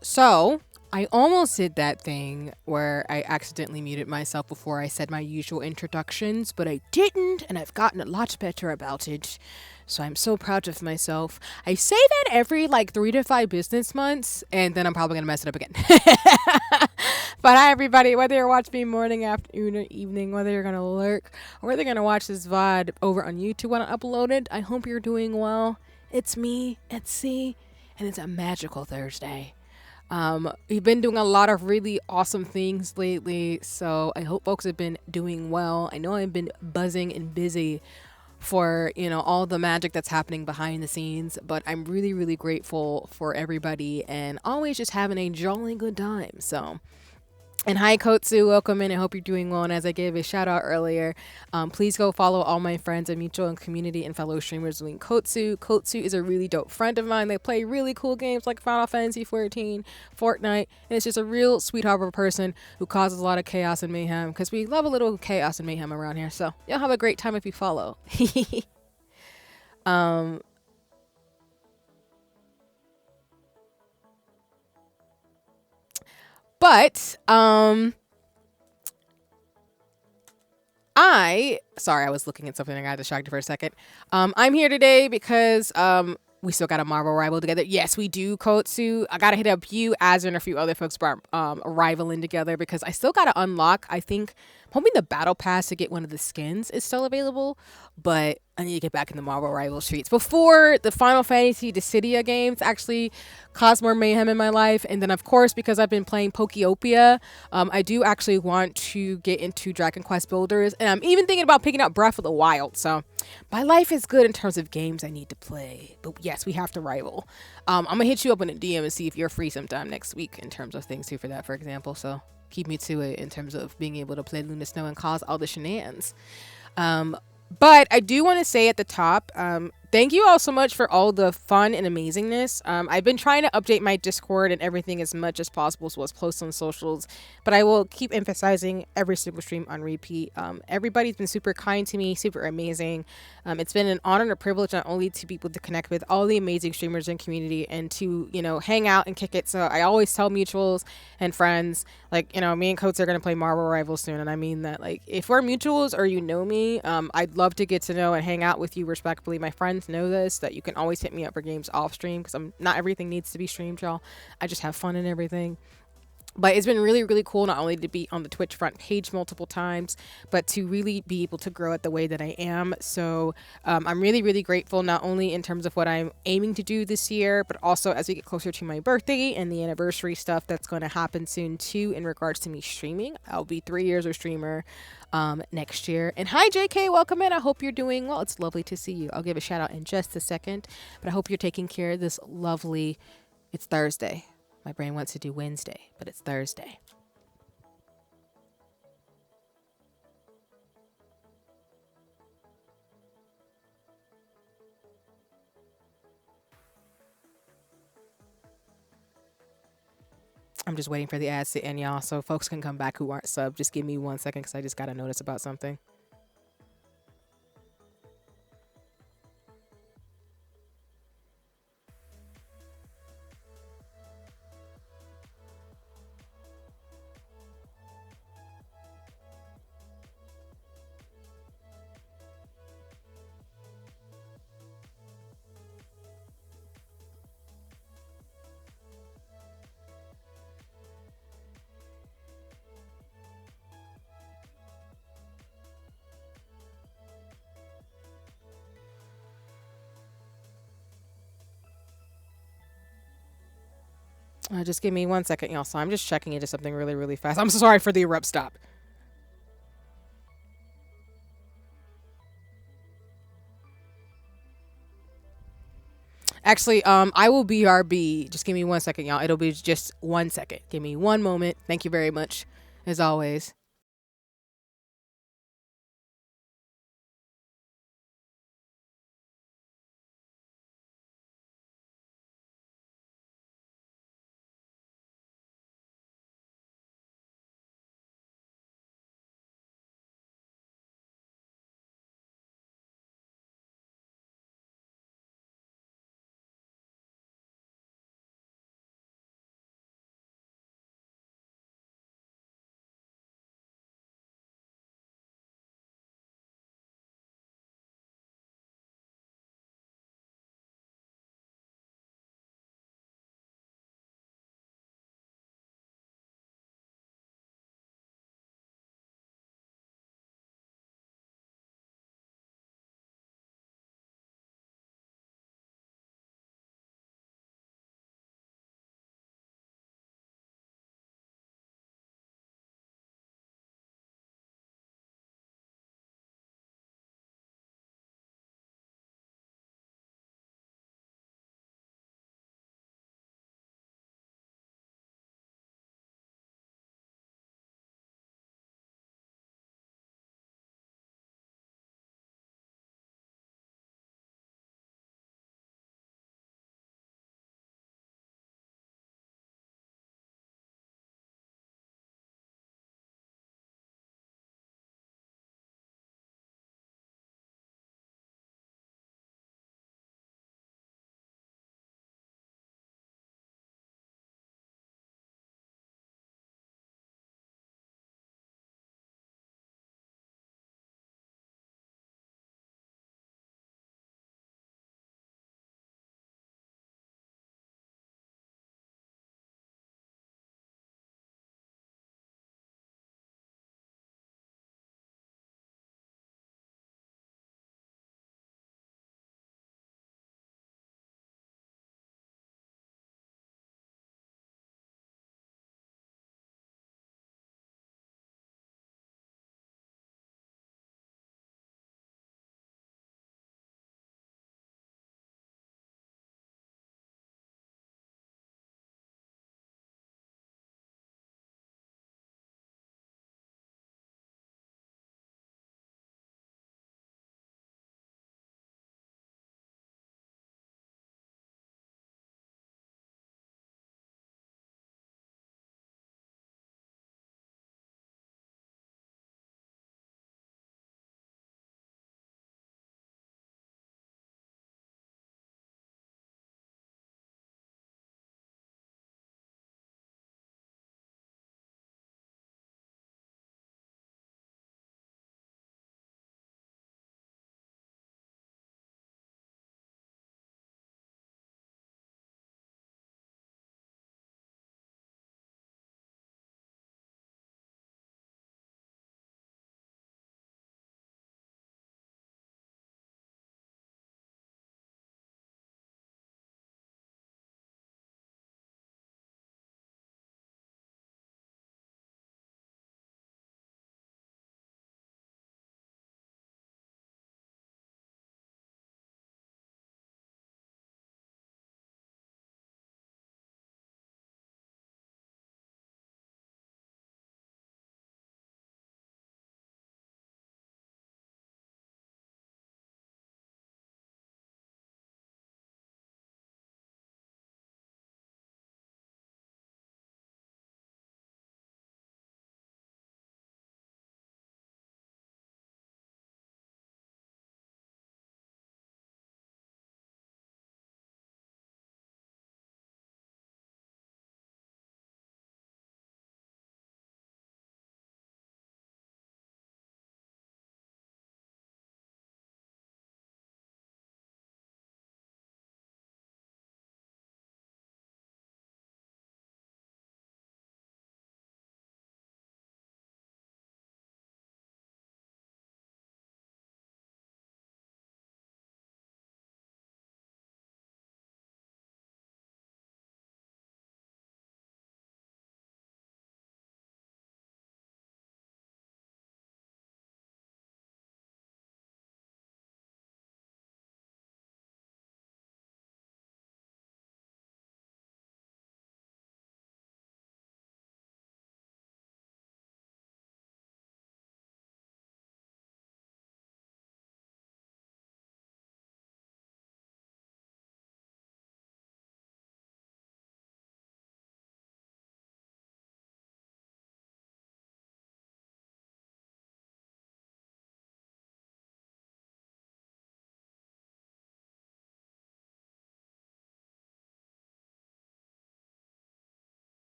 So I almost did that thing where I accidentally muted myself before I said my usual introductions, but I didn't, and I've gotten a lot better about it. So I'm so proud of myself. I say that every like 3 to 5 business months, and then I'm probably gonna mess it up again. But hi, everybody. Whether you're watching me morning, afternoon, or evening, whether you're gonna lurk, or whether you're gonna watch this VOD over on YouTube when I upload it, I hope you're doing well. It's me, it's C, and it's a magical Thursday. We've been doing a lot of really awesome things lately, so I hope folks have been doing well. I know I've been buzzing and busy for all the magic that's happening behind the scenes, but I'm really really grateful for everybody and always just having a jolly good time. So and hi, Kotsu. Welcome in. I hope you're doing well. And as I gave a shout out earlier, please go follow all my friends and mutual and community and fellow streamers doing Kotsu. Kotsu is a really dope friend of mine. They play really cool games like Final Fantasy 14, Fortnite, and it's just a real sweetheart of a person who causes a lot of chaos and mayhem because we love a little chaos and mayhem around here. So you'll have a great time if you follow. um, but I sorry, I was looking at something and I got distracted for a second. I'm here today because we still got a Marvel rival together. Yes, we do, Kotsu. I gotta hit up you, Azir, and a few other folks about a rivaling together because I still gotta unlock. I think I'm hoping the battle pass to get one of the skins is still available, but I need to get back in the Marvel rival streets before the Final Fantasy Dissidia games actually cause more mayhem in my life. And then, of course, because I've been playing Pokeopia, I do actually want to get into Dragon Quest Builders, and I'm even thinking about picking up Breath of the Wild. So my life is good in terms of games I need to play. But yes, we have to rival. I'm gonna hit you up in a DM and see if you're free sometime next week in terms of things too for that, for example. So keep me to it in terms of being able to play Luna Snow and cause all the shenanigans. Um, but I do want to say at the top, thank you all so much for all the fun and amazingness. I've been trying to update my Discord and everything as much as possible, so as post on socials. But I will keep emphasizing every single stream on repeat. Everybody's been super kind to me, super amazing. It's been an honor and a privilege not only to be able to connect with all the amazing streamers and community and to hang out and kick it. So I always tell mutuals and friends like me and Coates are gonna play Marvel Rivals soon, and I mean that like if we're mutuals or me, I'd love to get to know and hang out with you respectfully. My friends know this that you can always hit me up for games off stream because I'm not everything needs to be streamed, y'all. I just have fun and everything. But it's been really really cool not only to be on the Twitch front page multiple times but to really be able to grow it the way that I am. So I'm really really grateful not only in terms of what I'm aiming to do this year but also as we get closer to my birthday and the anniversary stuff that's going to happen soon too in regards to me streaming. I'll be 3 years a streamer next year. And hi JK, welcome in. I hope you're doing well. It's lovely to see you. I'll give a shout out in just a second, but I hope you're taking care of this lovely. It's Thursday. My brain wants to do Wednesday, but it's Thursday. I'm just waiting for the ads to end, y'all, so folks can come back who aren't sub. Just give me 1 second because I just got to notice about something. Just give me 1 second, y'all. So I'm just checking into something really, really fast. I'm so sorry for the abrupt stop. Actually, I will BRB. Just give me 1 second, y'all. It'll be just 1 second. Give me one moment. Thank you very much, as always.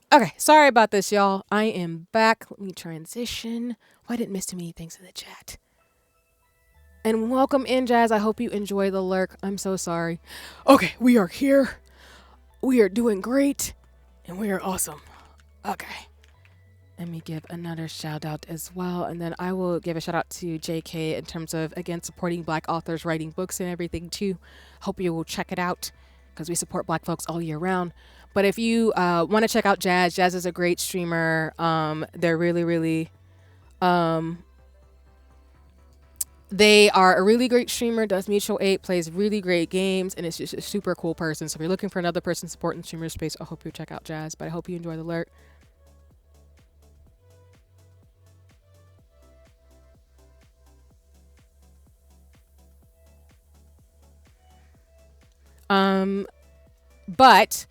Okay, sorry about this, y'all. I am back. Let me transition. Why didn't miss too many things in the chat? And welcome in, Jazz. I hope you enjoy the lurk. I'm so sorry. Okay, we are here. We are doing great. And we are awesome. Okay. Let me give another shout out as well. And then I will give a shout out to JK in terms of, again, supporting Black authors writing books and everything too. Hope you will check it out because we support Black folks all year round. But if you want to check out Jazz, Jazz is a great streamer. They're really, really, um, they are a really great streamer, does mutual aid, plays really great games, and is just a super cool person. So if you're looking for another person supporting streamer space, I hope you check out Jazz. But I hope you enjoy the alert. But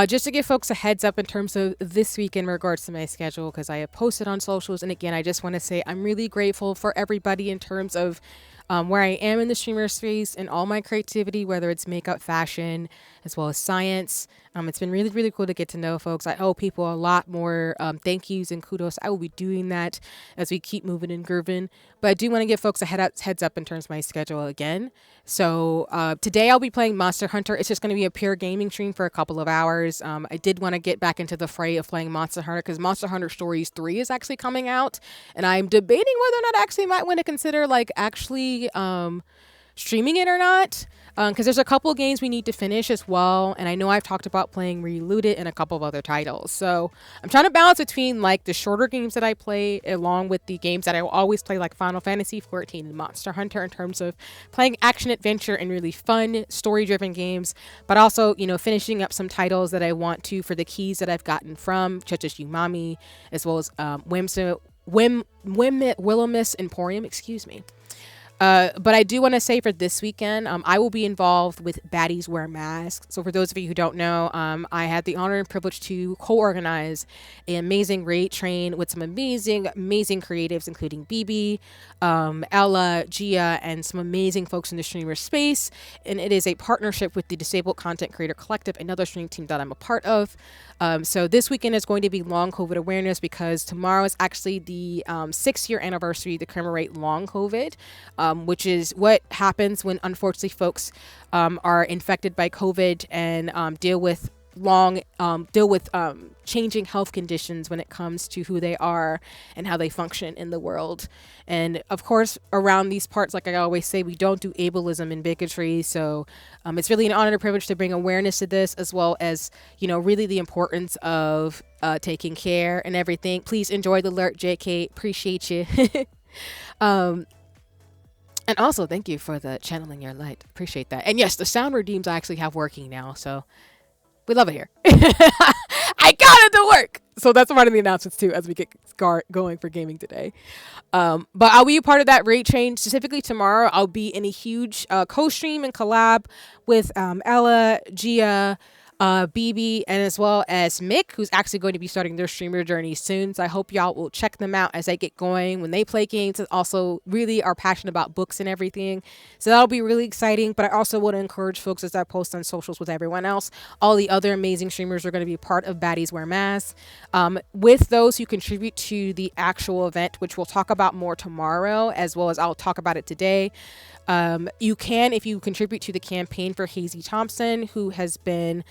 just to give folks a heads up in terms of this week in regards to my schedule, because I have posted on socials. And again, I just want to say I'm really grateful for everybody in terms of where I am in the streamer space and all my creativity, whether it's makeup, fashion, as well as science. It's been really, really cool to get to know folks. I owe people a lot more thank yous and kudos. I will be doing that as we keep moving and grooving. But I do want to give folks a heads up in terms of my schedule again. So today I'll be playing Monster Hunter. It's just going to be a pure gaming stream for a couple of hours. I did want to get back into the fray of playing Monster Hunter because Monster Hunter Stories 3 is actually coming out. And I'm debating whether or not I actually might want to consider like actually streaming it or not, because there's a couple of games we need to finish as well, and I know I've talked about playing Reloot It and a couple of other titles. So I'm trying to balance between like the shorter games that I play along with the games that I will always play, like Final Fantasy 14 and Monster Hunter, in terms of playing action adventure and really fun story driven games, but also, you know, finishing up some titles that I want to for the keys that I've gotten from, such as Umami, as well as Willamist Emporium, excuse me. But I do want to say for this weekend, I will be involved with Baddies Wear Masks. So for those of you who don't know, I had the honor and privilege to co-organize an amazing raid train with some amazing, amazing creatives, including BB, Ella, Gia, and some amazing folks in the streamer space. And it is a partnership with the Disabled Content Creator Collective, another stream team that I'm a part of. So this weekend is going to be long COVID awareness because tomorrow is actually the 6-year anniversary to commemorate long COVID, which is what happens when unfortunately folks are infected by COVID and deal with changing health conditions when it comes to who they are and how they function in the world. And of course, around these parts, like I always say, we don't do ableism and bigotry. So it's really an honor and a privilege to bring awareness to this, as well as, you know, really the importance of taking care and everything. Please enjoy the alert, JK. Appreciate you. And also, thank you for the channeling your light. Appreciate that. And yes, the sound redeems I actually have working now. So we love it here. I got it to work. So that's part of the announcements too as we get going for gaming today. But I'll be a part of that raid train. Specifically tomorrow, I'll be in a huge co-stream and collab with Ella, Gia, BB, and as well as Mick, who's actually going to be starting their streamer journey soon. So I hope y'all will check them out as they get going when they play games and also really are passionate about books and everything. So that'll be really exciting. But I also want to encourage folks, as I post on socials with everyone else, all the other amazing streamers are going to be part of Baddies Wear Masks. With those who contribute to the actual event, which we'll talk about more tomorrow, as well as I'll talk about it today. You can, if you contribute to the campaign for Hazy Thompson, who has been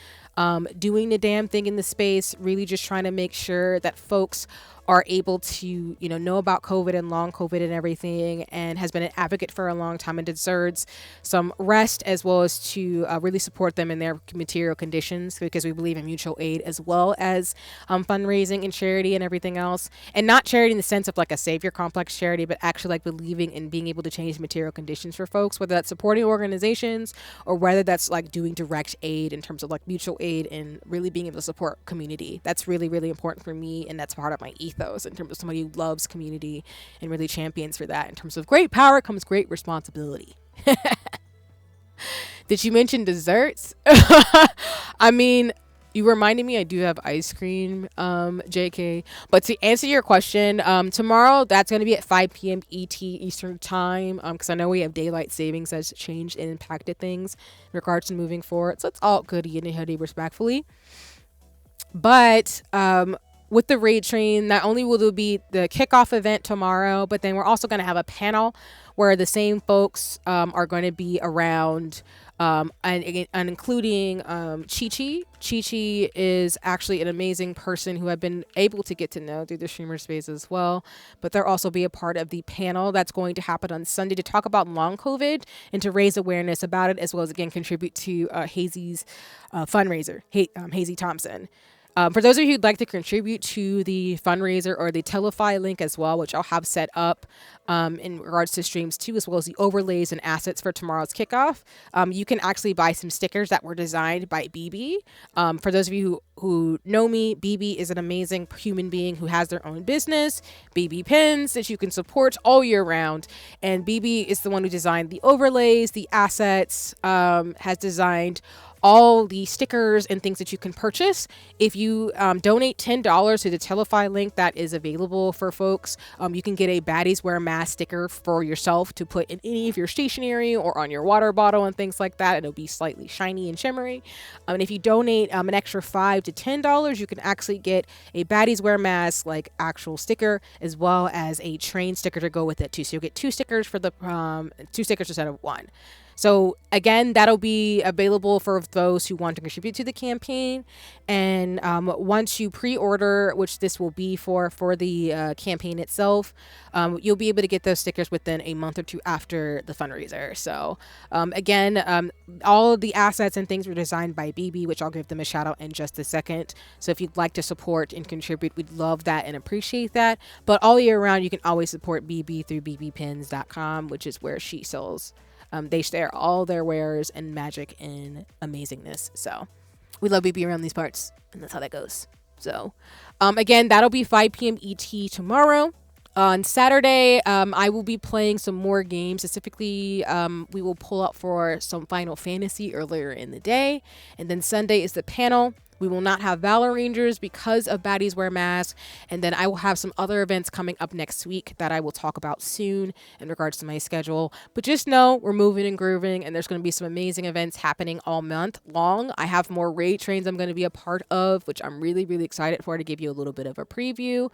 doing the damn thing in the space, really just trying to make sure that folks are able to, you know about COVID and long COVID and everything, and has been an advocate for a long time and deserves some rest, as well as to really support them in their material conditions, because we believe in mutual aid as well as fundraising and charity and everything else. And not charity in the sense of like a savior complex charity, but actually like believing in being able to change material conditions for folks, whether that's supporting organizations or whether that's like doing direct aid in terms of like mutual aid and really being able to support community. That's really, really important for me, and that's part of my ethos in terms of somebody who loves community and really champions for that. In terms of great power comes great responsibility. Did you mention desserts? I mean, you reminded me I do have ice cream, JK. But to answer your question, tomorrow that's going to be at 5 p.m. ET Eastern Time, because I know we have daylight savings has changed and impacted things in regards to moving forward. So it's all goody and hoodie respectfully. But with the raid train, not only will there be the kickoff event tomorrow, but then we're also going to have a panel where the same folks are going to be around, and including Chi Chi. Chi Chi is actually an amazing person who I've been able to get to know through the streamer space as well. But they'll also be a part of the panel that's going to happen on Sunday to talk about long COVID and to raise awareness about it, as well as again contribute to Hazy's fundraiser, Hazy Thompson. For those of you who'd like to contribute to the fundraiser or the Telefy link as well, which I'll have set up in regards to streams too, as well as the overlays and assets for tomorrow's kickoff, you can actually buy some stickers that were designed by BB. For those of you who know me, BB is an amazing human being who has their own business, BB Pins, that you can support all year round. And BB is the one who designed the overlays, the assets, has designed all the stickers and things that you can purchase. If you donate $10 to the Telefy link that is available for folks, you can get a Baddies Wear Mask sticker for yourself to put in any of your stationery or on your water bottle and things like that. It'll be slightly shiny and shimmery. And if you donate an extra $5 to $10, you can actually get a Baddies Wear Mask like actual sticker, as well as a train sticker to go with it too. So you'll get two stickers for the two stickers instead of one. So again, that'll be available for those who want to contribute to the campaign. And once you pre-order, which this will be for the campaign itself, you'll be able to get those stickers within a month or two after the fundraiser. So again, all of the assets and things were designed by BB, which I'll give them a shout out in just a second. So if you'd like to support and contribute, we'd love that and appreciate that. But all year round, you can always support BB through bbpins.com, which is where she sells. They share all their wares and magic and amazingness. So we love BB around these parts, and that's how that goes. So again, that'll be 5 p.m. ET tomorrow. On Saturday, I will be playing some more games. Specifically, we will pull up for some Final Fantasy earlier in the day. And then Sunday is the panel. We will not have Valor Rangers because of Baddies Wear Masks. And then I will have some other events coming up next week that I will talk about soon in regards to my schedule. But just know we're moving and grooving, and there's going to be some amazing events happening all month long. I have more raid trains I'm going to be a part of, which I'm really, really excited for, to give you a little bit of a preview.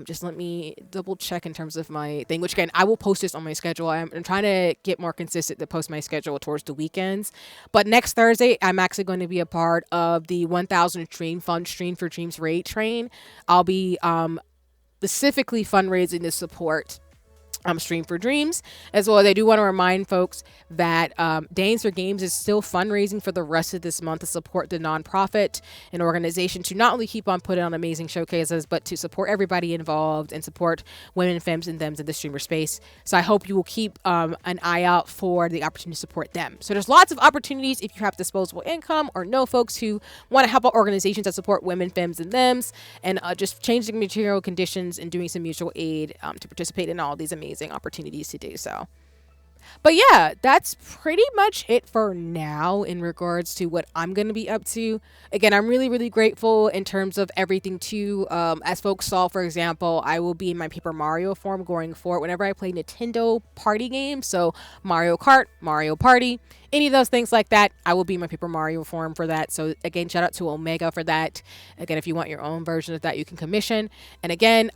Just let me double check in terms of my thing, which again, I will post this on my schedule. I'm trying to get more consistent to post my schedule towards the weekends. But next Thursday, I'm actually going to be a part of the 1000 Stream Fund Stream for Dreams raid train. I'll be specifically fundraising to support Stream for Dreams, as well as I do want to remind folks that Danes for Games is still fundraising for the rest of this month to support the nonprofit and organization to not only keep on putting on amazing showcases, but to support everybody involved and support women, femmes, and thems in the streamer space. So I hope you will keep an eye out for the opportunity to support them. So there's lots of opportunities if you have disposable income or know folks who want to help out organizations that support women, femmes, and thems, and just changing material conditions and doing some mutual aid to participate in all these amazing opportunities to do so. But yeah, that's pretty much it for now in regards to what I'm going to be up to. Again, I'm really, really grateful in terms of everything too. As folks saw, for example, I will be in my Paper Mario form going forward whenever I play Nintendo party games. So Mario Kart, Mario Party, any of those things like that, I will be in my Paper Mario form for that. So again, shout out to Omega for that. Again, if you want your own version of that, you can commission. And again,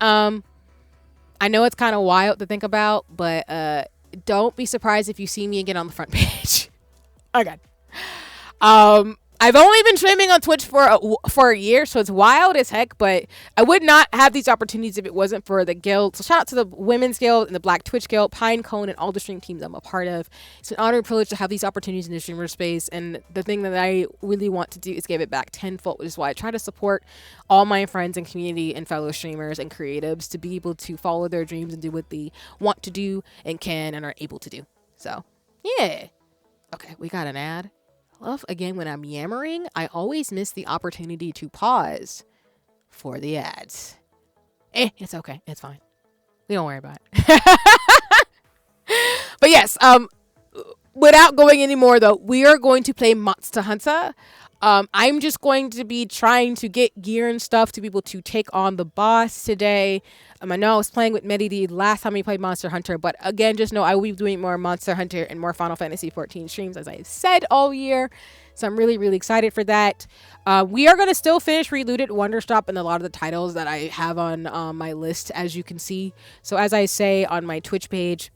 I know it's kind of wild to think about, but don't be surprised if you see me again on the front page. Oh God. I've only been streaming on Twitch for a year, so it's wild as heck, but I would not have these opportunities if it wasn't for the guild. So shout out to the Women's Guild and the Black Twitch Guild, Pinecone, and all the stream teams I'm a part of. It's an honor and privilege to have these opportunities in the streamer space, and the thing that I really want to do is give it back tenfold, which is why I try to support all my friends and community and fellow streamers and creatives to be able to follow their dreams and do what they want to do and can and are able to do. So, yeah. Okay, we got an ad. Love, again, when I'm yammering, I always miss the opportunity to pause for the ads. It's okay. It's fine. We don't worry about it. But yes, without going any more, though, we are going to play Monster Hunter. I'm just going to be trying to get gear and stuff to be able to take on the boss today. I know I was playing with Medidi last time we played Monster Hunter, but again, just know I will be doing more Monster Hunter and more Final Fantasy 14 streams, as I said all year. So I'm really, really excited for that. We are going to still finish Reloaded, Wonderstop, and a lot of the titles that I have on my list, as you can see. So as I say on my Twitch page,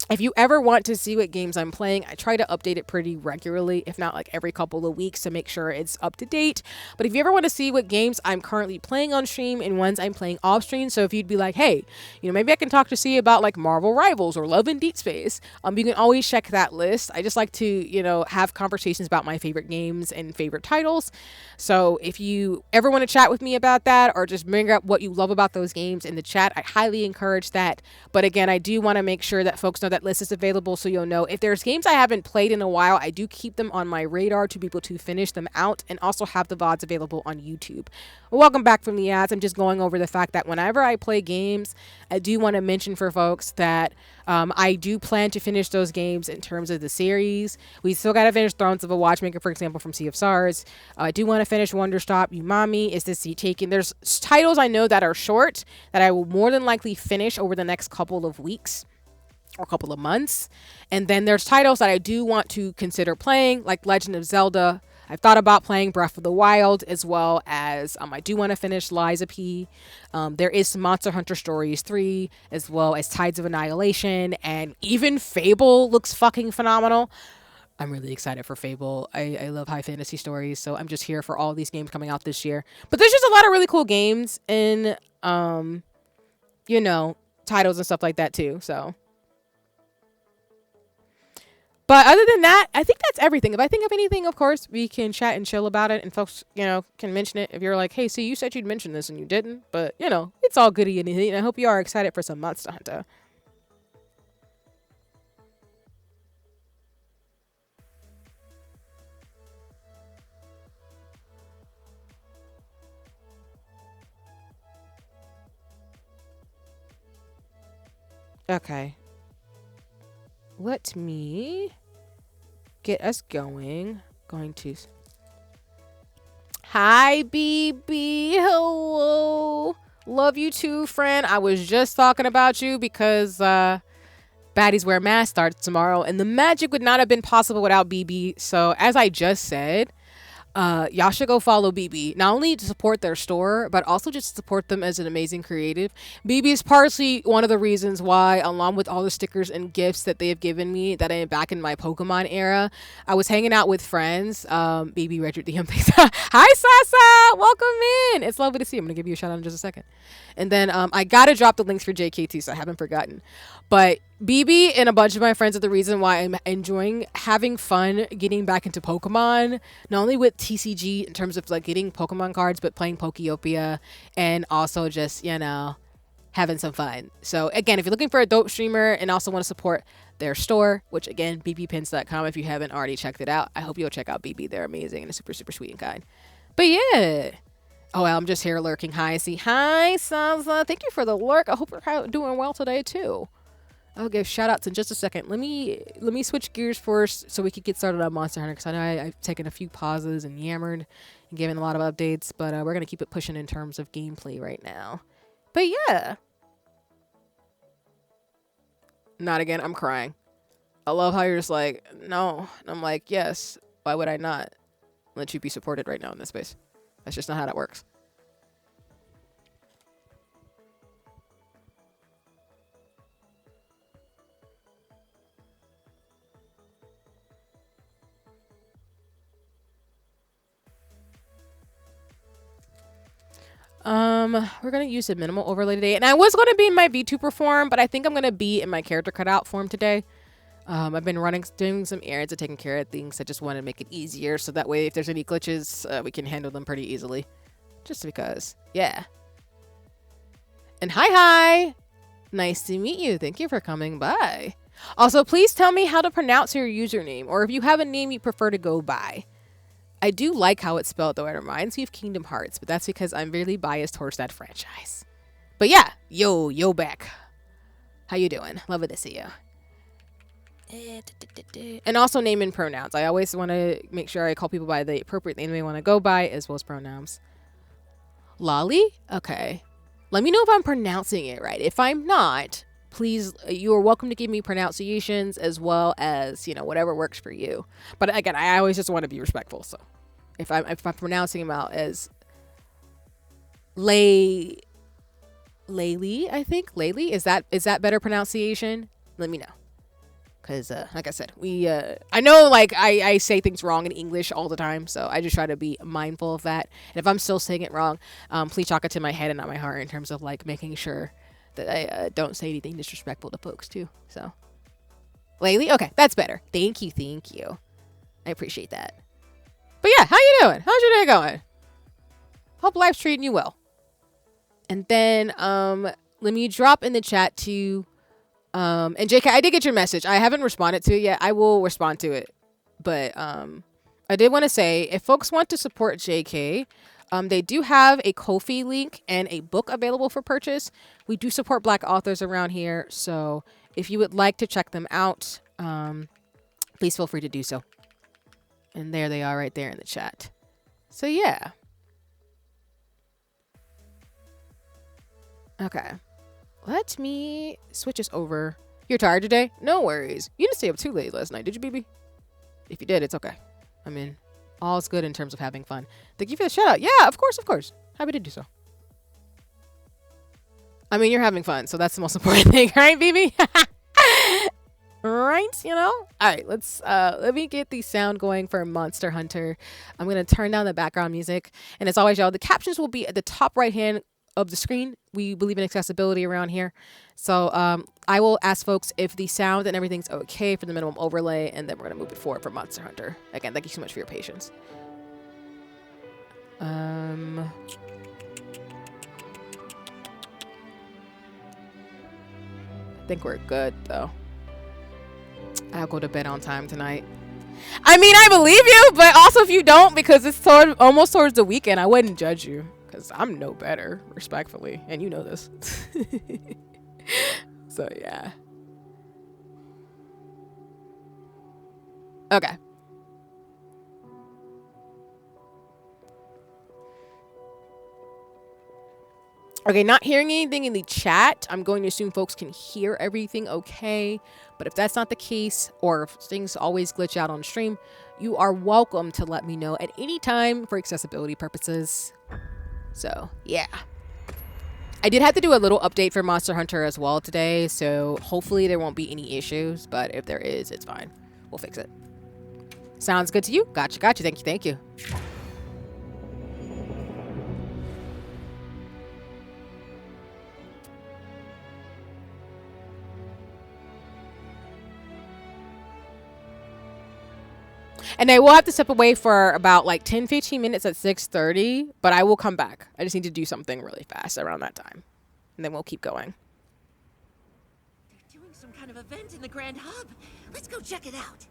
if you ever want to see what games I'm playing, I try to update it pretty regularly, if not like every couple of weeks, to make sure it's up to date. But if you ever want to see what games I'm currently playing on stream and ones I'm playing off stream, so if you'd be like, hey, maybe I can talk to see about like Marvel Rivals or Love in Deep Space, you can always check that list. I just like to, have conversations about my favorite games and favorite titles. So if you ever want to chat with me about that or just bring up what you love about those games in the chat, I highly encourage that. But again, I do want to make sure that folks know that list is available, so you'll know if there's games I haven't played in a while. I do keep them on my radar to be able to finish them out, and also have the VODs available on YouTube. Welcome back from the ads. I'm just going over the fact that whenever I play games, I do want to mention for folks that I do plan to finish those games in terms of the series. We still got to finish Thrones of a Watchmaker, for example, from Sea of Stars. I do want to finish Wonderstop, Umami, Is This Sea Taken. There's titles I know that are short that I will more than likely finish over the next couple of weeks or a couple of months. And then there's titles that I do want to consider playing, like Legend of Zelda. I've thought about playing Breath of the Wild, as well as I do want to finish Liza P. There is some Monster Hunter Stories 3, as well as Tides of Annihilation, and even Fable looks fucking phenomenal. I'm really excited for Fable. I love high fantasy stories, so I'm just here for all these games coming out this year. But there's just a lot of really cool games in, titles and stuff like that too, so. But other than that, I think that's everything. If I think of anything, of course, we can chat and chill about it. And folks, can mention it. If you're like, hey, see, you said you'd mention this and you didn't. But, it's all goody and I hope you are excited for some Monster Hunter. Okay. Let me get us going. Hi, BB. Hello. Love you too, friend. I was just talking about you because Baddies Wear Masks starts tomorrow, and the magic would not have been possible without BB. So, as I just said, y'all should go follow BB, not only to support their store, but also just to support them as an amazing creative. BB is partially one of the reasons why, along with all the stickers and gifts that they have given me, that I am back in my Pokemon era. I was hanging out with friends. BB Richard the Olympics. Hi, Sasa! Welcome in! It's lovely to see you. I'm going to give you a shout out in just a second. And then I got to drop the links for JKT, so I haven't forgotten. But BB and a bunch of my friends are the reason why I'm enjoying having fun getting back into Pokemon, not only with TCG in terms of like getting Pokemon cards, but playing Pokeopia and also just, having some fun. So again, if you're looking for a dope streamer and also want to support their store, which again, bbpins.com, if you haven't already checked it out, I hope you'll check out BB. They're amazing and super, super sweet and kind. But yeah. Oh, well, I'm just here lurking. Hi, Sansa. Thank you for the lurk. I hope you're doing well today too. I'll give shout outs in just a second. Let me switch gears first so we can get started on Monster Hunter, because I know I've taken a few pauses and yammered and given a lot of updates, but we're going to keep it pushing in terms of gameplay right now. But yeah. Not again. I'm crying. I love how you're just like, no. And I'm like, yes. Why would I not let you be supported right now in this space? That's just not how that works. We're gonna use a minimal overlay today, and I was gonna be in my VTuber form, but I think I'm gonna be in my character cutout form today. I've been doing some errands and taking care of things. I just want to make it easier, so that way if there's any glitches, we can handle them pretty easily. Just because, yeah. And hi! Nice to meet you. Thank you for coming by. Also, please tell me how to pronounce your username, or if you have a name you prefer to go by. I do like how it's spelled, though. It reminds me of Kingdom Hearts, but that's because I'm really biased towards that franchise. But yeah, yo back. How you doing? Lovely to see you. And also name and pronouns. I always want to make sure I call people by the appropriate name they want to go by, as well as pronouns. Lolly? Okay. Let me know if I'm pronouncing it right. If I'm not, please, you are welcome to give me pronunciations as well as, whatever works for you. But again, I always just want to be respectful. So if I'm pronouncing them out as Laylee, I think Laylee, is that better pronunciation? Let me know. Because, like I said, I know, like, I say things wrong in English all the time, so I just try to be mindful of that. And if I'm still saying it wrong, please chalk it to my head and not my heart in terms of, like, making sure that I don't say anything disrespectful to folks, too. So, Laylee? Okay, that's better. Thank you. I appreciate that. But yeah, how you doing? How's your day going? Hope life's treating you well. And then, let me drop in the chat to... and JK, I did get your message. I haven't responded to it yet. I will respond to it. But I did want to say, if folks want to support JK, they do have a Ko-fi link and a book available for purchase. We do support Black authors around here. So if you would like to check them out, please feel free to do so. And there they are right there in the chat. So yeah. Okay. Let me switch us over. You're tired today? No worries. You didn't stay up too late last night, did you, BB? If you did, it's okay. I mean, all's good in terms of having fun. Thank you for the shout out. Yeah, of course. Happy to do so. I mean, you're having fun, so that's the most important thing, right, BB? Right, All right, let me get the sound going for Monster Hunter. I'm going to turn down the background music. And as always, y'all, the captions will be at the top right hand of the screen. We believe in accessibility around here. So I will ask folks if the sound and everything's okay for the minimum overlay, and then we're going to move it forward for Monster Hunter. Again, thank you so much for your patience. I think we're good, though. I'll go to bed on time tonight. I mean, I believe you, but also if you don't, because it's almost towards the weekend, I wouldn't judge you. Because I'm no better, respectfully. And you know this. So, yeah. Okay. Okay, not hearing anything in the chat. I'm going to assume folks can hear everything okay. But if that's not the case, or if things always glitch out on stream, you are welcome to let me know at any time for accessibility purposes. So, yeah. I did have to do a little update for Monster Hunter as well today, so hopefully there won't be any issues, but if there is, it's fine. We'll fix it. Sounds good to you? Gotcha. Thank you. And I will have to step away for about like 10-15 minutes at 6:30, but I will come back. I just need to do something really fast around that time. And then we'll keep going. They're doing some kind of event in the Grand Hub. Let's go check it out.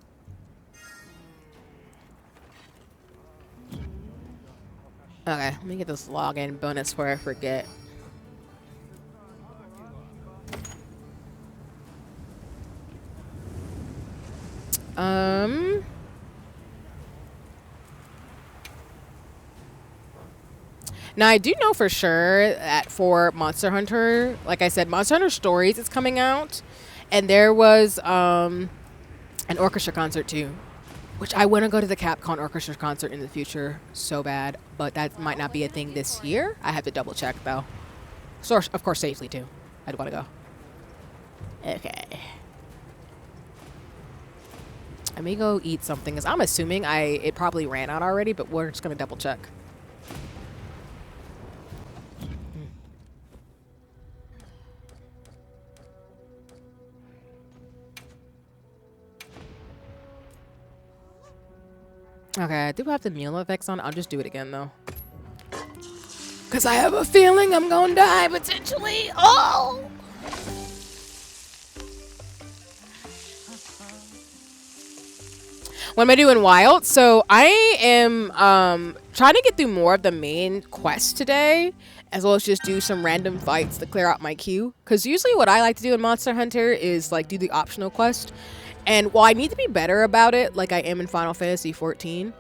Okay, let me get this login bonus before I forget. Now, I do know for sure that for Monster Hunter, like I said, Monster Hunter Stories is coming out. And there was an orchestra concert, too. Which I want to go to the Capcom orchestra concert in the future so bad. But that might not be a thing this year. I have to double check, though. So, of course, safely, too. I'd want to go. Okay. I may go eat something, because I'm assuming it probably ran out already, but we're just going to double check. Okay, I do have the meal effects on. I'll just do it again, though. Because I have a feeling I'm going to die, potentially. Oh! What am I doing wild? So I am trying to get through more of the main quest today, as well as just do some random fights to clear out my queue. Because usually what I like to do in Monster Hunter is like do the optional quest. And while I need to be better about it, like I am in Final Fantasy XIV,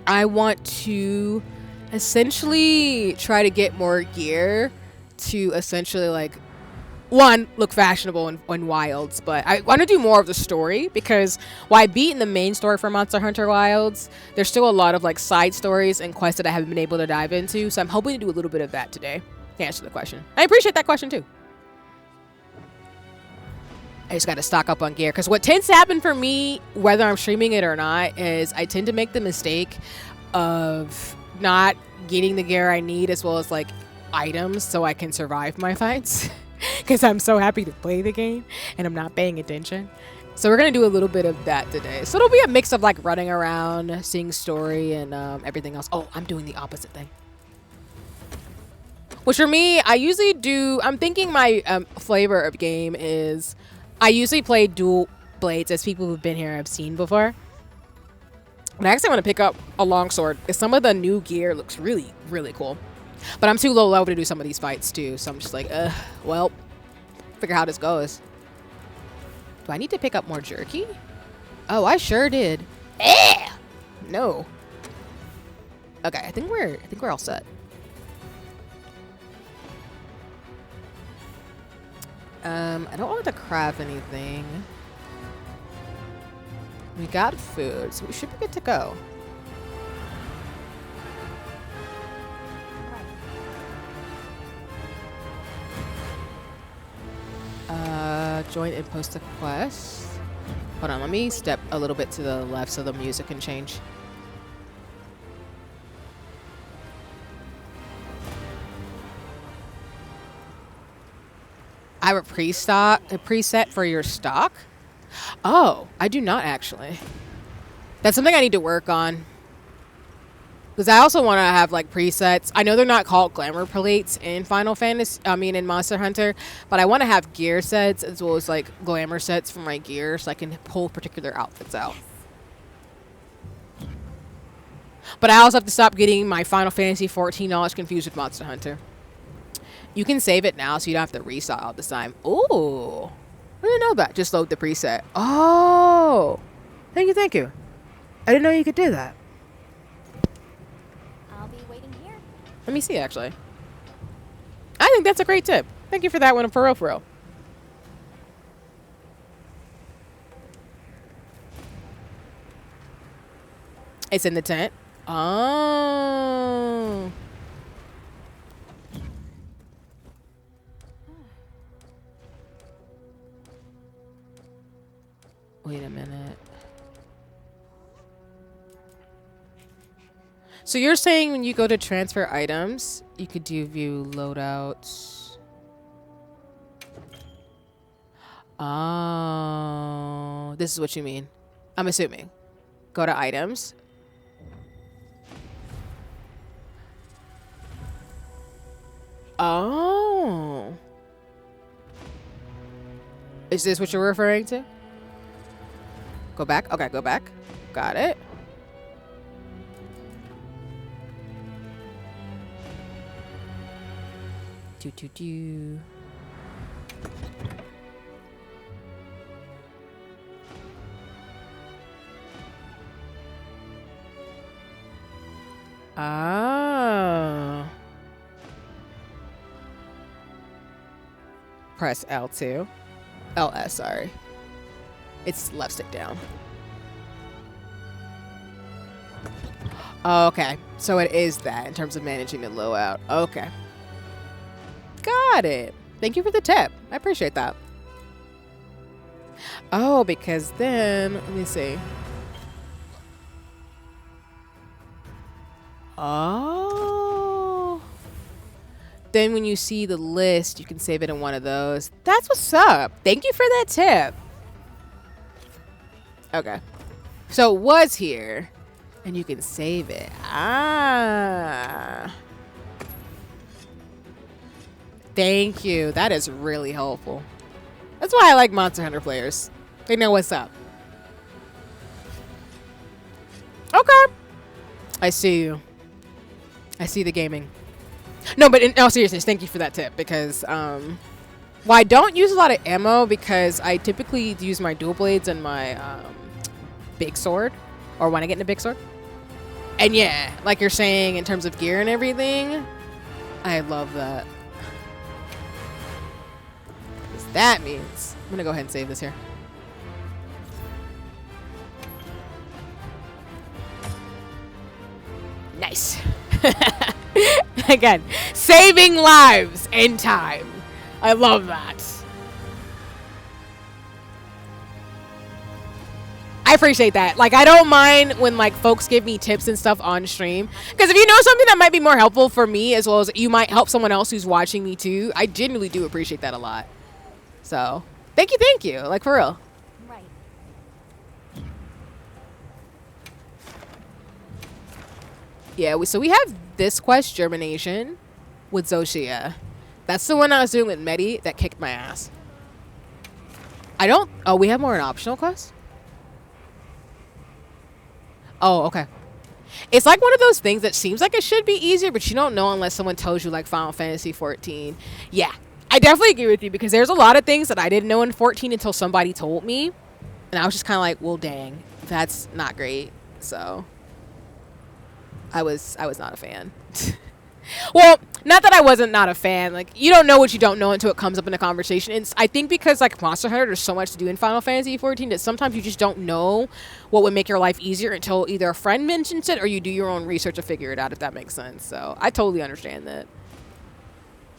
I want to essentially try to get more gear to essentially like one, look fashionable in Wilds, but I want to do more of the story because while I beat in the main story for Monster Hunter Wilds, there's still a lot of like side stories and quests that I haven't been able to dive into. So I'm hoping to do a little bit of that today to answer the question. I appreciate that question too. I just got to stock up on gear because what tends to happen for me, whether I'm streaming it or not, is I tend to make the mistake of not getting the gear I need as well as like items so I can survive my fights. Because I'm so happy to play the game and I'm not paying attention. So we're going to do a little bit of that today. So it'll be a mix of like running around, seeing story, and everything else. Oh, I'm doing the opposite thing. Which for me, I usually do, I'm thinking my flavor of game is, I usually play dual blades as people who've been here have seen before. But I actually want to pick up a longsword because some of the new gear looks really, really cool. But I'm too low level to do some of these fights too, so I'm just like, well, figure how this goes. Do I need to pick up more jerky? Oh, I sure did. No. Okay, I think we're all set. I don't want to craft anything. We got food, so we should be good to go. Join and post a quest. Hold on, let me step a little bit to the left so the music can change. I have a preset for your stock. Oh, I do not actually. That's something I need to work on. Because I also want to have like presets. I know they're not called glamour plates in Final Fantasy, in Monster Hunter, but I want to have gear sets as well as like glamour sets for my gear so I can pull particular outfits out. But I also have to stop getting my Final Fantasy 14 knowledge confused with Monster Hunter. You can save it now so you don't have to restart all the time. Ooh. I didn't know that. Just load the preset. Oh. Thank you. I didn't know you could do that. Let me see, actually. I think that's a great tip. Thank you for that one, for real, for real. It's in the tent. Oh. Wait a minute. So you're saying when you go to transfer items, you could do view loadouts. Oh, this is what you mean. I'm assuming. Go to items. Oh. Is this what you're referring to? Go back? Okay, go back. Got it. Do. Ah. Press L2. LS, sorry. It's left stick down. Oh, okay. So it is that in terms of managing the loadout. Okay. Got it. Thank you for the tip. I appreciate that. Oh, because then, let me see. Oh. Then when you see the list, you can save it in one of those. That's what's up. Thank you for that tip. Okay. So it was here, and you can save it. Ah. Thank you. That is really helpful. That's why I like Monster Hunter players. They know what's up. Okay. I see you. I see the gaming. No, but in all seriousness, thank you for that tip because, well, I don't use a lot of ammo because I typically use my dual blades and my big sword, or when I get in a big sword. And yeah, like you're saying in terms of gear and everything, I love that. That means I'm gonna go ahead and save this here. Nice. Again, saving lives and time. I love that. I appreciate that. Like, I don't mind when like folks give me tips and stuff on stream, because if you know something that might be more helpful for me, as well as you might help someone else who's watching me too, I genuinely do appreciate that a lot. So thank you, like, for real. Right. Yeah, so we have this quest, Germination, with Zoshia. That's the one I was doing with Medi that kicked my ass. Oh, we have more an optional quest? Oh, okay. It's like one of those things that seems like it should be easier, but you don't know unless someone tells you, like Final Fantasy 14. Yeah, I definitely agree with you, because there's a lot of things that I didn't know in 14 until somebody told me. And I was just kind of like, well, dang, that's not great. So I was not a fan. Well, not that I wasn't not a fan. Like, you don't know what you don't know until it comes up in a conversation. And I think because, like, Monster Hunter, there's so much to do in Final Fantasy 14 that sometimes you just don't know what would make your life easier until either a friend mentions it or you do your own research to figure it out, if that makes sense. So I totally understand that.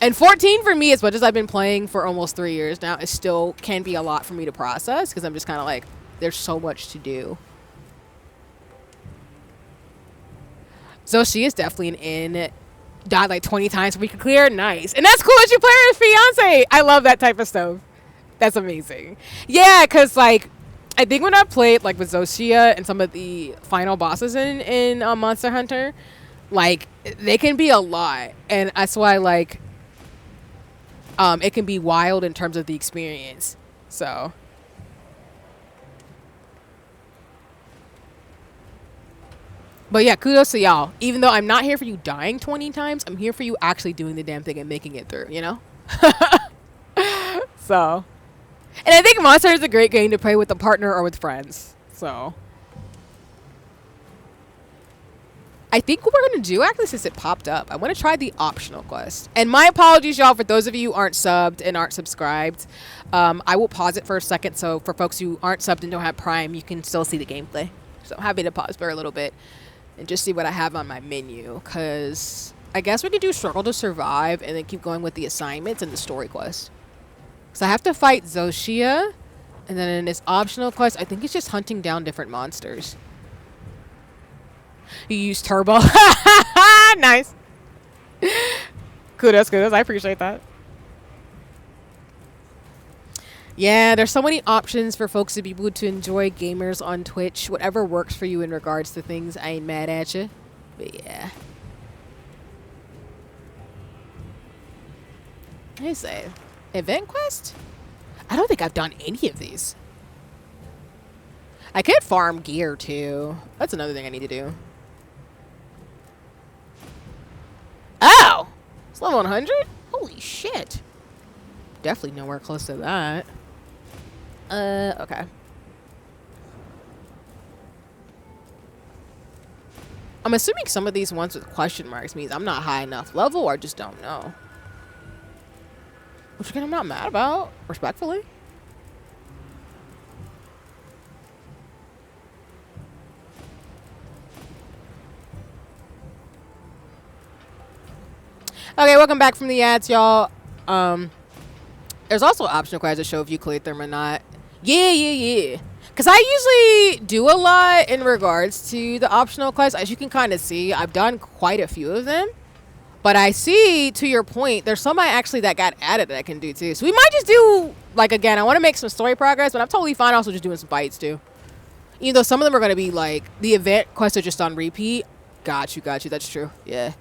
And 14 for me, as much as I've been playing for almost 3 years now, it still can be a lot for me to process, because I'm just kind of like, there's so much to do. So she is definitely an in. Died like 20 times so we could clear. Nice. And that's cool that you play with fiance. I love that type of stuff. That's amazing. Yeah, because like I think when I played like with Zoshia and some of the final bosses in Monster Hunter, like they can be a lot, and that's why like it can be wild in terms of the experience. So but yeah, kudos to y'all. Even though I'm not here for you dying 20 times, I'm here for you actually doing the damn thing and making it through, you know? So. And I think Monster is a great game to play with a partner or with friends. So. I think what we're going to do, actually, since it popped up, I want to try the optional quest. And my apologies, y'all, for those of you who aren't subbed and aren't subscribed. I will pause it for a second, so for folks who aren't subbed and don't have Prime, you can still see the gameplay. So I'm happy to pause for a little bit and just see what I have on my menu, because I guess we could do Struggle to Survive and then keep going with the assignments and the story quest. So I have to fight Zoshia, and then in this optional quest, I think it's just hunting down different monsters. You use Turbo. Nice. Kudos, I appreciate that. Yeah, there's so many options for folks to be able to enjoy gamers on Twitch. Whatever works for you in regards to things, I ain't mad at you. But yeah. Let me say, event quest? I don't think I've done any of these. I could farm gear too. That's another thing I need to do. Oh! It's level 100? Holy shit. Definitely nowhere close to that. Okay. I'm assuming some of these ones with question marks means I'm not high enough level, or I just don't know. Which again, I'm not mad about, respectfully. Okay, welcome back from the ads, y'all. There's also optional quests that show if you cleared them or not. Yeah. Because I usually do a lot in regards to the optional quests. As you can kind of see, I've done quite a few of them. But I see, to your point, there's some actually that got added that I can do too. So we might just do, like, again, I want to make some story progress, but I'm totally fine also just doing some fights too. Even though some of them are going to be, like, the event quests are just on repeat. Got you. That's true. Yeah.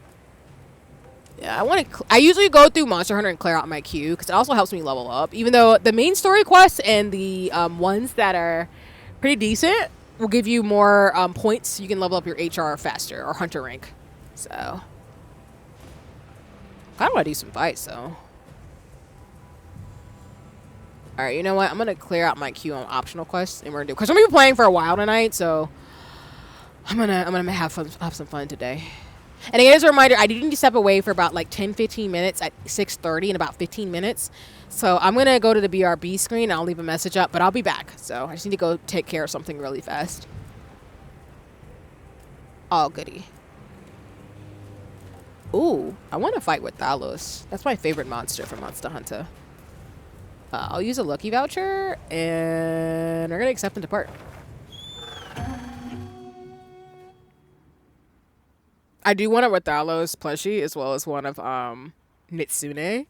Yeah, I usually go through Monster Hunter and clear out my queue, because it also helps me level up. Even though the main story quests and the ones that are pretty decent will give you more points, so you can level up your HR faster, or Hunter rank. So, I want to do some fights, though. Alright, you know what? I'm going to clear out my queue on optional quests, and we're going to do, because I'm going to be playing for a while tonight, so I'm gonna have some fun today. And again, as a reminder, I do need to step away for about like 10-15 minutes at 6:30 in about 15 minutes. So I'm going to go to the BRB screen and I'll leave a message up, but I'll be back. So I just need to go take care of something really fast. Oh, goody. Ooh, I want to fight with Thalos. That's my favorite monster from Monster Hunter. I'll use a lucky voucher and we're going to accept and depart. I do want a Rathalos plushie as well as one of Nitsune.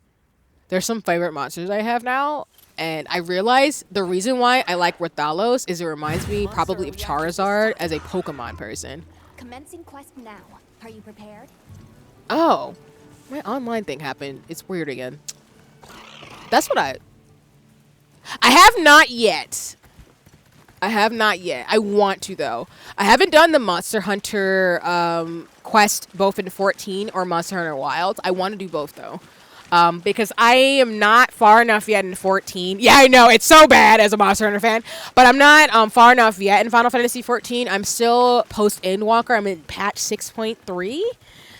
There's some favorite monsters I have now, and I realize the reason why I like Rathalos is it reminds me probably of Charizard as a Pokemon person. Commencing quest now. Are you prepared? Oh, my online thing happened. It's weird again. That's what I have not yet. I have not yet. I want to, though. I haven't done the Monster Hunter quest both in 14 or Monster Hunter Wilds. I want to do both, though. Because I am not far enough yet in 14. Yeah, I know. It's so bad as a Monster Hunter fan. But I'm not far enough yet in Final Fantasy 14. I'm still post-Endwalker. I'm in patch 6.3.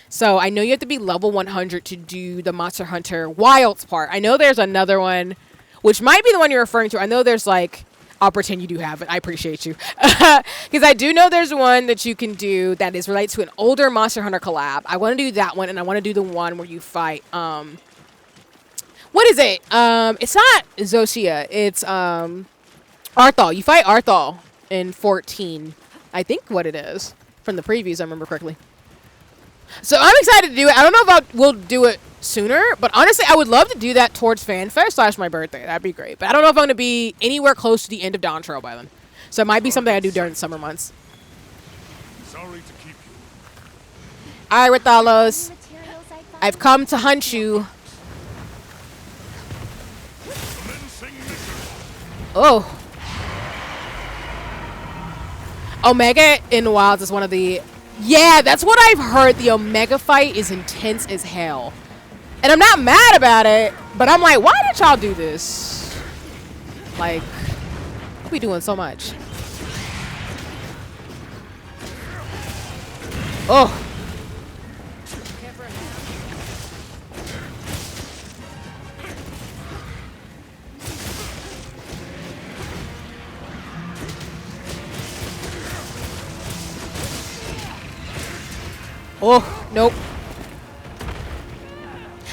So I know you have to be level 100 to do the Monster Hunter Wilds part. I know there's another one, which might be the one you're referring to. I know there's like... I'll pretend you do have it. I appreciate you. Because I do know there's one that you can do that is related to an older Monster Hunter collab. I want to do that one, and I want to do the one where you fight... what is it? It's not Zosia. It's Arthal. You fight Arthal in 14. I think what it is. From the previews, I remember correctly. So I'm excited to do it. I don't know if we'll do it sooner, but honestly, I would love to do that towards FanFest / my birthday. That'd be great. But I don't know if I'm going to be anywhere close to the end of Dawn Trail by then. So it might be something I do during the summer months. Sorry to keep you. All right, Rathalos. I've come to hunt you. Oh. Omega in the Wilds is one of the... Yeah, that's what I've heard. The Omega fight is intense as hell. And I'm not mad about it, but I'm like, why did y'all do this? Like, we doing so much. Oh. Oh, nope.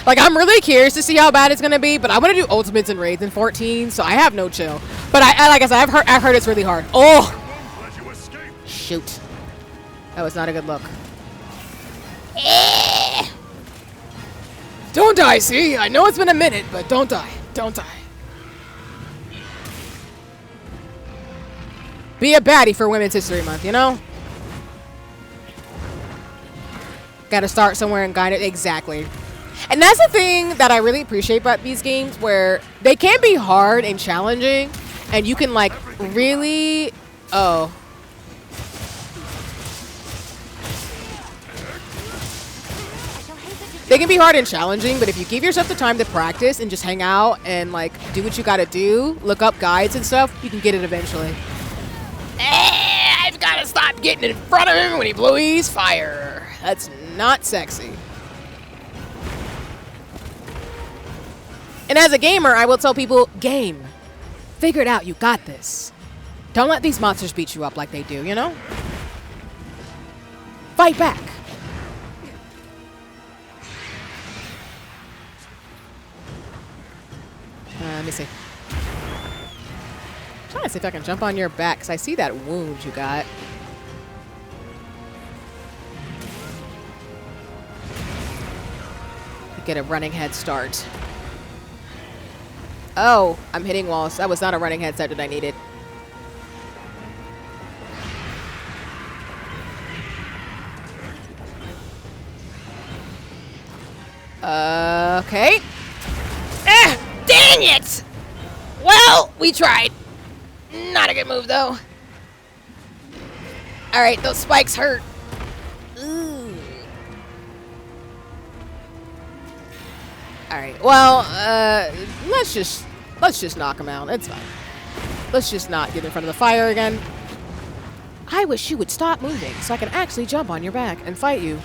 Like, I'm really curious to see how bad it's gonna be, but I want to do ultimates and raids in 14, so I have no chill. But I like I said, I've heard it's really hard. Oh, shoot, that was not a good look. Don't die, see? I know it's been a minute, but don't die. Don't die. Be a baddie for Women's History Month, you know? Gotta start somewhere and guide it. Exactly. And that's the thing that I really appreciate about these games, where they can be hard and challenging, and you can, like, really... Oh. They can be hard and challenging, but if you give yourself the time to practice and just hang out and, like, do what you gotta do, look up guides and stuff, you can get it eventually. I've gotta stop getting in front of him when he blows fire. That's not sexy. And as a gamer, I will tell people, game. Figure it out, you got this. Don't let these monsters beat you up like they do, you know? Fight back. Let me see. I'm trying to see if I can jump on your back, because I see that wound you got. Get a running head start. Oh, I'm hitting walls. That was not a running head start that I needed. Okay. Dang it! Well, we tried. Not a good move, though. All right, those spikes hurt. Ooh. All right. Well, let's just knock him out. It's fine. Let's just not get in front of the fire again. I wish you would stop moving so I can actually jump on your back and fight you.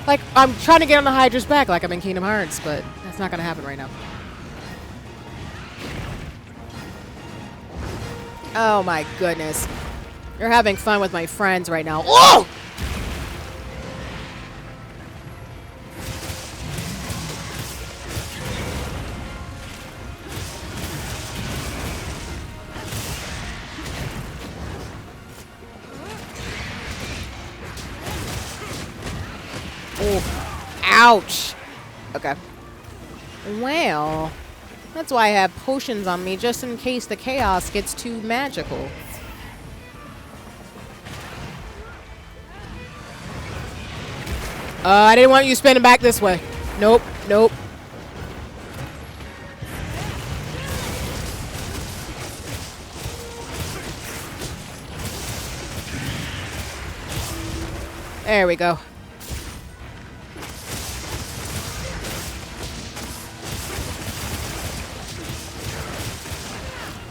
Like, I'm trying to get on the Hydra's back like I'm in Kingdom Hearts, but that's not gonna happen right now. Oh my goodness. You're having fun with my friends right now. Oh! Oh, ouch. Okay. Well, that's why I have potions on me, just in case the chaos gets too magical. I didn't want you spinning back this way. Nope, nope. There we go.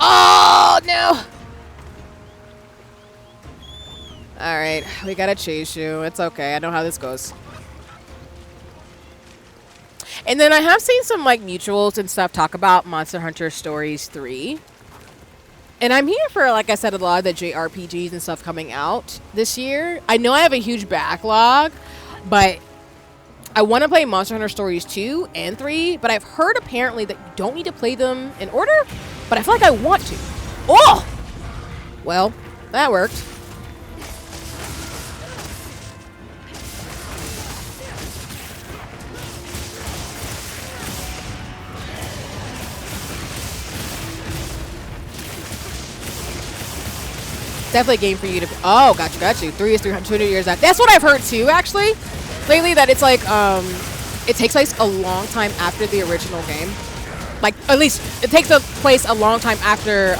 Oh, no. All right, we gotta chase you. It's okay. I know how this goes. And then I have seen some like mutuals and stuff talk about Monster Hunter Stories 3. And I'm here for, like I said, a lot of the JRPGs and stuff coming out this year. I know I have a huge backlog, but I want to play Monster Hunter Stories 2 and 3, but I've heard apparently that you don't need to play them in order, but I feel like I want to. Oh! Well, that worked. Definitely a game for you to... Oh, got you. 3 is 200 years out. That's what I've heard too, actually. Lately, that it's like, it takes place a long time after the original game. Like, at least, it takes place a long time after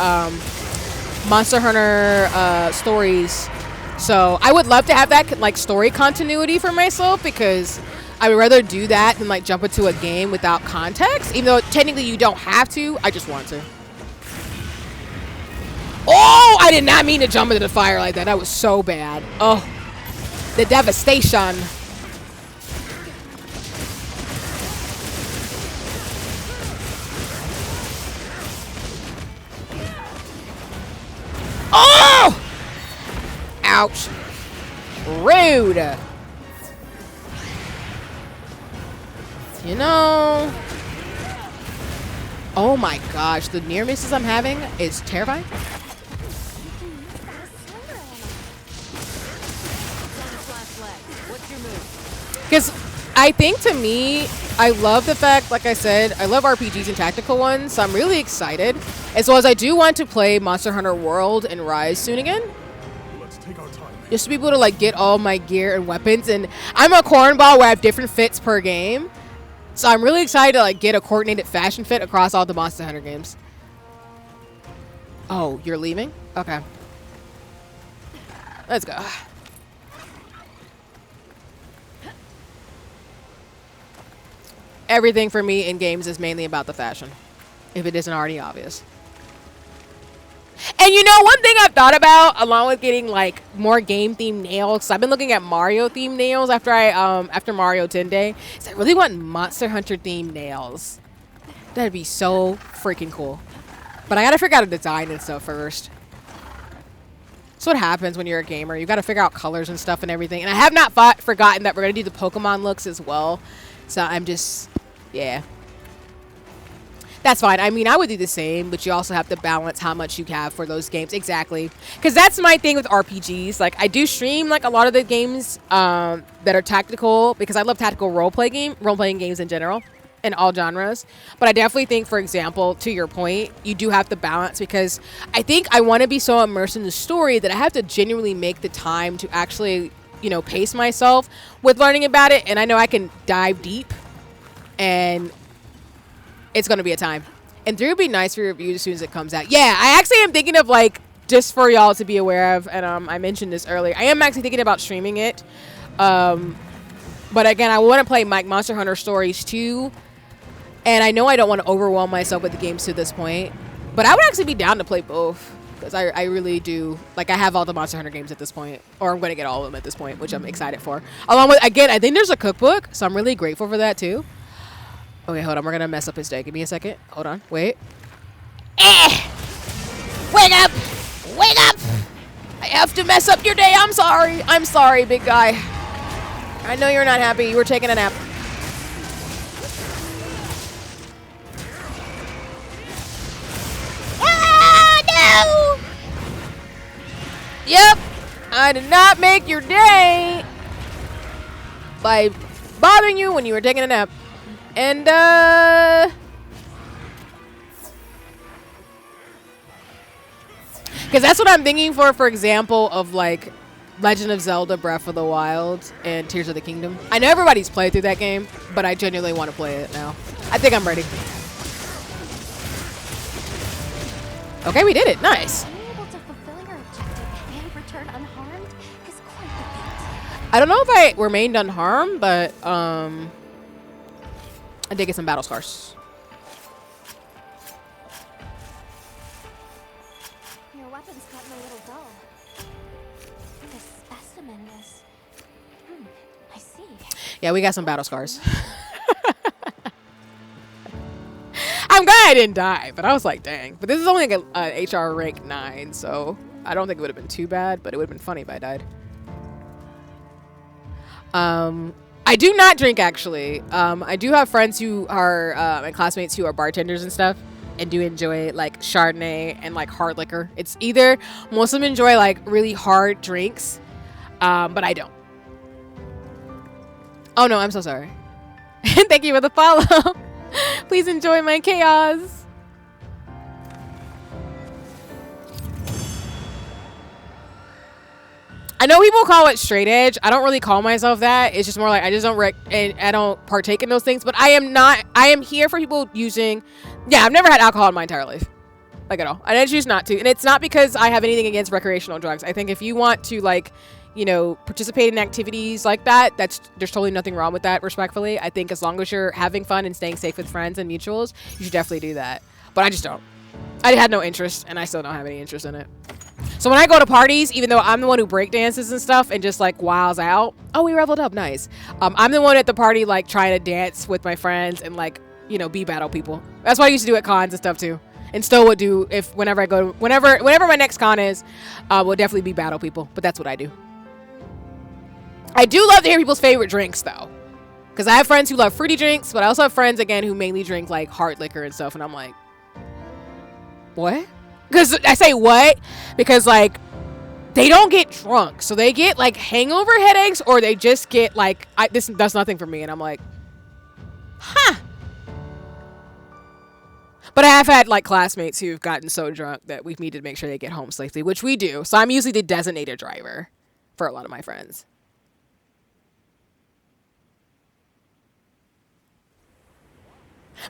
Monster Hunter Stories. So, I would love to have that, like, story continuity for myself, because I would rather do that than, like, jump into a game without context. Even though, technically, you don't have to. I just want to. Oh, I did not mean to jump into the fire like that. That was so bad. Oh, the devastation. Oh! Ouch. Rude. You know. Oh my gosh, the near misses I'm having is terrifying. Because I think, to me, I love the fact, like I said, I love RPGs and tactical ones, so I'm really excited. As well as I do want to play Monster Hunter World and Rise soon again. Let's take our time. Just to be able to, like, get all my gear and weapons. And I'm a cornball where I have different fits per game. So I'm really excited to, like, get a coordinated fashion fit across all the Monster Hunter games. Oh, you're leaving? Okay. Let's go. Everything for me in games is mainly about the fashion, if it isn't already obvious. And you know, one thing I've thought about, along with getting like more game-themed nails, I've been looking at Mario-themed nails after Mario 10 Day, is I really want Monster Hunter-themed nails. That'd be so freaking cool. But I gotta figure out a design and stuff first. That's what happens when you're a gamer. You gotta figure out colors and stuff and everything. And I have not forgotten that we're gonna do the Pokemon looks as well. So I'm just, yeah. That's fine. I mean, I would do the same, but you also have to balance how much you have for those games. Exactly. Because that's my thing with RPGs. Like, I do stream, like, a lot of the games that are tactical, because I love tactical role-playing games in general, in all genres. But I definitely think, for example, to your point, you do have to balance, because I think I want to be so immersed in the story that I have to genuinely make the time to actually, you know, pace myself with learning about it. And I know I can dive deep, and it's going to be a time. And 3 would be nice for reviews as soon as it comes out. Yeah, I actually am thinking of, like, just for y'all to be aware of, and I mentioned this earlier, I am actually thinking about streaming it. But again, I want to play Monster Hunter Stories 2. And I know I don't want to overwhelm myself with the games to this point. But I would actually be down to play both. because I really do, like, I have all the Monster Hunter games at this point, or I'm going to get all of them at this point, which I'm excited for. Along with, again, I think there's a cookbook, so I'm really grateful for that too. Okay, hold on, we're going to mess up his day. Give me a second. Hold on, wait. Wake up! Wake up! I have to mess up your day. I'm sorry. I'm sorry, big guy. I know you're not happy. You were taking a nap. Ah, no! Yep. I did not make your day by bothering you when you were taking a nap. And, because that's what I'm thinking for example, of like Legend of Zelda Breath of the Wild and Tears of the Kingdom. I know everybody's played through that game, but I genuinely want to play it now. I think I'm ready. Okay, we did it. Nice. Being able to fulfill your objective and return unharmed is quite the feat. I don't know if I remained unharmed, but I did get some battle scars. Your weapon's gotten a little dull. This specimen is... I see. Yeah, we got some battle scars. I'm glad I didn't die, but I was like, dang. But this is only like a HR rank 9, so I don't think it would have been too bad, but it would have been funny if I died. I do not drink, actually. I do have friends who are, my classmates who are bartenders and stuff, and do enjoy like Chardonnay and like hard liquor. It's either, most of them enjoy like really hard drinks, but I don't. Oh no, I'm so sorry. Thank you for the follow. Please enjoy my chaos. I know people call it straight edge. I don't really call myself that. It's just more like I just don't and I don't partake in those things. But I am here for people using. Yeah, I've never had alcohol in my entire life, like at all. And I choose not to. And it's not because I have anything against recreational drugs. I think if you want to like, you know, participate in activities like that, there's totally nothing wrong with that, respectfully. I think as long as you're having fun and staying safe with friends and mutuals, you should definitely do that. But I just don't. I had no interest, and I still don't have any interest in it. So when I go to parties, even though I'm the one who break dances and stuff and just like wows out, oh, we leveled up, nice. I'm the one at the party like trying to dance with my friends and like, you know, be battle people. That's what I used to do at cons and stuff too. And still would do if whenever I go to, whenever my next con is, will definitely be battle people. But that's what I do. I do love to hear people's favorite drinks though, because I have friends who love fruity drinks, but I also have friends again who mainly drink like hard liquor and stuff, and I'm like, what? Because I say what? Because like they don't get drunk, so they get like hangover headaches, or they just get like this does nothing for me, and I'm like, huh. But I have had like classmates who've gotten so drunk that we've needed to make sure they get home safely, which we do. So I'm usually the designated driver for a lot of my friends.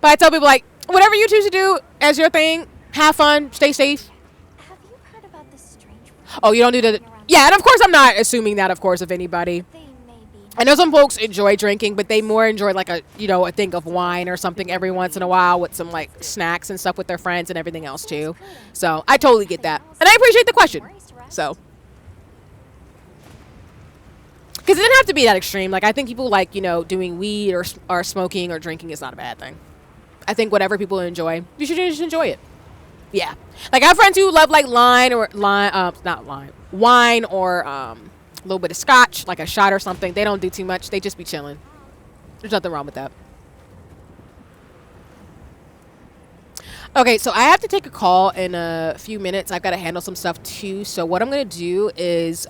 But I tell people like, whatever you choose to do as your thing, have fun, stay safe. Have you heard about this strange... Oh, you don't do the... Yeah, and of course I'm not assuming that, of course, of anybody. They may be... I know some folks enjoy drinking, but they more enjoy like a, you know, a thing of wine or something every once in a while with some like snacks and stuff with their friends and everything else too. So I totally get that. And I appreciate the question. So. Because it didn't have to be that extreme. Like I think people like, you know, doing weed or smoking or drinking is not a bad thing. I think whatever people enjoy, you should just enjoy it. Yeah. Like I have friends who love like wine or a little bit of scotch, like a shot or something. They don't do too much. They just be chilling. There's nothing wrong with that. Okay, so I have to take a call in a few minutes. I've got to handle some stuff too. So what I'm going to do is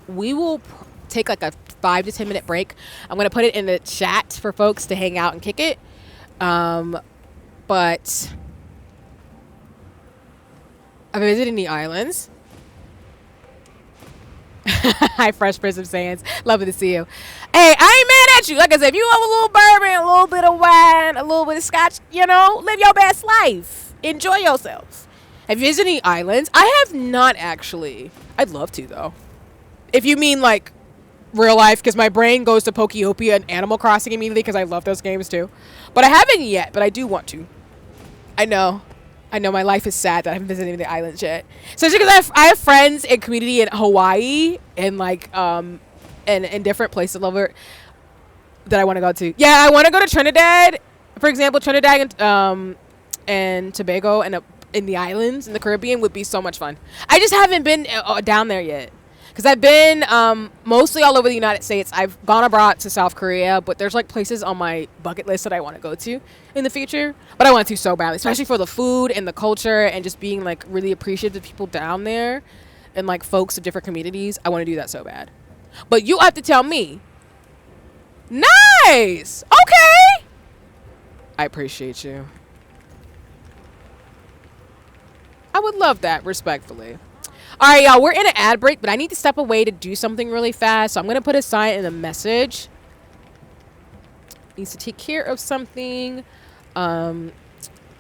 we will take like a 5 to 10 minute break. I'm going to put it in the chat for folks to hang out and kick it. But I visited the islands. Hi, Fresh Prince of Sands. Lovely to see you. Hey, I ain't mad at you. Like I said, if you love a little bourbon, a little bit of wine, a little bit of scotch, you know, live your best life. Enjoy yourselves. Have you visited any islands? I have not actually. I'd love to though. If you mean like real life, because my brain goes to Pokeopia and Animal Crossing immediately because I love those games too. But I haven't yet, but I do want to. I know. I know my life is sad that I haven't visited the islands yet. Especially because I have friends and community in Hawaii and like and in different places all over that I want to go to. Yeah, I want to go to Trinidad, for example. Trinidad and Tobago and in the islands in the Caribbean would be so much fun. I just haven't been down there yet. Because I've been mostly all over the United States. I've gone abroad to South Korea, but there's like places on my bucket list that I want to go to in the future. But I want to so badly, especially for the food and the culture and just being like really appreciative of people down there and like folks of different communities. I want to do that so bad. But you have to tell me. Nice. Okay. I appreciate you. I would love that, respectfully. All right, y'all, we're in an ad break, but I need to step away to do something really fast. So I'm going to put a sign in the message. Needs to take care of something.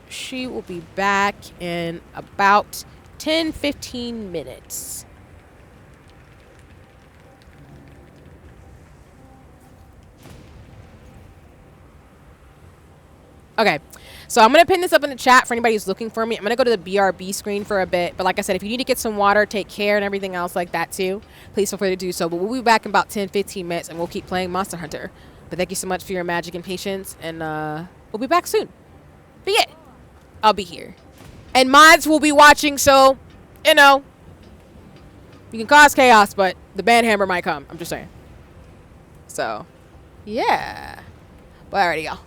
She will be back in about 10-15 minutes. Okay. So I'm going to pin this up in the chat for anybody who's looking for me. I'm going to go to the BRB screen for a bit. But like I said, if you need to get some water, take care, and everything else like that too, please feel free to do so. But we'll be back in about 10-15 minutes, and we'll keep playing Monster Hunter. But thank you so much for your magic and patience, and we'll be back soon. But yeah, I'll be here. And mods will be watching, so, you know, you can cause chaos, but the banhammer might come. I'm just saying. So, yeah. But alrighty, y'all.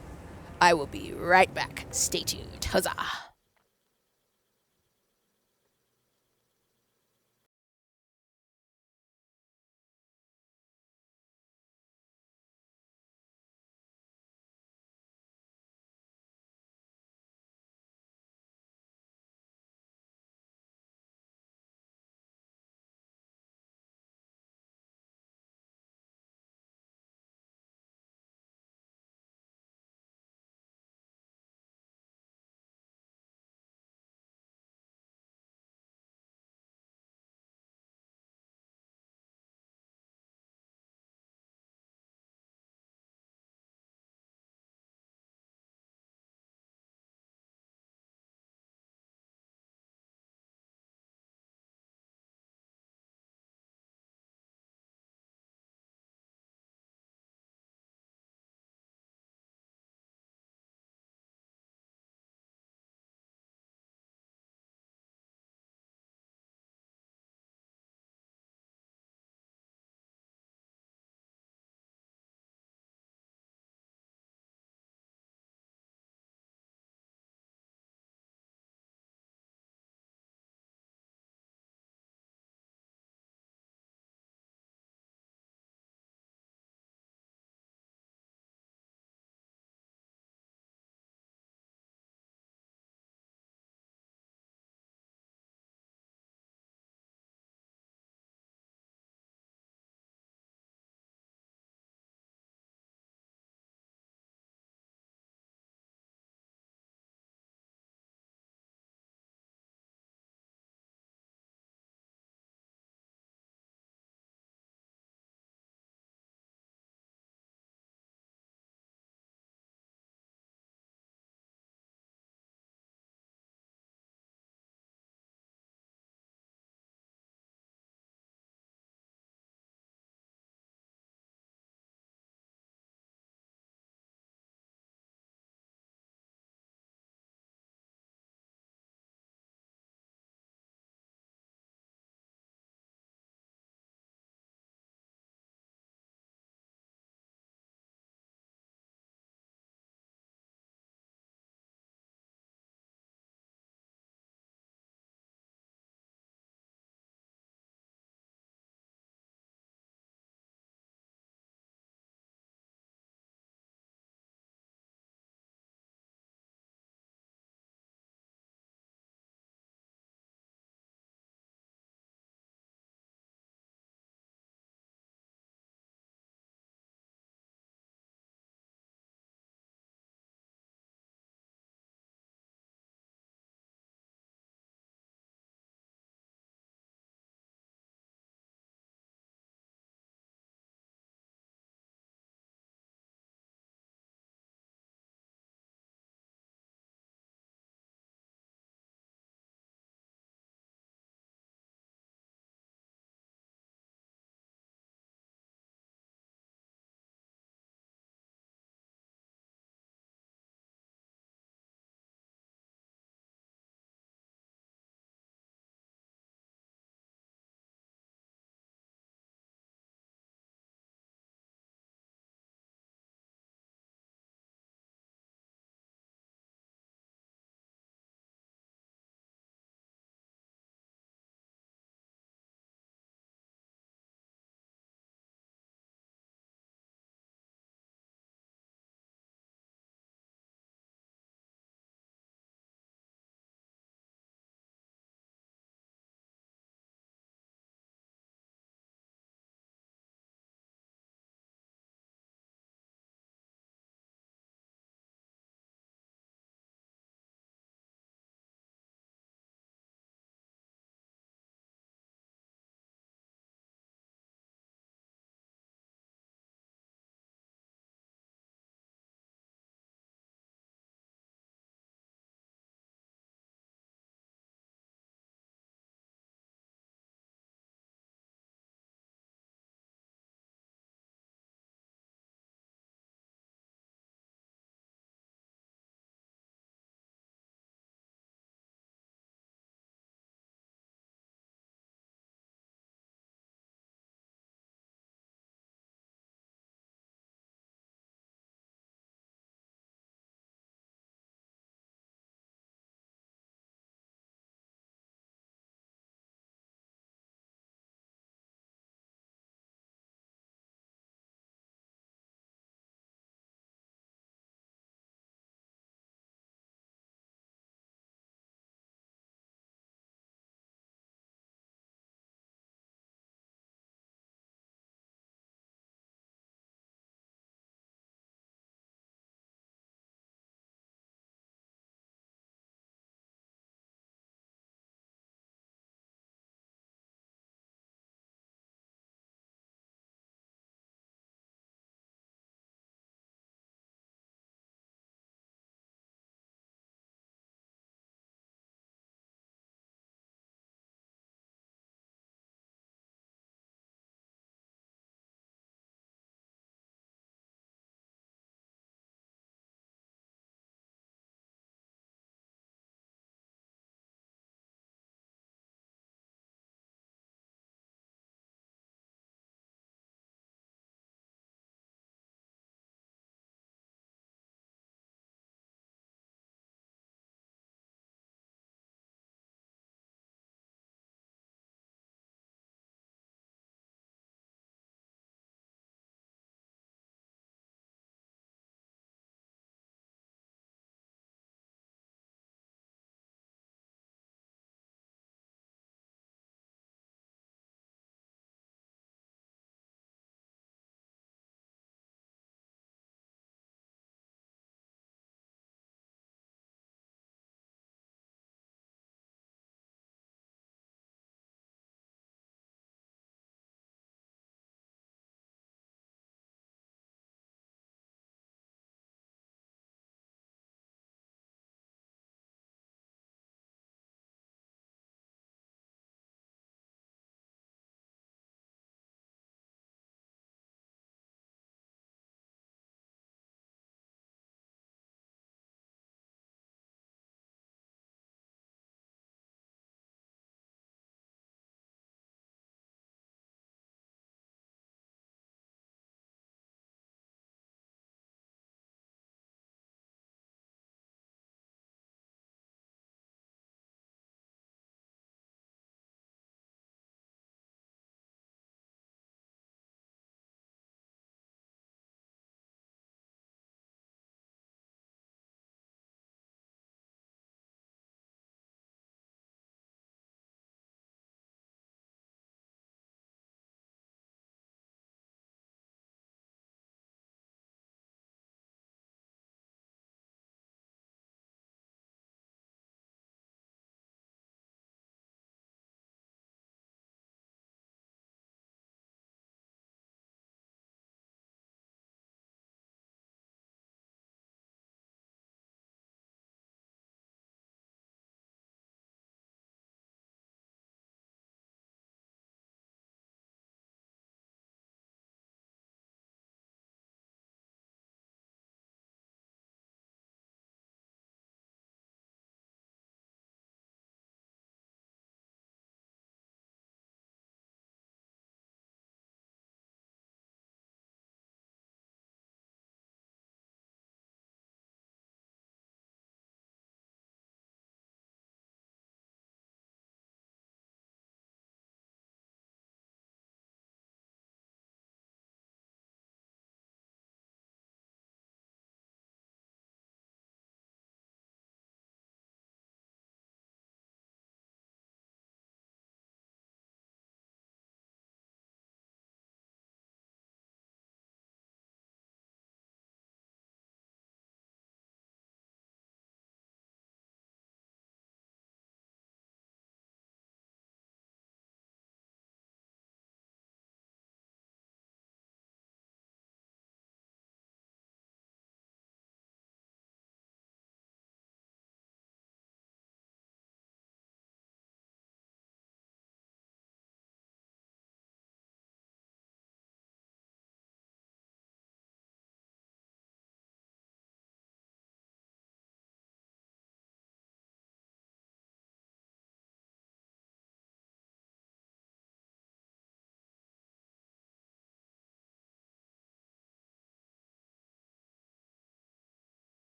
I will be right back. Stay tuned. Huzzah.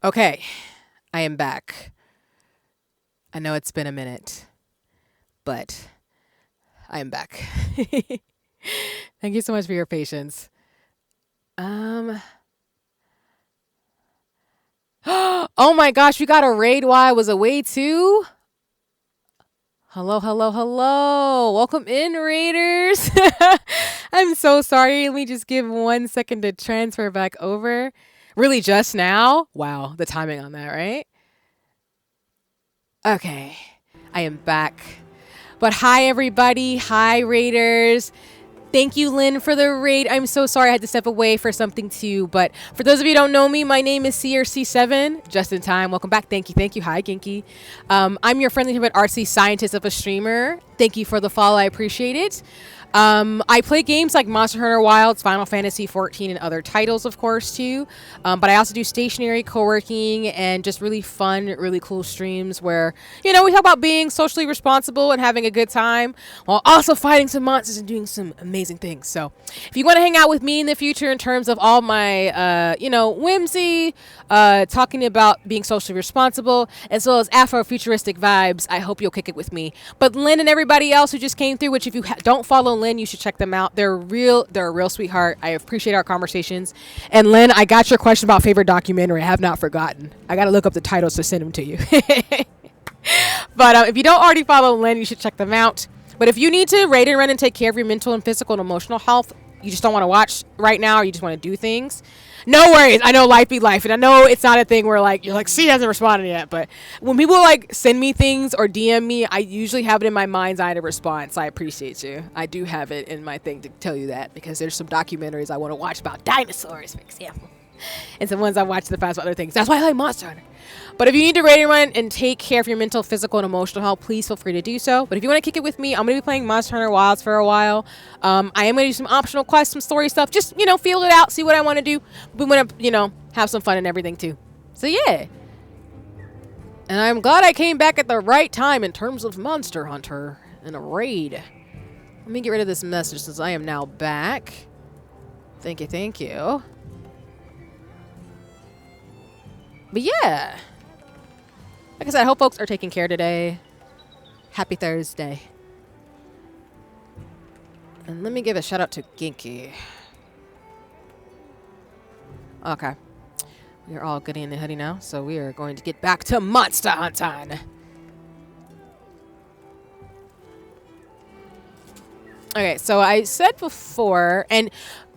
Okay, I am back. I know it's been a minute, but I am back. Thank you so much for your patience. Oh my gosh, we got a raid while I was away too. Hello, hello, hello. Welcome in, Raiders. I'm so sorry. Let me just give 1 second to transfer back over. Really, just now? Wow, the timing on that, right? Okay, I am back. But hi, everybody. Hi, Raiders. Thank you, Lynn, for the raid. I'm so sorry I had to step away for something too. But for those of you who don't know me, my name is CRC7. Just in time. Welcome back. Thank you. Thank you. Hi, Ginky. I'm your friendly but artsy scientist of a streamer. Thank you for the follow. I appreciate it. I play games like Monster Hunter Wilds, Final Fantasy 14, and other titles, of course, too. But I also do stationary co-working and just really fun, really cool streams where, we talk about being socially responsible and having a good time while also fighting some monsters and doing some amazing things. So if you want to hang out with me in the future in terms of all my, whimsy, talking about being socially responsible, as well as Afro-futuristic vibes, I hope you'll kick it with me. But Lynn and everybody else who just came through, which if you don't follow Lynn, you should check them out. They're a real sweetheart. I appreciate our conversations. And Lynn, I got your question about favorite documentary. I have not forgotten. I got to look up the titles to send them to you. But if you don't already follow Lynn, you should check them out. But if you need to raid and run and take care of your mental and physical and emotional health, you just don't want to watch right now, or you just want to do things, no worries. I know life be life, and I know it's not a thing where you're like, C hasn't responded yet. But when people send me things or DM me, I usually have it in my mind's eye to respond. So I appreciate you. I do have it in my thing to tell you that, because there's some documentaries I want to watch about dinosaurs, for example, and some ones I watched in the past about other things. That's why I like Monster Hunter. But if you need to raid and run and take care of your mental, physical, and emotional health, please feel free to do so. But if you want to kick it with me, I'm going to be playing Monster Hunter Wilds for a while. I am going to do some optional quests, some story stuff. Just, feel it out, see what I want to do. We want to, have some fun and everything too. So yeah. And I'm glad I came back at the right time in terms of Monster Hunter and a raid. Let me get rid of this message since I am now back. Thank you, thank you. But yeah. Like I said, I hope folks are taking care today. Happy Thursday. And let me give a shout out to Ginky. Okay. We are all goody in the hoodie now, so we are going to get back to Monster Hunting. Okay, so I said before, and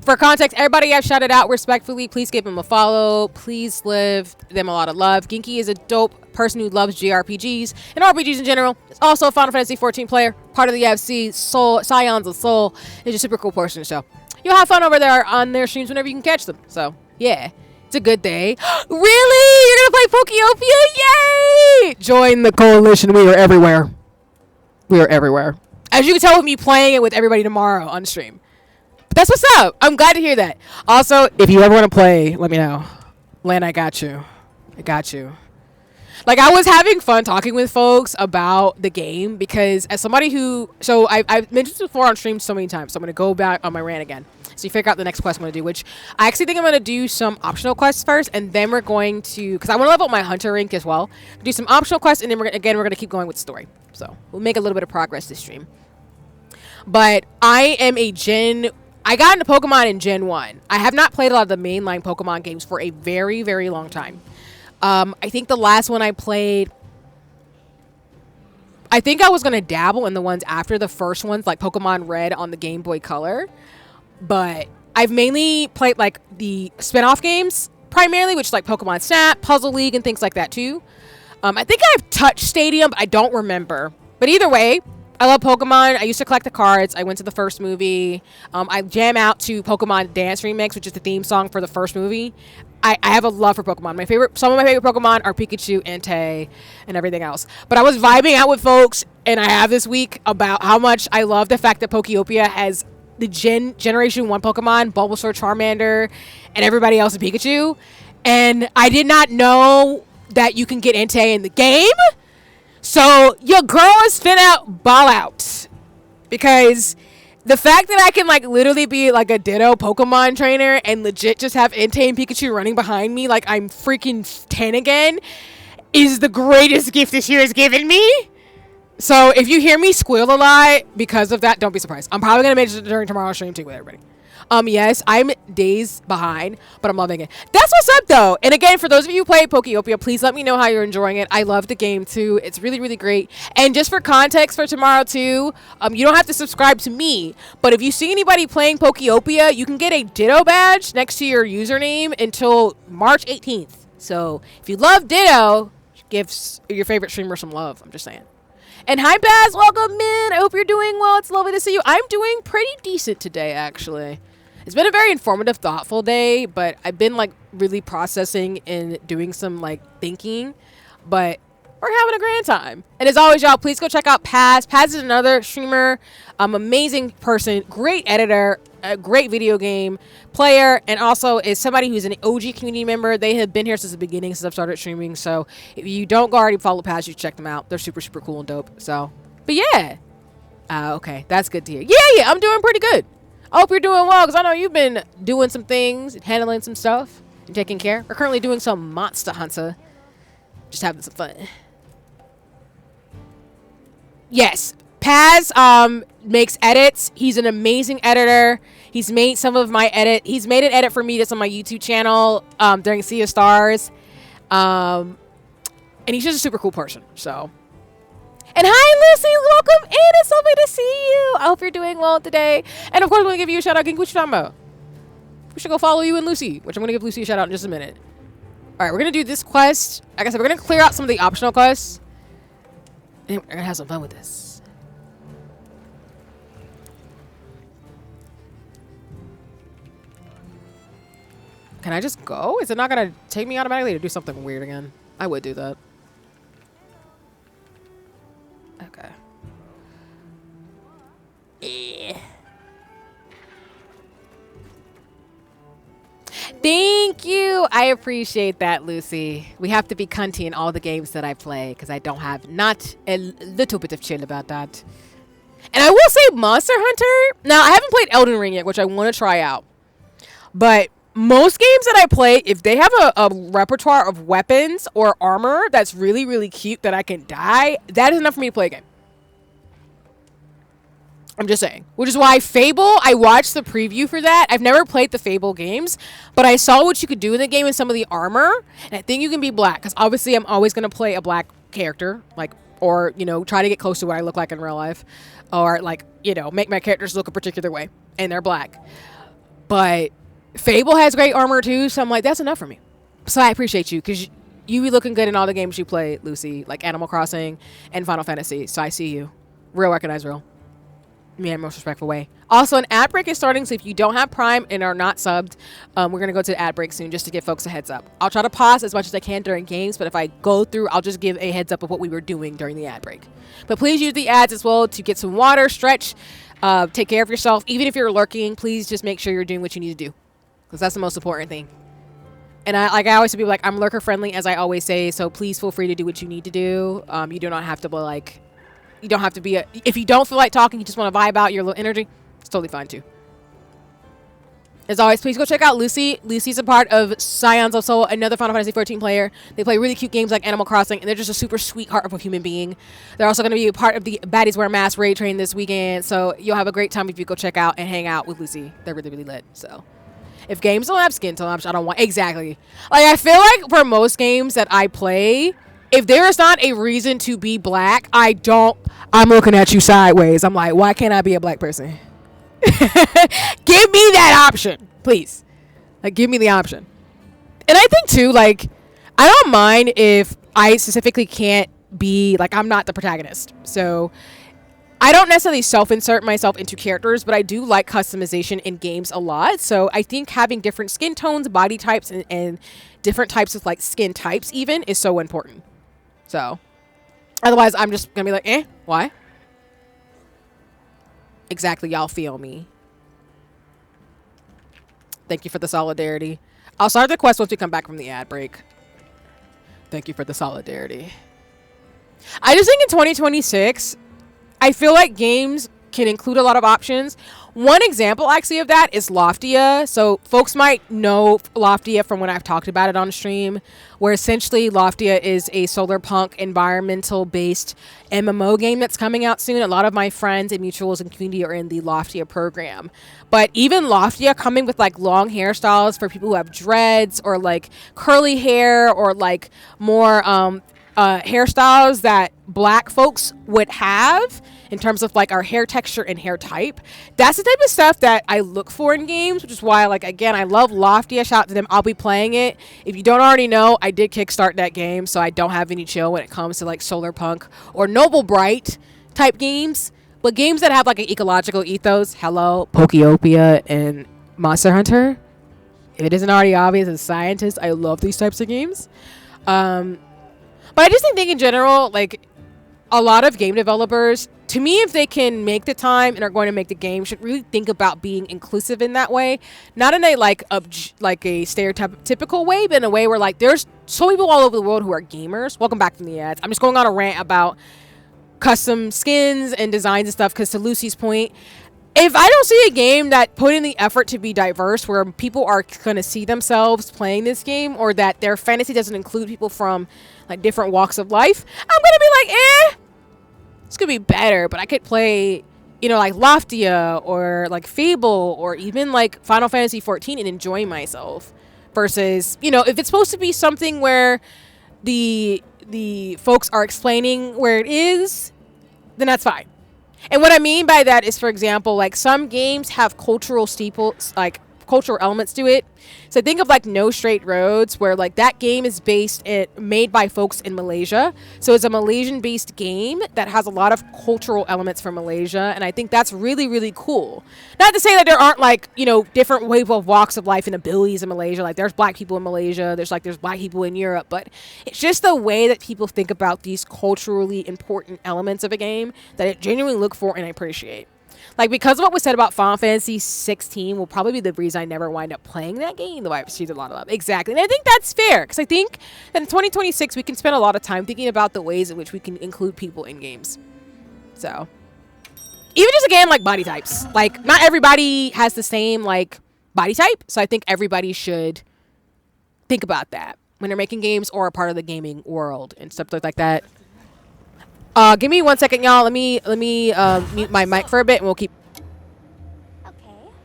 for context, everybody I've shouted out respectfully, please give them a follow. Please give them a lot of love. Ginky is a dope person who loves JRPGs and RPGs in general. He's also a Final Fantasy 14 player, part of the FC Soul, Scions of Soul. He's a super cool person, so you'll have fun over there on their streams whenever you can catch them. So, yeah, it's a good day. Really? You're going to play Pokeopia? Yay! Join the coalition. We are everywhere. We are everywhere. As you can tell with me playing it with everybody tomorrow on stream. But that's what's up. I'm glad to hear that. Also, if you ever want to play, let me know. Len, I got you. I got you. I was having fun talking with folks about the game because as somebody who... So, I've mentioned this before on stream so many times. So, I'm going to go back on my rant again. So, you figure out the next quest I'm going to do, which I actually think I'm going to do some optional quests first. And then we're going to... Because I want to level up my hunter rank as well. Do some optional quests. And then, we're going to keep going with the story. So, we'll make a little bit of progress this stream. But I am a Gen... I got into Pokemon in Gen 1. I have not played a lot of the mainline Pokemon games for a very, very long time. I think the last one I played... I think I was going to dabble in the ones after the first ones, like Pokemon Red on the Game Boy Color. But I've mainly played, the spin-off games, primarily, which is, Pokemon Snap, Puzzle League, and things like that, too. I think I've touched Stadium, but I don't remember. But either way... I love Pokemon. I used to collect the cards. I went to the first movie. I jam out to Pokemon Dance Remix, which is the theme song for the first movie. I have a love for Pokemon. Some of my favorite Pokemon are Pikachu, Entei, and everything else. But I was vibing out with folks, and I have this week about how much I love the fact that Pokeopia has the Generation 1 Pokemon, Bulbasaur, Charmander, and everybody else in Pikachu. And I did not know that you can get Entei in the game. So, your girl is finna ball out. Because The fact that I can like literally be like a Ditto Pokemon trainer and legit just have Entei and Pikachu running behind me like I'm freaking 10 again is the greatest gift this year has given me. So if you hear me squeal a lot because of that, don't be surprised. I'm probably gonna mention it during tomorrow's stream too with everybody. Yes, I'm days behind, but I'm loving it. That's what's up, though. And again, for those of you who play Pokeopia, please let me know how you're enjoying it. I love the game, too. It's really, really great. And just for context for tomorrow, too, you don't have to subscribe to me, but if you see anybody playing Pokeopia, you can get a Ditto badge next to your username until March 18th. So if you love Ditto, give your favorite streamer some love. I'm just saying. And hi, Baz. Welcome in. I hope you're doing well. It's lovely to see you. I'm doing pretty decent today, actually. It's been a very informative, thoughtful day, but I've been like really processing and doing some like thinking, but we're having a grand time. And as always, y'all, please go check out Paz. Paz is another streamer, amazing person, great editor, a great video game player, and also is somebody who's an OG community member. They have been here since the beginning, since I've started streaming. So if you don't already follow Paz, you should check them out. They're super, super cool and dope. So, but yeah. Okay, that's good to hear. Yeah, I'm doing pretty good. I hope you're doing well, because I know you've been doing some things, handling some stuff, and taking care. We're currently doing some Monster Hunter. Just having some fun. Yes, Paz makes edits. He's an amazing editor. He's made some of my edit. He's made an edit for me that's on my YouTube channel during Sea of Stars. And he's just a super cool person, so... And hi, Lucy. Welcome in. It's lovely to see you. I hope you're doing well today. And, of course, I'm going to give you a shout-out. King, what you talking about? We should go follow you and Lucy, which I'm going to give Lucy a shout-out in just a minute. All right, we're going to do this quest. Like I said, we're going to clear out some of the optional quests. And we're going to have some fun with this. Can I just go? Is it not going to take me automatically to do something weird again? I would do that. Okay. Thank you. I appreciate that, Lucy. We have to be cunty in all the games that I play because I don't have not a little bit of chill about that. And I will say Monster Hunter. Now, I haven't played Elden Ring yet, which I want to try out. But most games that I play, if they have a repertoire of weapons or armor that's really, really cute that I can die, that is enough for me to play a game. I'm just saying. Which is why Fable, I watched the preview for that. I've never played the Fable games, but I saw what you could do in the game with some of the armor, and I think you can be black, because obviously I'm always going to play a black character, like, or, you know, try to get close to what I look like in real life, or, like, you know, make my characters look a particular way, and they're black. But Fable has great armor too, so I'm like, that's enough for me. So I appreciate you, because you be looking good in all the games you play, Lucy, like Animal Crossing and Final Fantasy. So I see you. Real recognize real. Me in the most respectful way. Also, an ad break is starting, so if you don't have Prime and are not subbed, we're going to go to the ad break soon just to give folks a heads up. I'll try to pause as much as I can during games, but if I go through, I'll just give a heads up of what we were doing during the ad break. But please use the ads as well to get some water, stretch, take care of yourself. Even if you're lurking, please just make sure you're doing what you need to do, because that's the most important thing. And I always tell people, like, I'm lurker friendly, as I always say, so please feel free to do what you need to do. You do not have to be like, you don't have to be if you don't feel like talking, you just want to vibe out your little energy, it's totally fine too. As always, please go check out Lucy. Lucy's a part of Scions of Soul, another Final Fantasy 14 player. They play really cute games like Animal Crossing, and they're just a super sweetheart of a human being. They're also going to be a part of the Baddies Wear Masks raid train this weekend, so you'll have a great time if you go check out and hang out with Lucy. They're really, really lit, so. If games don't have skin tones, I don't want... Exactly. Like, I feel like for most games that I play, if there is not a reason to be black, I'm looking at you sideways. I'm like, why can't I be a black person? Give me that option, please. Like, give me the option. And I think, too, like, I don't mind if I specifically can't be... Like, I'm not the protagonist. So... I don't necessarily self-insert myself into characters, but I do like customization in games a lot. So I think having different skin tones, body types, and different types of like skin types even is so important. So otherwise I'm just gonna be like, why? Exactly, y'all feel me. Thank you for the solidarity. I'll start the quest once we come back from the ad break. Thank you for the solidarity. I just think in 2026... I feel like games can include a lot of options. One example actually of that is Loftia. So folks might know Loftia from when I've talked about it on stream, where essentially Loftia is a solar punk environmental based MMO game that's coming out soon. A lot of my friends and mutuals and community are in the Loftia program. But even Loftia coming with like long hairstyles for people who have dreads or like curly hair or like more hairstyles that black folks would have in terms of like our hair texture and hair type. That's the type of stuff that I look for in games, which is why, like, again, I love Loftia. Shout out to them. I'll be playing it. If you don't already know, I did kickstart that game, so I don't have any chill when it comes to like Solar Punk or Noble Bright type games. But games that have like an ecological ethos, hello, Pokeopia and Monster Hunter. If it isn't already obvious as a scientist, I love these types of games. But I just think in general, like, a lot of game developers, to me, if they can make the time and are going to make the game, should really think about being inclusive in that way. Not in a like a stereotypical way, but in a way where like there's so many people all over the world who are gamers. Welcome back from the ads. I'm just going on a rant about custom skins and designs and stuff, because to Lucy's point, if I don't see a game that put in the effort to be diverse, where people are going to see themselves playing this game, or that their fantasy doesn't include people from like different walks of life, I'm going to be like, it's going to be better, but I could play, you know, like Loftia or like Fable or even like Final Fantasy 14 and enjoy myself. Versus, you know, if it's supposed to be something where the folks are explaining where it is, then that's fine. And what I mean by that is, for example, like some games have cultural steeples, like cultural elements to it. So think of like No Straight Roads, where like that game is made by folks in Malaysia. So it's a Malaysian based game that has a lot of cultural elements from Malaysia. And I think that's really, really cool. Not to say that there aren't like, you know, different wave of walks of life and abilities in Malaysia. Like there's black people in Malaysia. There's black people in Europe. But it's just the way that people think about these culturally important elements of a game that I genuinely look for and I appreciate. Like, because of what was said about Final Fantasy 16 will probably be the reason I never wind up playing that game, though I've received a lot of love. Exactly. And I think that's fair, because I think that in 2026 we can spend a lot of time thinking about the ways in which we can include people in games. So, even just again, like body types. Like, not everybody has the same, like, body type, so I think everybody should think about that when they're making games or a part of the gaming world and stuff like that. Give me 1 second, y'all. Let me mute my mic for a bit, and we'll keep. Okay,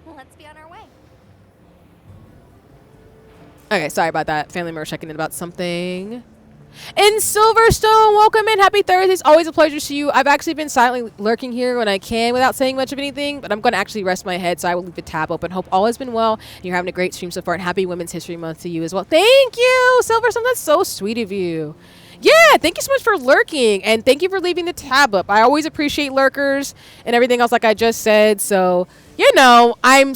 well, let's be on our way. Okay, sorry about that. Family member checking in about something. And Silverstone, welcome in. Happy Thursday. It's always a pleasure to see you. I've actually been silently lurking here when I can without saying much of anything, but I'm going to actually rest my head, so I will leave the tab open. Hope all has been well, and you're having a great stream so far, and happy Women's History Month to you as well. Thank you, Silverstone. That's so sweet of you. Yeah, thank you so much for lurking, and thank you for leaving the tab up. I always appreciate lurkers and everything else, like I just said. So, you know, I'm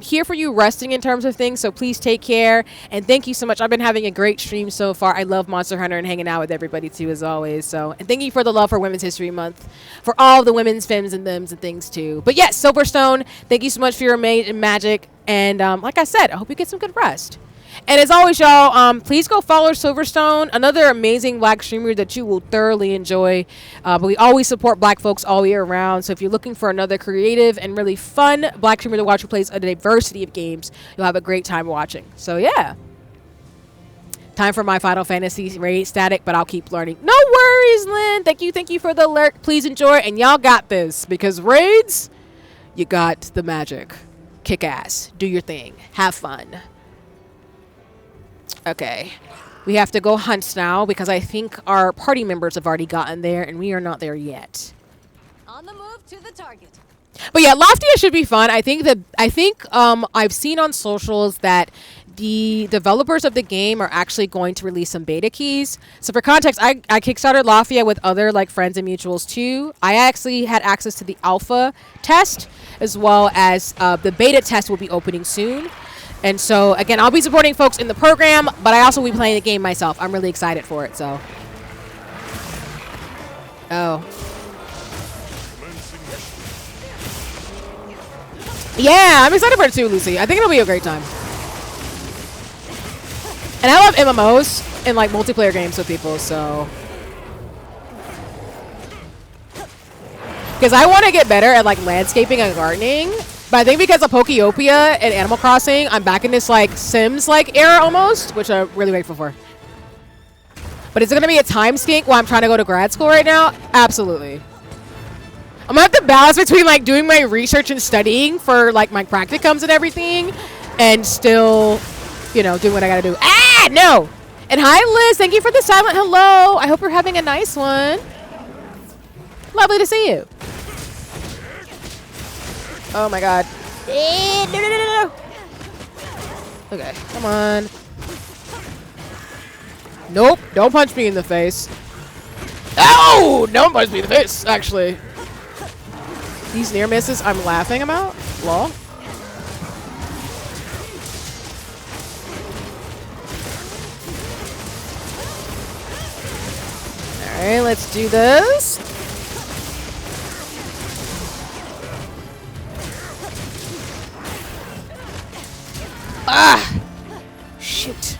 here for you resting in terms of things, so please take care, and thank you so much. I've been having a great stream so far. I love Monster Hunter and hanging out with everybody, too, as always. So, and thank you for the love for Women's History Month, for all the women's femmes and thems and things, too. But, yes, Silverstone, thank you so much for your magic, and like I said, I hope you get some good rest. And as always, y'all, please go follow Silverstone, another amazing black streamer that you will thoroughly enjoy. But we always support black folks all year round. So if you're looking for another creative and really fun black streamer to watch who plays a diversity of games, you'll have a great time watching. So yeah. Time for my Final Fantasy raid static, but I'll keep learning. No worries, Lynn. Thank you for the alert. Please enjoy, and y'all got this, because raids, you got the magic. Kick ass. Do your thing. Have fun. Okay, we have to go hunt now because I think our party members have already gotten there and we are not there yet. On the move to the target. But yeah, Loftia should be fun. I think I've seen on socials that the developers of the game are actually going to release some beta keys. So for context, I kickstarted Loftia with other like friends and mutuals too. I actually had access to the alpha test, as well as the beta test will be opening soon. And so, again, I'll be supporting folks in the program, but I also will be playing the game myself. I'm really excited for it, so. Oh. Yeah, I'm excited for it too, Lucy. I think it'll be a great time. And I love MMOs and, like, multiplayer games with people, so. because I want to get better at like landscaping and gardening. But I think because of Pokeopia and Animal Crossing, I'm back in this like Sims like era almost, which I'm really grateful for. But is it gonna be a time skink while I'm trying to go to grad school right now? Absolutely. I'm gonna have to balance between like doing my research and studying for like my practicums and everything, and still, you know, doing what I gotta do. Ah, no! And hi, Liz. Thank you for the silent hello. I hope you're having a nice one. Lovely to see you. Oh my god. No. Okay, come on. Nope, don't punch me in the face. Oh, don't punch me in the face, actually. These near misses I'm laughing about? Lol. Alright, let's do this. Ah! Shoot.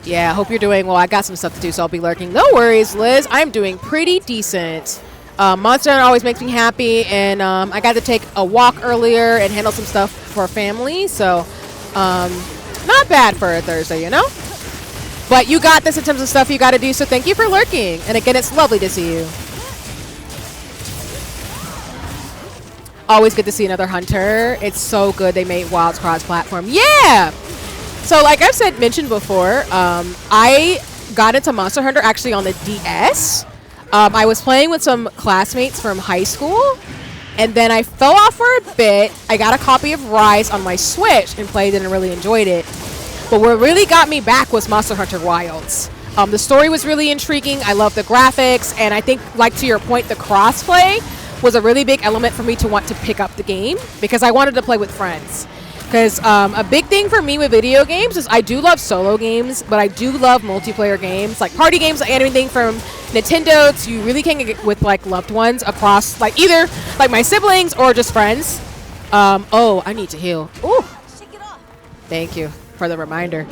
Yeah, I hope you're doing well. I got some stuff to do, so I'll be lurking. No worries, Liz. I'm doing pretty decent. Monster Hunter always makes me happy, and I got to take a walk earlier and handle some stuff for family, so not bad for a Thursday, you know? But you got this in terms of stuff you got to do, so thank you for lurking. And again, it's lovely to see you. Always good to see another hunter. It's so good they made Wilds cross-platform. Yeah! So like I've mentioned before, I got into Monster Hunter actually on the DS. I was playing with some classmates from high school, and then I fell off for a bit. I got a copy of Rise on my Switch and played it and really enjoyed it. But what really got me back was Monster Hunter Wilds. The story was really intriguing. I love the graphics, and I think, like to your point, the crossplay was a really big element for me to want to pick up the game because I wanted to play with friends. Because a big thing for me with video games is I do love solo games, but I do love multiplayer games, like party games, like anything from Nintendo to you really can get with like loved ones across like either like my siblings or just friends. Oh, I need to heal. Ooh, thank you for the reminder.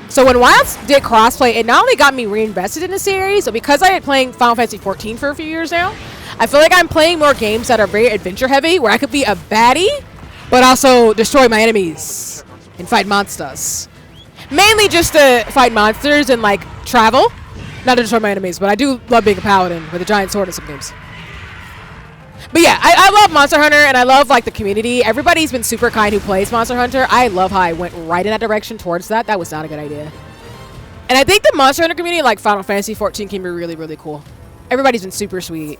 So when Wilds did crossplay, it not only got me reinvested in the series, but because I had playing Final Fantasy 14 for a few years now, I feel like I'm playing more games that are very adventure heavy, where I could be a baddie, but also destroy my enemies and fight monsters. Mainly just to fight monsters and like travel, not to destroy my enemies, but I do love being a paladin with a giant sword in some games. But yeah, I love Monster Hunter, and I love like the community. Everybody's been super kind who plays Monster Hunter. I love how I went right in that direction towards that. That was not a good idea. And I think the Monster Hunter community, like Final Fantasy 14, can be really, really cool. Everybody's been super sweet.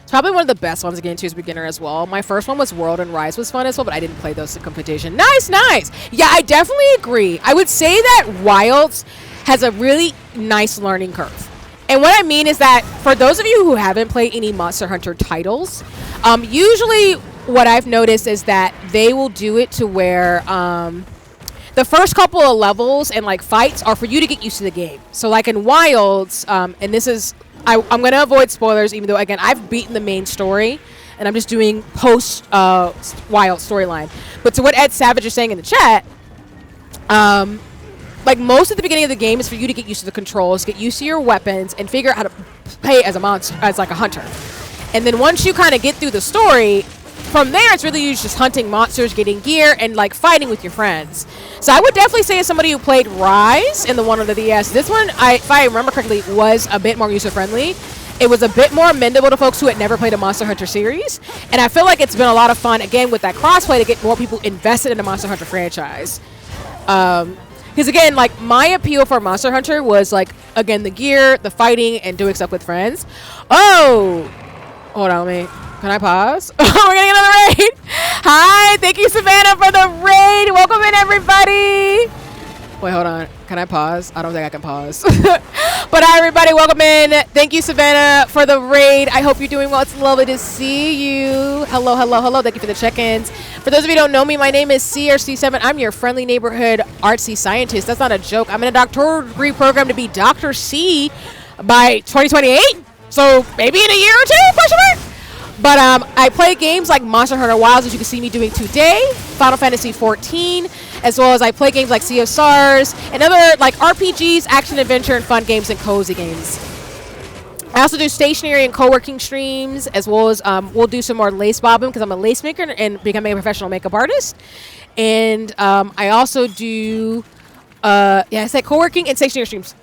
Probably one of the best ones to get into as a beginner as well. My first one was World, and Rise was fun as well, but I didn't play those in competition. Nice, nice. Yeah, I definitely agree. I would say that Wilds has a really nice learning curve. And what I mean is that for those of you who haven't played any Monster Hunter titles, usually what I've noticed is that they will do it to where the first couple of levels and like fights are for you to get used to the game. So like in Wilds, and this is... I'm going to avoid spoilers, even though, again, I've beaten the main story, and I'm just doing post-Wild storyline. But to what Ed Savage is saying in the chat, like, most at the beginning of the game is for you to get used to the controls, get used to your weapons, and figure out how to play as a monster, as, like, a hunter. And then once you kind of get through the story, from there, it's really just hunting monsters, getting gear, and, like, fighting with your friends. So I would definitely say as somebody who played Rise and the one on the DS, this one, if I remember correctly, was a bit more user-friendly. It was a bit more amendable to folks who had never played a Monster Hunter series. And I feel like it's been a lot of fun, again, with that crossplay to get more people invested in the Monster Hunter franchise. Because, again, like, my appeal for Monster Hunter was, like, again, the gear, the fighting, and doing stuff with friends. Oh! Hold on, wait. Can I pause? Oh, we're getting another raid. Hi, thank you, Savannah, for the raid. Welcome in, everybody. Wait, hold on. Can I pause? I don't think I can pause. But hi, everybody. Welcome in. Thank you, Savannah, for the raid. I hope you're doing well. It's lovely to see you. Hello, hello, hello. Thank you for the check-ins. For those of you who don't know me, my name is CRC7. I'm your friendly neighborhood artsy scientist. That's not a joke. I'm in a doctoral degree program to be Dr. C by 2028. So maybe in a year or two, question mark? But I play games like Monster Hunter Wilds, as you can see me doing today, Final Fantasy 14, as well as I play games like Sea of Stars and other like RPGs, action adventure, and fun games and cozy games. I also do stationary and co-working streams, as well as we'll do some more lace bobbing because I'm a lace maker and becoming a professional makeup artist. And I also do, I said co-working and stationary streams.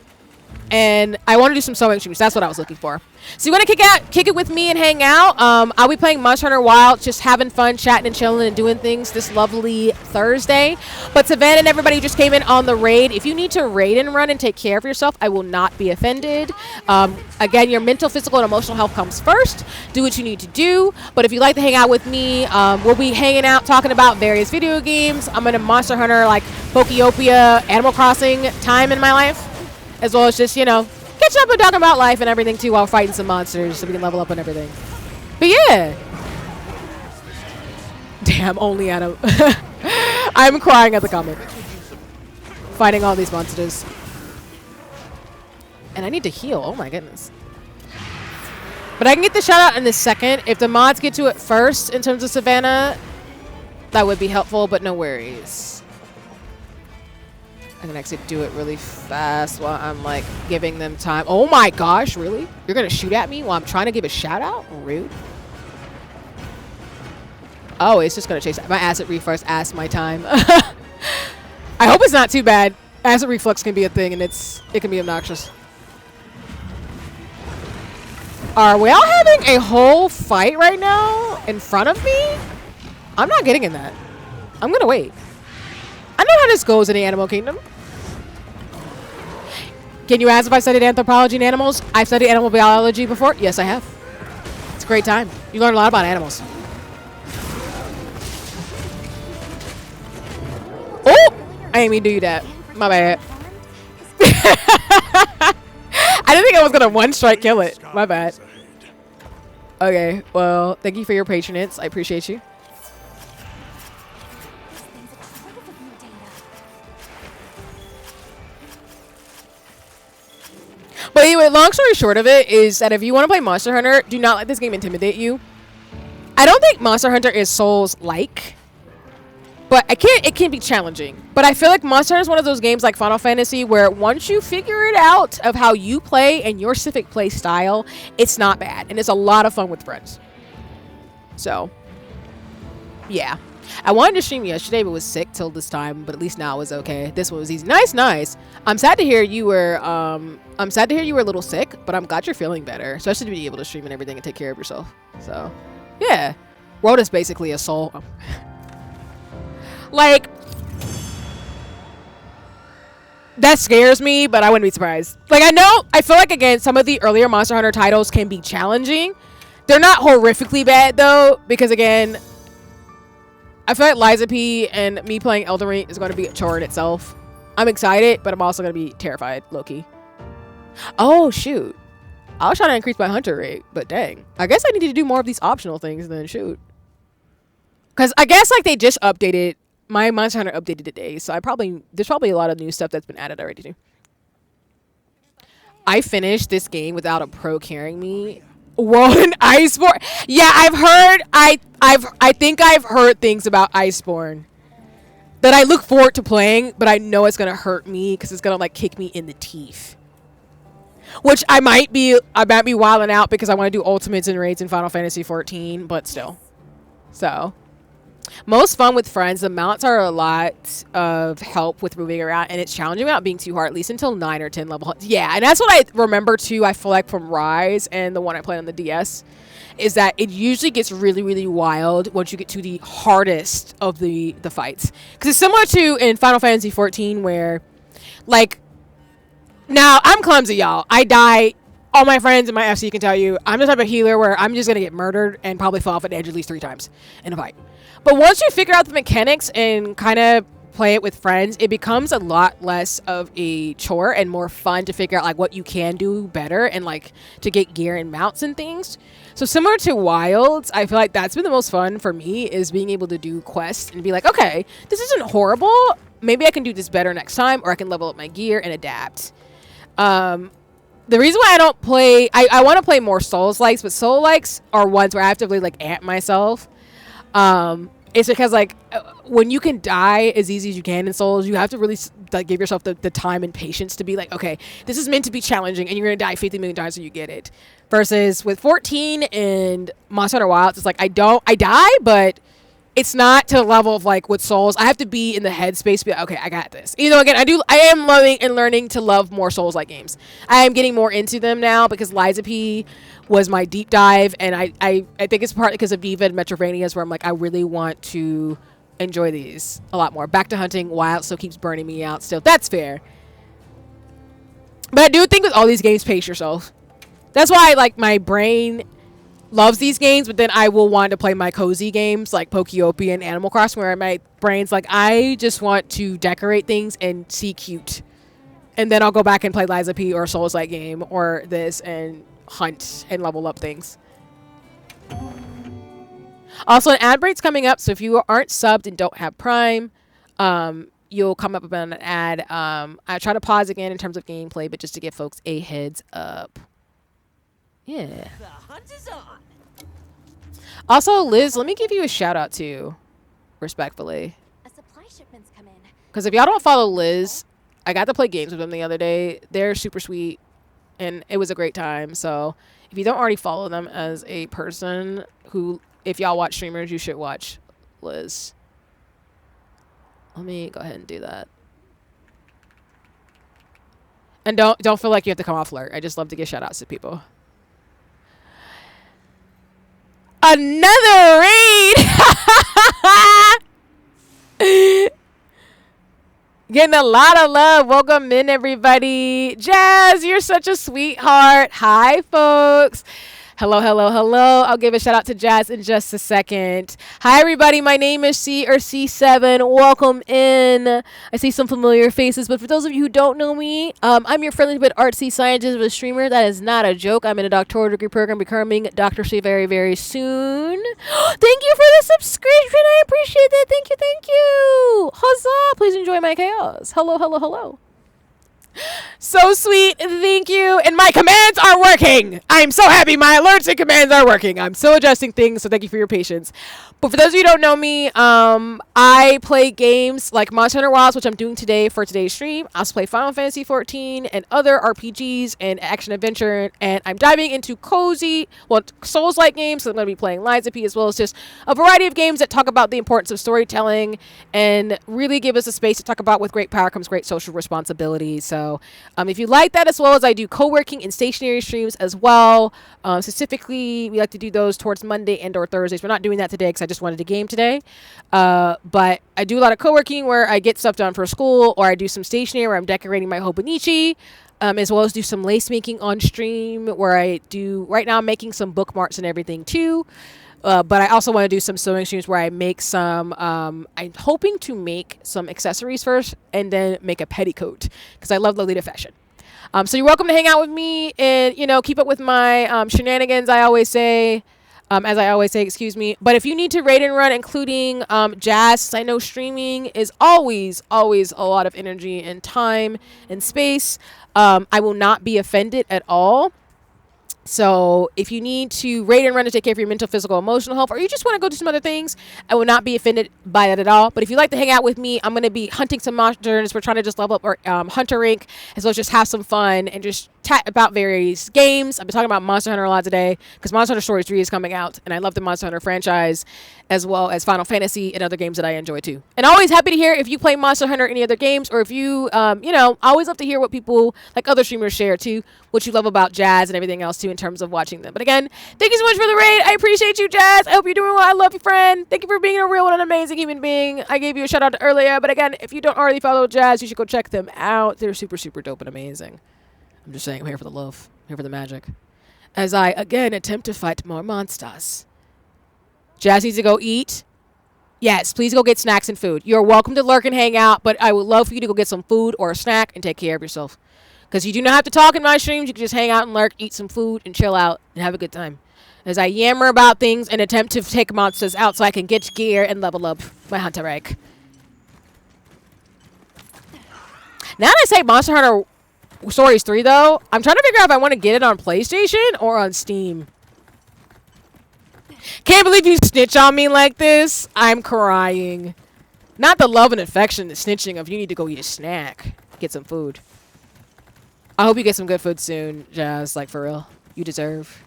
And I want to do some sewing streams. That's what I was looking for. So you want to kick it with me and hang out? I'll be playing Monster Hunter Wild, just having fun, chatting and chilling and doing things this lovely Thursday. But Savannah and everybody who just came in on the raid, if you need to raid and run and take care of yourself, I will not be offended. Again, your mental, physical, and emotional health comes first. Do what you need to do. But if you'd like to hang out with me, we'll be hanging out, talking about various video games. I'm in a Monster Hunter, like Pokeopia, Animal Crossing time in my life. As well as just, you know, catching up and talking about life and everything, too, while fighting some monsters so we can level up and everything. But, yeah. Damn, only Adam. I'm crying at the comment. Fighting all these monsters. And I need to heal. Oh, my goodness. But I can get the shout out in a second. If the mods get to it first in terms of Savannah, that would be helpful, but no worries. I can actually do it really fast while I'm like giving them time. Oh my gosh, really? You're gonna shoot at me while I'm trying to give a shout out? Rude. Oh, it's just gonna chase my acid reflux. Ask my time. I hope it's not too bad. Acid reflux can be a thing, and it can be obnoxious. Are we all having a whole fight right now in front of me? I'm not getting in that. I'm gonna wait. I know how this goes in the animal kingdom. Can you ask if I studied anthropology and animals? I've studied animal biology before. Yes, I have. It's a great time. You learn a lot about animals. Oh! I didn't mean to do that. My bad. I didn't think I was going to one-strike kill it. My bad. Okay, well, thank you for your patience. I appreciate you. But anyway, long story short of it is that if you want to play Monster Hunter, do not let this game intimidate you. I don't think Monster Hunter is Souls-like, but it can be challenging. But I feel like Monster Hunter is one of those games like Final Fantasy where once you figure it out of how you play and your specific play style, it's not bad. And it's a lot of fun with friends. So, yeah. I wanted to stream yesterday, but was sick till this time. But at least now it was okay. This one was easy. Nice. I'm sad to hear you were. I'm sad to hear you were a little sick, but I'm glad you're feeling better. Especially to be able to stream and everything and take care of yourself. So, yeah. World is basically a soul. Like, that scares me, but I wouldn't be surprised. Like, I feel like, again, some of the earlier Monster Hunter titles can be challenging. They're not horrifically bad, though, because, again, I feel like Liza P and me playing Elden Ring is going to be a chore in itself. I'm excited, but I'm also going to be terrified, low-key. Oh, shoot. I was trying to increase my hunter rate, but dang. I guess I needed to do more of these optional things than shoot. Because I guess, like, they just updated. My Monster Hunter updated today, so there's probably a lot of new stuff that's been added already, too. I finished this game without a pro carrying me. World in Iceborne. Yeah, I've heard. I think I've heard things about Iceborne that I look forward to playing, but I know it's gonna hurt me because it's gonna like kick me in the teeth. Which I might be wilding out because I want to do ultimates and raids in Final Fantasy 14, but still. So, most fun with friends. The mounts are a lot of help with moving around, and it's challenging without being too hard, at least until 9 or 10 level. Yeah, and that's what I remember too. I feel like from Rise and the one I played on the DS, is that it usually gets really, really wild once you get to the hardest of the fights. Because it's similar to in Final Fantasy 14 where, like, now I'm clumsy, y'all. I die. All my friends in my FC can tell you, I'm the type of healer where I'm just going to get murdered and probably fall off an edge at least 3 times in a fight. But once you figure out the mechanics and kind of play it with friends, it becomes a lot less of a chore and more fun to figure out like what you can do better and like to get gear and mounts and things. So similar to Wilds, I feel like that's been the most fun for me is being able to do quests and be like, okay, this isn't horrible. Maybe I can do this better next time, or I can level up my gear and adapt. the reason why I don't play, I want to play more Souls-likes, but Soul-likes are ones where I have to really like amp myself. It's because like when you can die as easy as you can in Souls, you have to really like give yourself the time and patience to be like, okay, this is meant to be challenging, and you're gonna die 50 million times so you get it. Versus with 14 and Monster Hunter Wilds, it's like I die, but it's not to the level of like with Souls. I have to be in the headspace to be like, okay, I got this. You know, again, I am loving and learning to love more Souls-like games. I am getting more into them now because Lies of P was my deep dive, and I think it's partly because of Diva and Metrovanias where I'm like, I really want to enjoy these a lot more. Back to Hunting Wild still keeps burning me out still. That's fair. But I do think with all these games, pace yourself. That's why like my brain loves these games, but then I will want to play my cozy games like Pokeyopia and Animal Crossing where my brain's like, I just want to decorate things and see cute. And then I'll go back and play Lies of P or Souls-like game or this and hunt and level up things. Also, an ad break's coming up, so if you aren't subbed and don't have Prime, you'll come up with an ad. I try to pause again in terms of gameplay, but just to give folks a heads up. Yeah. The hunt is on. Also, Liz, let me give you a shout out too, respectfully. A supply shipment's come in. Because if y'all don't follow Liz, I got to play games with them the other day. They're super sweet, and it was a great time. So if you don't already follow them as a person who, if y'all watch streamers, you should watch Liz. Let me go ahead and do that. And don't feel like you have to come off alert. I just love to give shout outs to people. Another raid! Getting a lot of love. Welcome in, everybody. Jazz, you're such a sweetheart. Hi, folks. Hello, hello, hello. I'll give a shout out to Jazz in just a second. Hi, everybody. My name is C or C7. Welcome in. I see some familiar faces, but for those of you who don't know me, I'm your friendly but artsy scientist with a streamer. That is not a joke. I'm in a doctoral degree program becoming Dr. C very, very soon. Thank you for the subscription. I appreciate that. Thank you, thank you. Huzzah. Please enjoy my chaos. Hello, hello, hello. So sweet. Thank you. And my commands are working. I'm so happy my alerts and commands are working. I'm still adjusting things, so thank you for your patience. But for those of you who don't know me, I play games like Monster Hunter Wilds, which I'm doing today for today's stream. I also play Final Fantasy 14 and other RPGs and action adventure. And I'm diving into cozy, well, Souls-like games. So I'm going to be playing Lies of P as well as just a variety of games that talk about the importance of storytelling and really give us a space to talk about with great power comes great social responsibility. So if you like that, as well as I do co-working and stationary streams as well. Specifically, we like to do those towards Monday and or Thursdays. We're not doing that today because I just wanted to game today. But I do a lot of co-working where I get stuff done for school, or I do some stationary where I'm decorating my Hobonichi, as well as do some lace making on stream where I do, right now I'm making some bookmarks and everything too. But I also want to do some sewing streams where I make some, I'm hoping to make some accessories first and then make a petticoat because I love Lolita fashion. So you're welcome to hang out with me and, you know, keep up with my shenanigans, as I always say, excuse me. But if you need to raid and run, including Jazz, I know streaming is always a lot of energy and time and space. I will not be offended at all. So if you need to raid and run to take care of your mental, physical, emotional health, or you just want to go do some other things, I will not be offended by that at all. But if you'd like to hang out with me, I'm going to be hunting some monsters. We're trying to just level up our hunter rank, as well as just have some fun and just chat about various games. I've been talking about Monster Hunter a lot today because Monster Hunter Stories 3 is coming out, and I love the Monster Hunter franchise, as well as Final Fantasy and other games that I enjoy too. And always happy to hear if you play Monster Hunter or any other games, or if you, you know, I always love to hear what people, like other streamers, share too, what you love about Jazz and everything else too in terms of watching them. But again, thank you so much for the raid. I appreciate you, Jazz. I hope you're doing well. I love you, friend. Thank you for being a real and an amazing human being. I gave you a shout out earlier, but again, if you don't already follow Jazz, you should go check them out. They're super, super dope and amazing. I'm just saying, I'm here for the love, I'm here for the magic. As I, again, attempt to fight more monsters. Jazz needs to go eat. Yes, please go get snacks and food. You're welcome to lurk and hang out, but I would love for you to go get some food or a snack and take care of yourself. Because you do not have to talk in my streams. You can just hang out and lurk, eat some food, and chill out and have a good time. As I yammer about things and attempt to take monsters out so I can get gear and level up my hunter rank. Now that I say Monster Hunter Stories 3 though, I'm trying to figure out if I want to get it on PlayStation or on Steam. Can't believe you snitch on me like this. I'm crying. Not the love and affection, the snitching of you need to go eat a snack. Get some food. I hope you get some good food soon, Jazz. Like, for real. You deserve.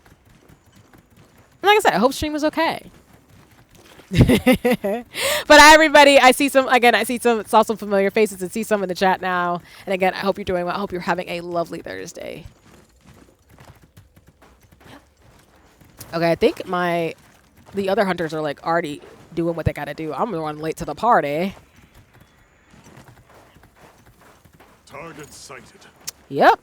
And like I said, I hope stream was okay. But hi, everybody. I see some, again, saw some familiar faces and see some in the chat now. And again, I hope you're doing well. I hope you're having a lovely Thursday. Okay, I think the other hunters are like already doing what they gotta do. I'm the one late to the party. Target sighted. Yep.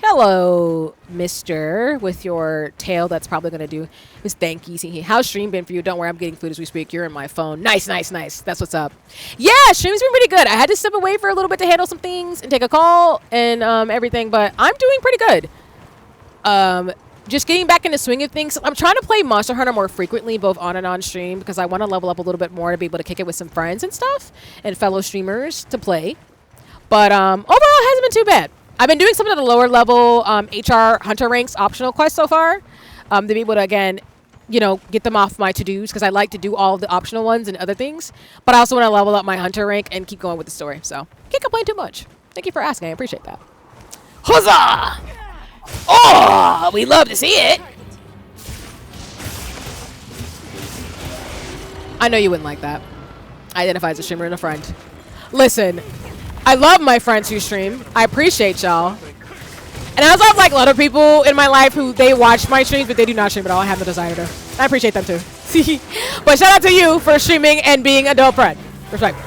Hello, mister, with your tail that's probably going to do this. Thank you. How's stream been for you? Don't worry, I'm getting food as we speak. You're in my phone. Nice. That's what's up. Yeah, stream's been pretty good. I had to step away for a little bit to handle some things and take a call and everything, but I'm doing pretty good. Just getting back in the swing of things. I'm trying to play Monster Hunter more frequently, both on and on stream, because I want to level up a little bit more to be able to kick it with some friends and stuff and fellow streamers to play. But overall, it hasn't been too bad. I've been doing some of the lower level HR Hunter ranks optional quests so far to be able to, again, you know, get them off my to-dos because I like to do all of the optional ones and other things. But I also want to level up my Hunter rank and keep going with the story. So can't complain too much. Thank you for asking. I appreciate that. Huzzah! Oh, we love to see it. I know you wouldn't like that. I identify as a streamer and a friend. Listen, I love my friends who stream. I appreciate y'all. And I also have like a lot of people in my life who they watch my streams, but they do not stream at all. I have no desire to. I appreciate them too. But shout out to you for streaming and being a dope friend. Respect.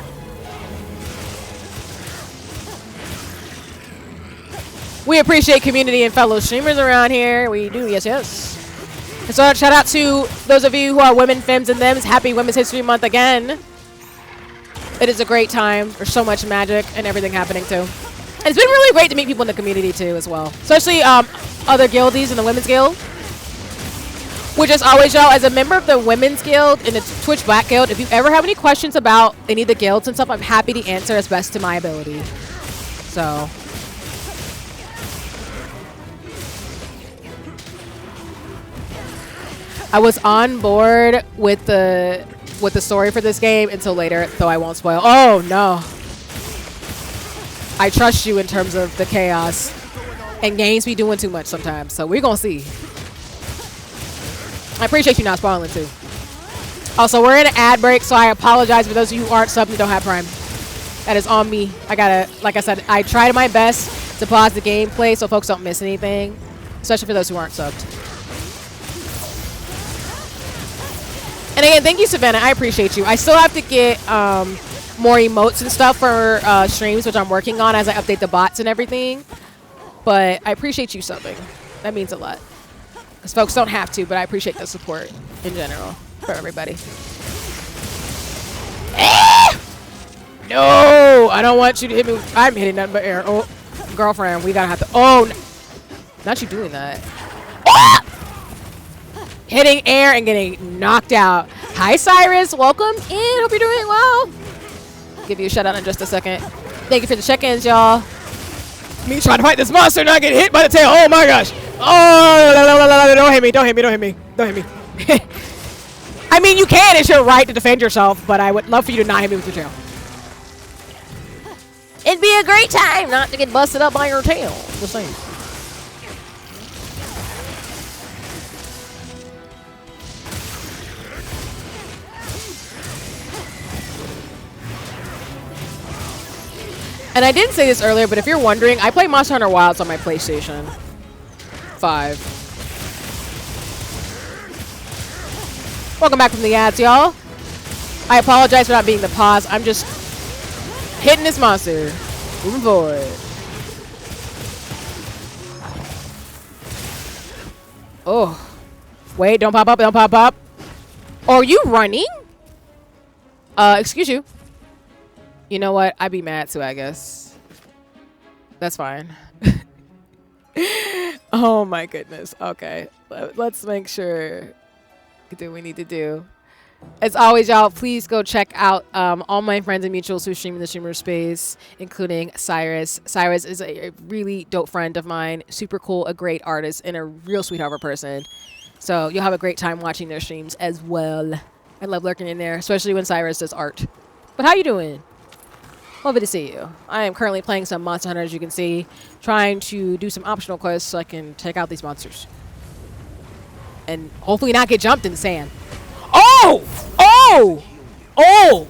We appreciate community and fellow streamers around here. We do, yes. And so shout out to those of you who are women, femmes, and thems. Happy Women's History Month again. It is a great time. There's so much magic and everything happening too. And it's been really great to meet people in the community too as well. Especially other guildies in the Women's Guild. Which is always, y'all, as a member of the Women's Guild and the Twitch Black Guild, if you ever have any questions about any of the guilds and stuff, I'm happy to answer as best to my ability. So... I was on board with the story for this game until later, so I won't spoil. Oh no! I trust you in terms of the chaos, and games be doing too much sometimes. So we're gonna see. I appreciate you not spoiling too. Also, we're in an ad break, so I apologize for those of you who aren't subbed and don't have Prime. That is on me. I gotta, like I said, I tried my best to pause the gameplay so folks don't miss anything, especially for those who aren't subbed. And again, thank you, Savannah. I appreciate you. I still have to get more emotes and stuff for streams, which I'm working on as I update the bots and everything. But I appreciate you subbing. That means a lot. Because folks don't have to, but I appreciate the support in general for everybody. No! I don't want you to hit me. I'm hitting nothing but air. Oh, girlfriend, we gotta have to. Oh, no. Not you doing that. Ah! Hitting air and getting knocked out. Hi, Cyrus. Welcome in. Hope you're doing well. Give you a shout out in just a second. Thank you for the check-ins, y'all. Me trying to fight this monster, not get hit by the tail. Oh my gosh. Oh, don't hit me. Don't hit me. Don't hit me. Don't hit me. I mean, you can. It's your right to defend yourself, but I would love for you to not hit me with your tail. It'd be a great time not to get busted up by your tail. Just saying. And I didn't say this earlier, but if you're wondering, I play Monster Hunter Wilds on my PlayStation 5. Welcome back from the ads, y'all. I apologize for not being the pause. I'm just hitting this monster. Moving forward. Oh. Wait, don't pop up, don't pop up. Oh, are you running? Excuse you. You know what? I'd be mad too, I guess. That's fine. Oh my goodness. Okay. Let's make sure. Do what we need to do. As always, y'all, please go check out all my friends and mutuals who stream in the streamer space, including Cyrus. Cyrus is a really dope friend of mine, super cool, a great artist, and a real sweetheart of a person. So you'll have a great time watching their streams as well. I love lurking in there, especially when Cyrus does art. But how you doing? Lovely to see you. I am currently playing some Monster Hunter, as you can see, trying to do some optional quests so I can take out these monsters. And hopefully not get jumped in the sand. Oh! Oh! Oh!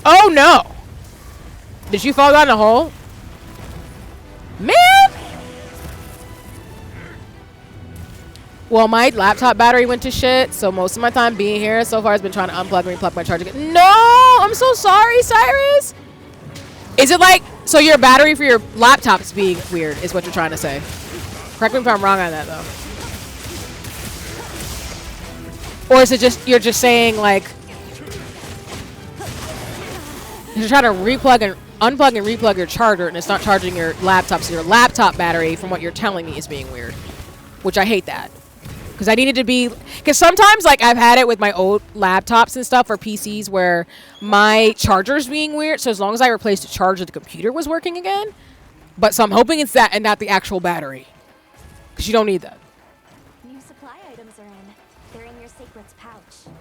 Oh no! Did you fall down the hole? Man! Well, my laptop battery went to shit, so most of my time being here so far has been trying to unplug and replug my charger. No! I'm so sorry, Cyrus! Is it like, so your battery for your laptop is being weird, is what you're trying to say. Correct me if I'm wrong on that, though. Or is it just, you're just saying, like, you're trying to unplug and replug your charger, and it's not charging your laptop, so your laptop battery, from what you're telling me, is being weird. Which I hate that. Because I needed to be, because sometimes, like, I've had it with my old laptops and stuff, or PCs, where my charger's being weird, so as long as I replaced the charger, the computer was working again. But, so I'm hoping it's that and not the actual battery. Because you don't need that. New supply items are in. They're in your secrets pouch.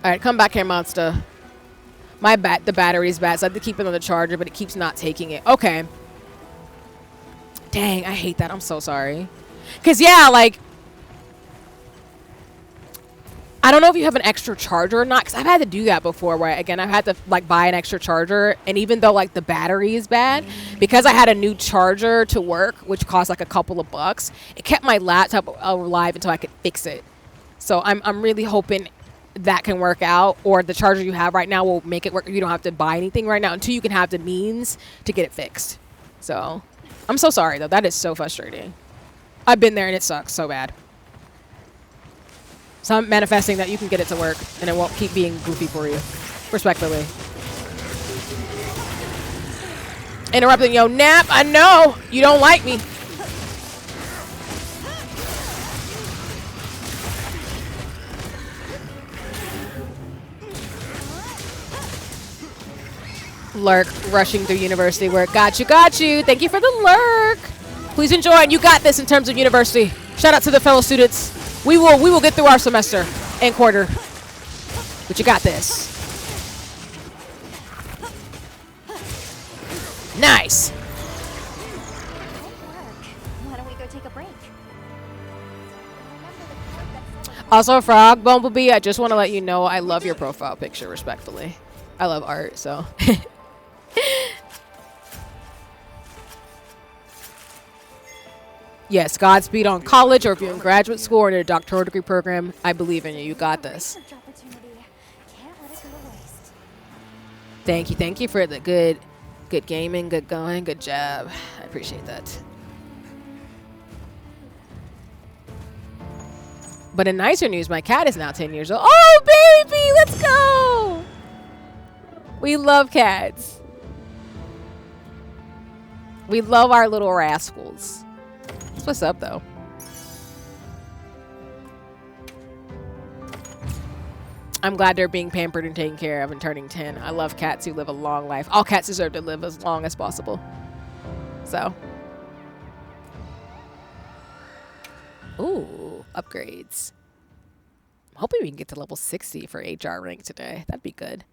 Alright, come back here, monster. The battery's bad, so I have to keep it on the charger, but it keeps not taking it. Okay. Dang, I hate that. I'm so sorry. Because, yeah, like, I don't know if you have an extra charger or not, because I've had to do that before, where, again, I've had to, like, buy an extra charger, and even though, like, the battery is bad, because I had a new charger to work, which cost, like, a couple of bucks, it kept my laptop alive until I could fix it. So I'm really hoping that can work out, or the charger you have right now will make it work. You don't have to buy anything right now until you can have the means to get it fixed. So I'm so sorry, though. That is so frustrating. I've been there, and it sucks so bad. So I'm manifesting that you can get it to work, and it won't keep being goofy for you. Respectfully. Interrupting your nap. I know. You don't like me. Lurk rushing through university work. Got you, got you. Thank you for the lurk. Please enjoy, and you got this in terms of university. Shout out to the fellow students. We will get through our semester and quarter. But you got this. Nice. Why don't we go take a break? Also, Frog Bumblebee, I just want to let you know I love your profile picture, respectfully. I love art, so. Yes, Godspeed on college, or if you're in graduate school or in a doctoral degree program, I believe in you. You got this. Thank you for the good gaming, good going, good job. I appreciate that. But in nicer news, my cat is now 10 years old. Oh, baby, let's go. We love cats. We love our little rascals. That's what's up, though. I'm glad they're being pampered and taken care of and turning 10. I love cats who live a long life. All cats deserve to live as long as possible. So. Ooh, upgrades. I'm hoping we can get to level 60 for HR rank today. That'd be good.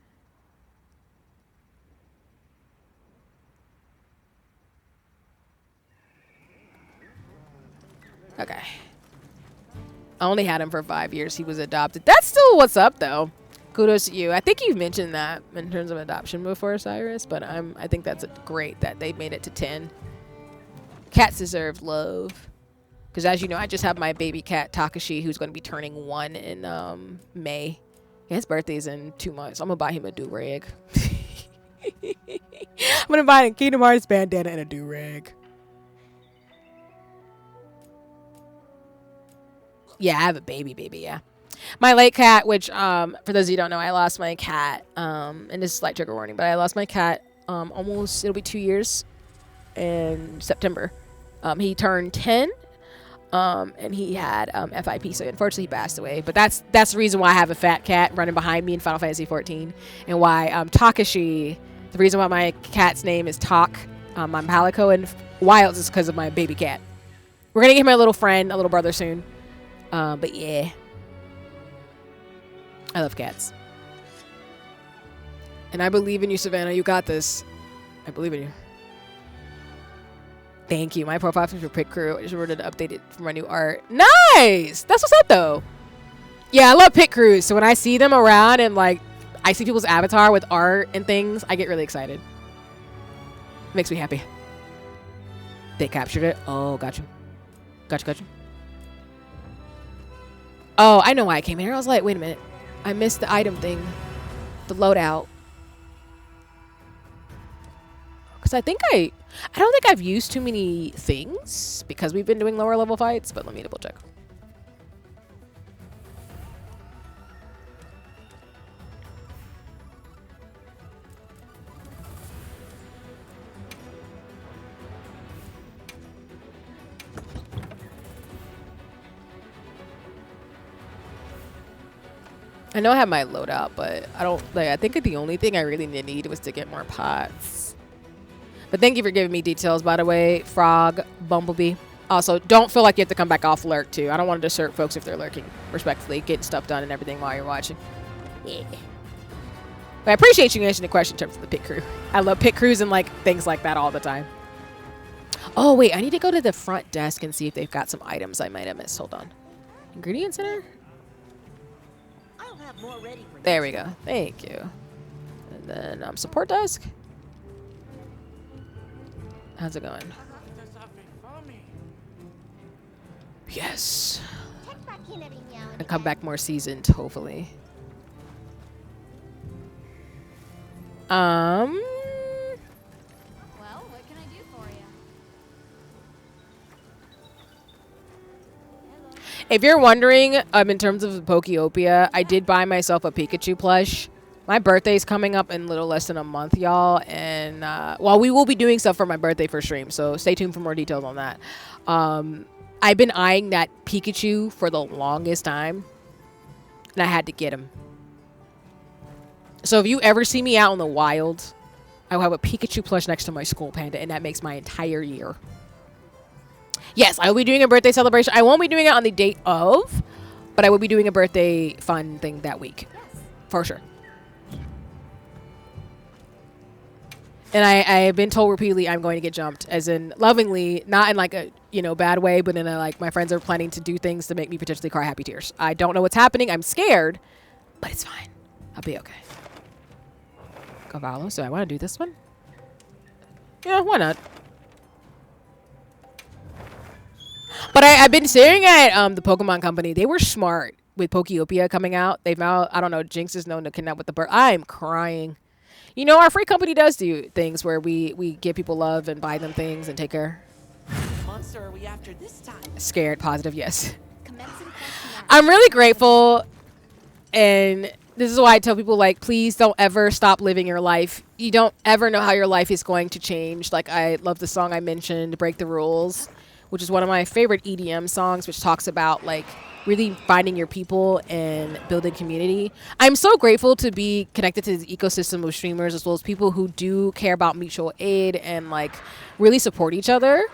Okay. I only had him for 5 years. He was adopted. That's still what's up, though. Kudos to you. I think you've mentioned that in terms of adoption before, Cyrus, but I think that's great that they made it to 10. Cats deserve love. Because as you know, I just have my baby cat, Takashi, who's going to be turning 1 in May. His birthday's in 2 months. I'm going to buy him a do-rag. I'm going to buy a Kingdom Hearts bandana and a do-rag. Yeah, I have a baby, yeah. My late cat, which, for those of you who don't know, I lost my cat, and this is a slight trigger warning, but I lost my cat almost, it'll be 2 years in September. He turned 10 And he had FIP, so unfortunately he passed away. But that's the reason why I have a fat cat running behind me in Final Fantasy 14, and why Takashi. The reason why my cat's name is Tak, I'm Palico, and Wilds is because of my baby cat. We're gonna get him a little friend, a little brother soon. But yeah, I love cats, and I believe in you, Savannah. You got this. I believe in you. Thank you. My profile picture for Pit Crew. I just wanted to update it for my new art. Nice! That's what's up, though. Yeah, I love Pit Crews. So when I see them around and, like, I see people's avatar with art and things, I get really excited. Makes me happy. They captured it. Oh, got you. Got you. Oh, I know why I came in here. I was like, wait a minute. I missed the item thing. The loadout. Because I don't think I've used too many things because we've been doing lower level fights, but let me double check. I know I have my loadout, but I think the only thing I really need was to get more pots. But thank you for giving me details, by the way, Frog, Bumblebee. Also, don't feel like you have to come back off lurk, too. I don't want to disturb folks if they're lurking, respectfully, getting stuff done and everything while you're watching. Yeah. But I appreciate you answering the question in terms of the pit crew. I love pit crews and, like, things like that all the time. Oh, wait, I need to go to the front desk and see if they've got some items I might have missed. Hold on. Ingredient Center? I'll have more ready for There we go. Thank you. And then, support desk? How's it going? Yes. And come back more seasoned, hopefully. Well, what can I do for you? If you're wondering, in terms of Pokeopia, I did buy myself a Pikachu plush. My birthday's coming up in a little less than a month, y'all. And, well, we will be doing stuff for my birthday for stream, so stay tuned for more details on that. I've been eyeing that Pikachu for the longest time, and I had to get him. So if you ever see me out in the wild, I will have a Pikachu plush next to my Skull Panda, and that makes my entire year. Yes, I will be doing a birthday celebration. I won't be doing it on the date of, but I will be doing a birthday fun thing that week. For sure. And I've been told repeatedly I'm going to get jumped, as in lovingly, not in like a, bad way, but in a like my friends are planning to do things to make me potentially cry happy tears. I don't know what's happening. I'm scared, but it's fine. I'll be okay. Cavallo, so I want to do this one? Yeah, why not? But I've been staring at the Pokemon Company. They were smart with Pokeopia coming out. They've now, I don't know, Jinx is known to connect with the bird. I'm crying. Our free company does do things where we give people love and buy them things and take care. Which monster are we after this time? Scared, positive, yes. Commencing question. I'm really grateful, and this is why I tell people, like, please don't ever stop living your life. You don't ever know how your life is going to change. Like, I love the song I mentioned, Break the Rules, which is one of my favorite EDM songs, which talks about, like, really finding your people and building community. I'm so grateful to be connected to the ecosystem of streamers, as well as people who do care about mutual aid and, like, really support each other.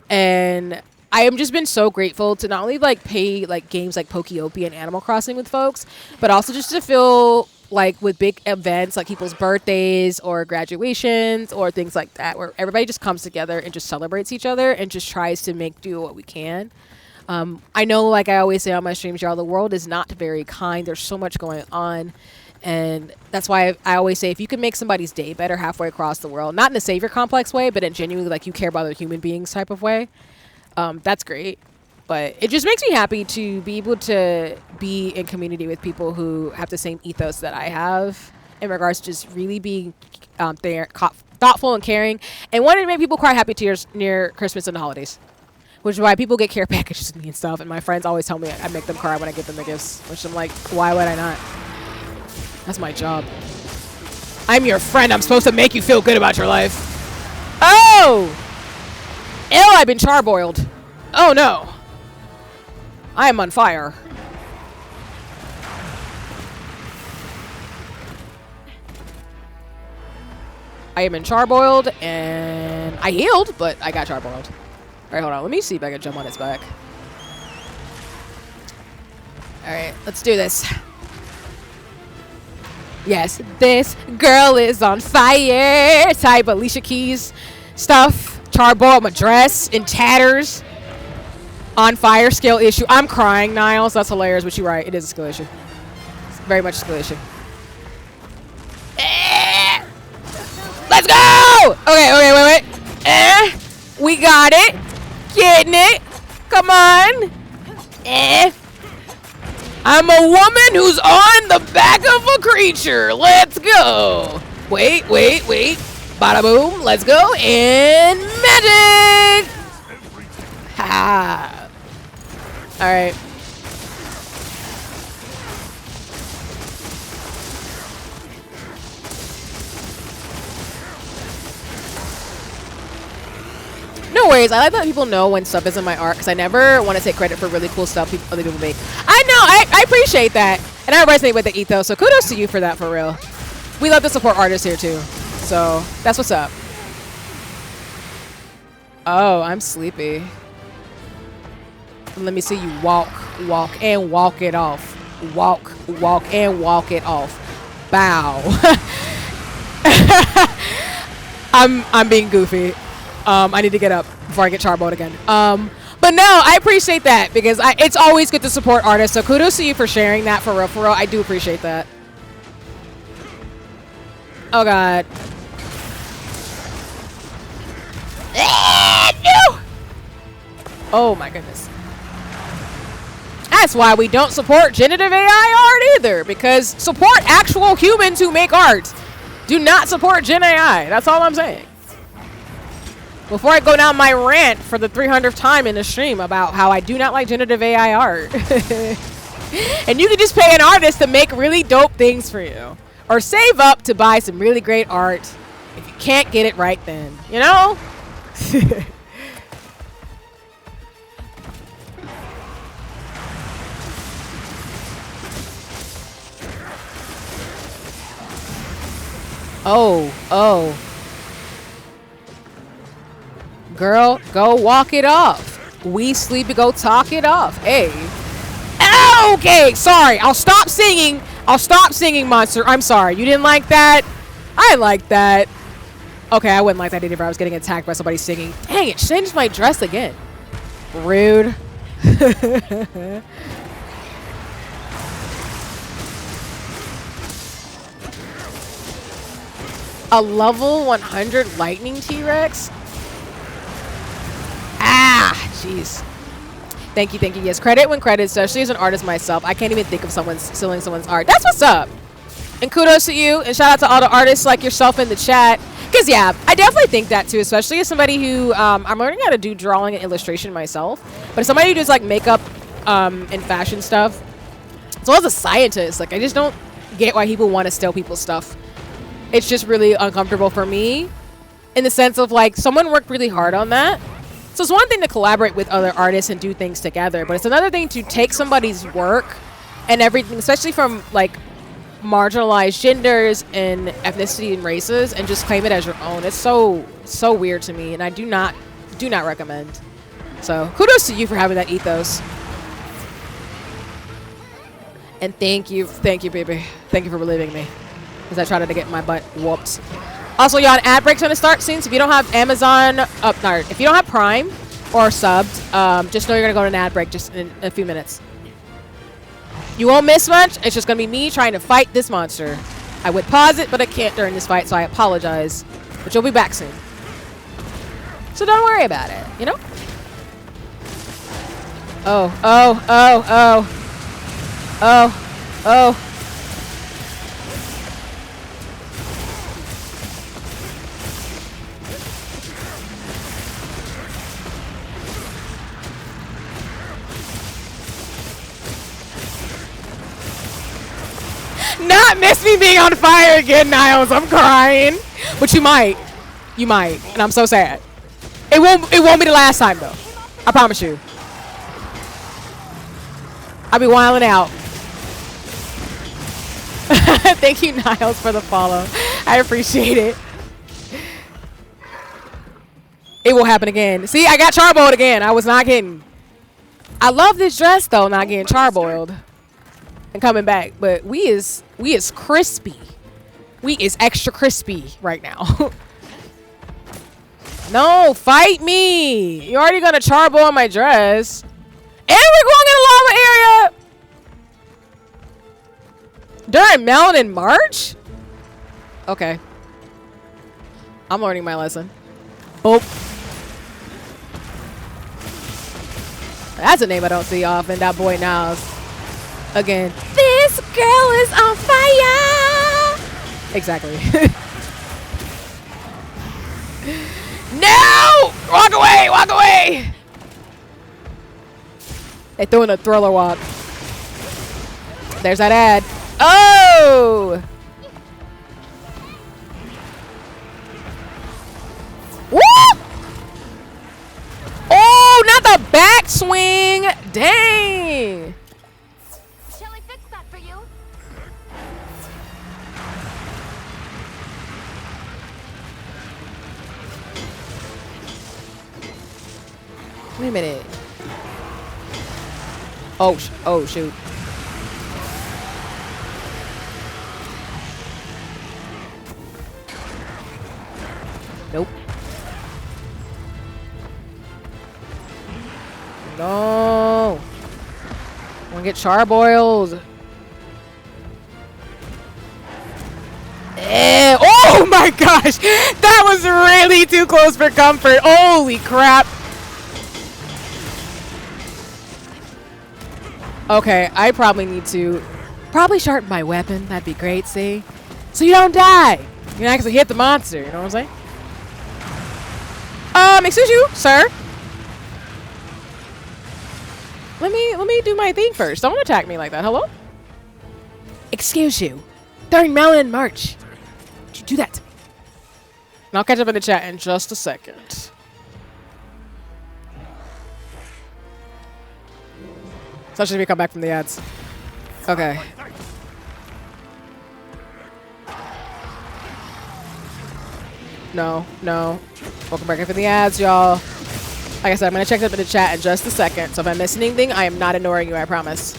And I have just been so grateful to not only, like, play, like, games like Pokeopia and Animal Crossing with folks, but also just to feel like with big events like people's birthdays or graduations or things like that, where everybody just comes together and just celebrates each other and just tries to do what we can. I know, like I always say on my streams, y'all, the world is not very kind. There's so much going on. And that's why I always say, if you can make somebody's day better halfway across the world, not in a savior complex way, but in genuinely, like, you care about other human beings type of way, that's great. But it just makes me happy to be able to be in community with people who have the same ethos that I have in regards to just really being thoughtful and caring, and wanting to make people cry happy tears near Christmas and the holidays. Which is why people get care packages with me and stuff, and my friends always tell me I make them cry when I give them the gifts, which I'm like, why would I not? That's my job. I'm your friend. I'm supposed to make you feel good about your life. Oh! Ew, I've been charboiled. Oh, no. I am on fire. I am in Charboiled, and I healed, but I got Charboiled. All right, hold on. Let me see if I can jump on its back. All right, let's do this. Yes, this girl is on fire. Type Alicia Keys stuff. Charboiled, my dress in tatters. On fire, skill issue. I'm crying, Niles. That's hilarious, but you're right. It is a skill issue. It's very much a skill issue. Let's go! Okay, wait. We got it. Getting it. Come on. I'm a woman who's on the back of a creature. Let's go. Wait. Bada boom. Let's go. And magic. Ha. All right. No worries. I like that people know when stuff isn't my art because I never want to take credit for really cool stuff other people make. I know. I appreciate that. And I resonate with the ethos. So kudos to you for that, for real. We love to support artists here, too. So that's what's up. Oh, I'm sleepy. Let me see you walk and walk it off. Walk and walk it off. Bow. I'm being goofy. I need to get up before I get Charboiled again. But no, I appreciate that because it's always good to support artists. So kudos to you for sharing that, for real. I do appreciate that. Oh God. No! Oh my goodness. That's why we don't support generative AI art either, because support actual humans who make art. Do not support Gen AI. That's all I'm saying. Before I go down my rant for the 300th time in the stream about how I do not like generative AI art. And you can just pay an artist to make really dope things for you. Or save up to buy some really great art if you can't get it right then. You know? Oh. Girl, go walk it off. We sleepy, go talk it off. Hey. Okay, sorry. I'll stop singing, monster. I'm sorry. You didn't like that? I like that. Okay, I wouldn't like that either if I was getting attacked by somebody singing. Dang it, changed my dress again. Rude. A level 100 lightning T-Rex? Ah, jeez. Thank you. Yes, credit when credit, especially as an artist myself. I can't even think of someone stealing someone's art. That's what's up. And kudos to you. And shout out to all the artists like yourself in the chat. Because, yeah, I definitely think that, too. Especially as somebody who, I'm learning how to do drawing and illustration myself. But as somebody who does, like, makeup and fashion stuff, as well as a scientist, like, I just don't get why people want to steal people's stuff. It's just really uncomfortable for me. In the sense of, like, someone worked really hard on that. So it's one thing to collaborate with other artists and do things together, but it's another thing to take somebody's work and everything, especially from like marginalized genders and ethnicity and races, and just claim it as your own. It's so weird to me, and I do not recommend. So kudos to you for having that ethos. And thank you, baby. Thank you for believing me, because I tried to get my butt whooped. Also, y'all, ad breaks gonna start soon. So if you don't have Amazon, if you don't have Prime or subbed, just know you're gonna go to an ad break just in a few minutes. You won't miss much. It's just gonna be me trying to fight this monster. I would pause it, but I can't during this fight, so I apologize. But you'll be back soon. So don't worry about it, you know? Oh. Not miss me being on fire again, Niles. I'm crying. But you might. And I'm so sad. It won't be the last time though. I promise you. I'll be wilding out. Thank you, Niles, for the follow. I appreciate it. It will happen again. See, I got charboiled again. I was not kidding. I love this dress though, not getting charboiled and coming back. But we is crispy. We is extra crispy right now. No, fight me. You're already gonna charboil my dress. And we're going in a lava area during Melon in March? Okay. I'm learning my lesson. Oh. That's a name I don't see often. That boy Niles. Again. This girl is on fire. Exactly. No! Walk away! Walk away! They threw in a thriller walk. There's that ad. Oh! Woo! Oh, not the backswing! Dang! Shall I fix that for you? Wait a minute. Oh, oh shoot. Nope. No. I'm gonna get charboiled. Oh my gosh! That was really too close for comfort. Holy crap. Okay, I probably need to sharpen my weapon. That'd be great, see? So you don't die. You can actually hit the monster, you know what I'm saying? Excuse you, sir. Let me do my thing first. Don't attack me like that. Hello? Excuse you. During Melon in March. Did you do that to me? And I'll catch up in the chat in just a second. Especially if we come back from the ads. Okay. No, no. Welcome back from the ads, y'all. Like I said, I'm going to check up in the chat in just a second. So if I miss anything, I am not ignoring you, I promise.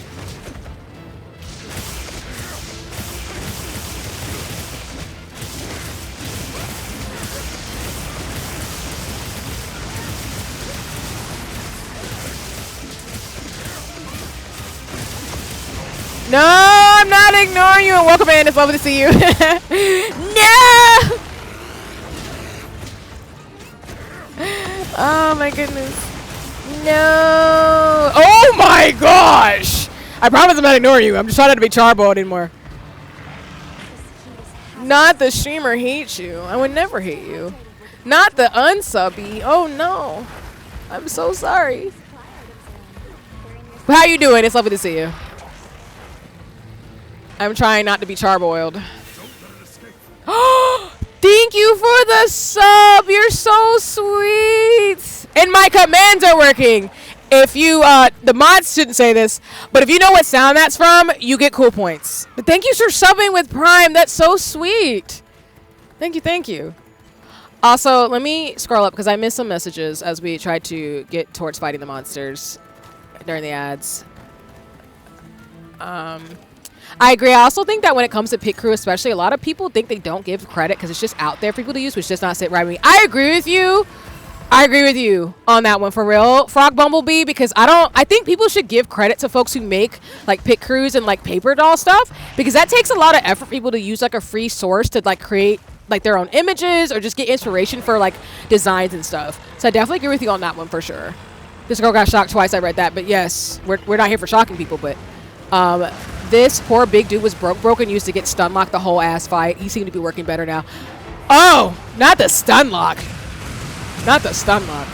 No, I'm not ignoring you. And welcome in. It's lovely to see you. No! Oh my goodness. No. Oh my gosh. I promise I'm not ignoring you. I'm just trying not to be charboiled anymore. Not the streamer hates you. I would never hate you. Not the unsubby. Oh no. I'm so sorry. But how you doing? It's lovely to see you. I'm trying not to be charboiled. Thank you for the sub. You're so sweet. And my commands are working. If you, the mods shouldn't say this, but if you know what sound that's from, you get cool points. But thank you for subbing with Prime. That's so sweet. Thank you, thank you. Also, let me scroll up because I missed some messages as we tried to get towards fighting the monsters during the ads. I agree. I also think that when it comes to Pit Crew, especially, a lot of people think they don't give credit because it's just out there for people to use, which does not sit right with me. I agree with you. I agree with you on that one for real, Frog Bumblebee, because I think people should give credit to folks who make like Pit Crews and like paper doll stuff, because that takes a lot of effort for people to use like a free source to like create like their own images or just get inspiration for like designs and stuff. So I definitely agree with you on that one for sure. This girl got shocked twice. I read that, but yes, we're not here for shocking people, but this poor big dude was broken used to get stun locked the whole ass fight. He seemed to be working better now. Oh, not the stun lock. Not the stun lock.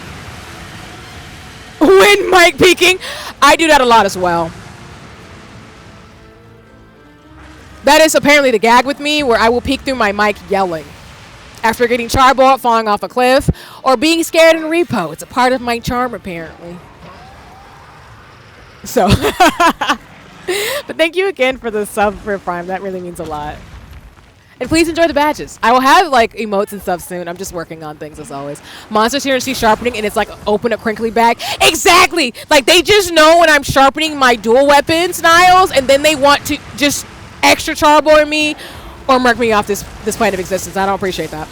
When mic peeking, I do that a lot as well. That is apparently the gag with me, where I will peek through my mic yelling after getting charboiled, falling off a cliff, or being scared in repo. It's a part of my charm, apparently. So. But thank you again for the sub for Prime. That really means a lot. And please enjoy the badges. I will have like emotes and stuff soon. I'm just working on things as always. Monsters here and see sharpening, and it's like open a crinkly bag. Exactly. Like they just know when I'm sharpening my dual weapons, Niles, and then they want to just extra charbor me or mark me off this plane of existence. I don't appreciate that.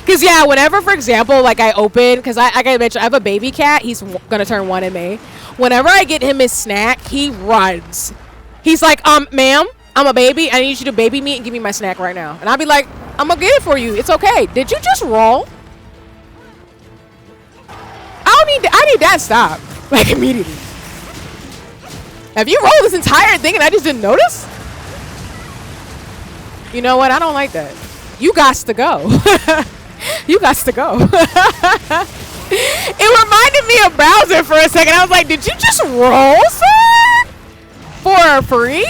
Cause yeah, whenever, for example, like I open, cause like I mentioned, I have a baby cat. He's gonna turn 1 in May. Whenever I get him his snack, he runs. He's like, ma'am, I'm a baby. I need you to baby me and give me my snack right now. And I'll be like, I'm gonna get it for you. It's okay. Did you just roll? I need that to stop. Like immediately. Have you rolled this entire thing and I just didn't notice? You know what? I don't like that. You got to go. You got to go. It reminded me of Bowser for a second. I was like, did you just roll, sir? For free?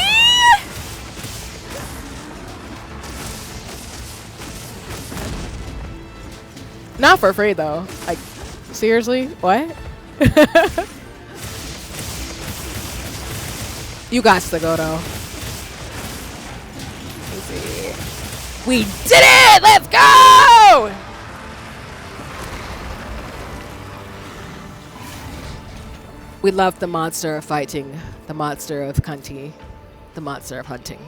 Not for free though. Like, seriously? What? You got to go though. Let's see. We did it! Let's go! We love the monster of fighting, the monster of cunty, the monster of hunting.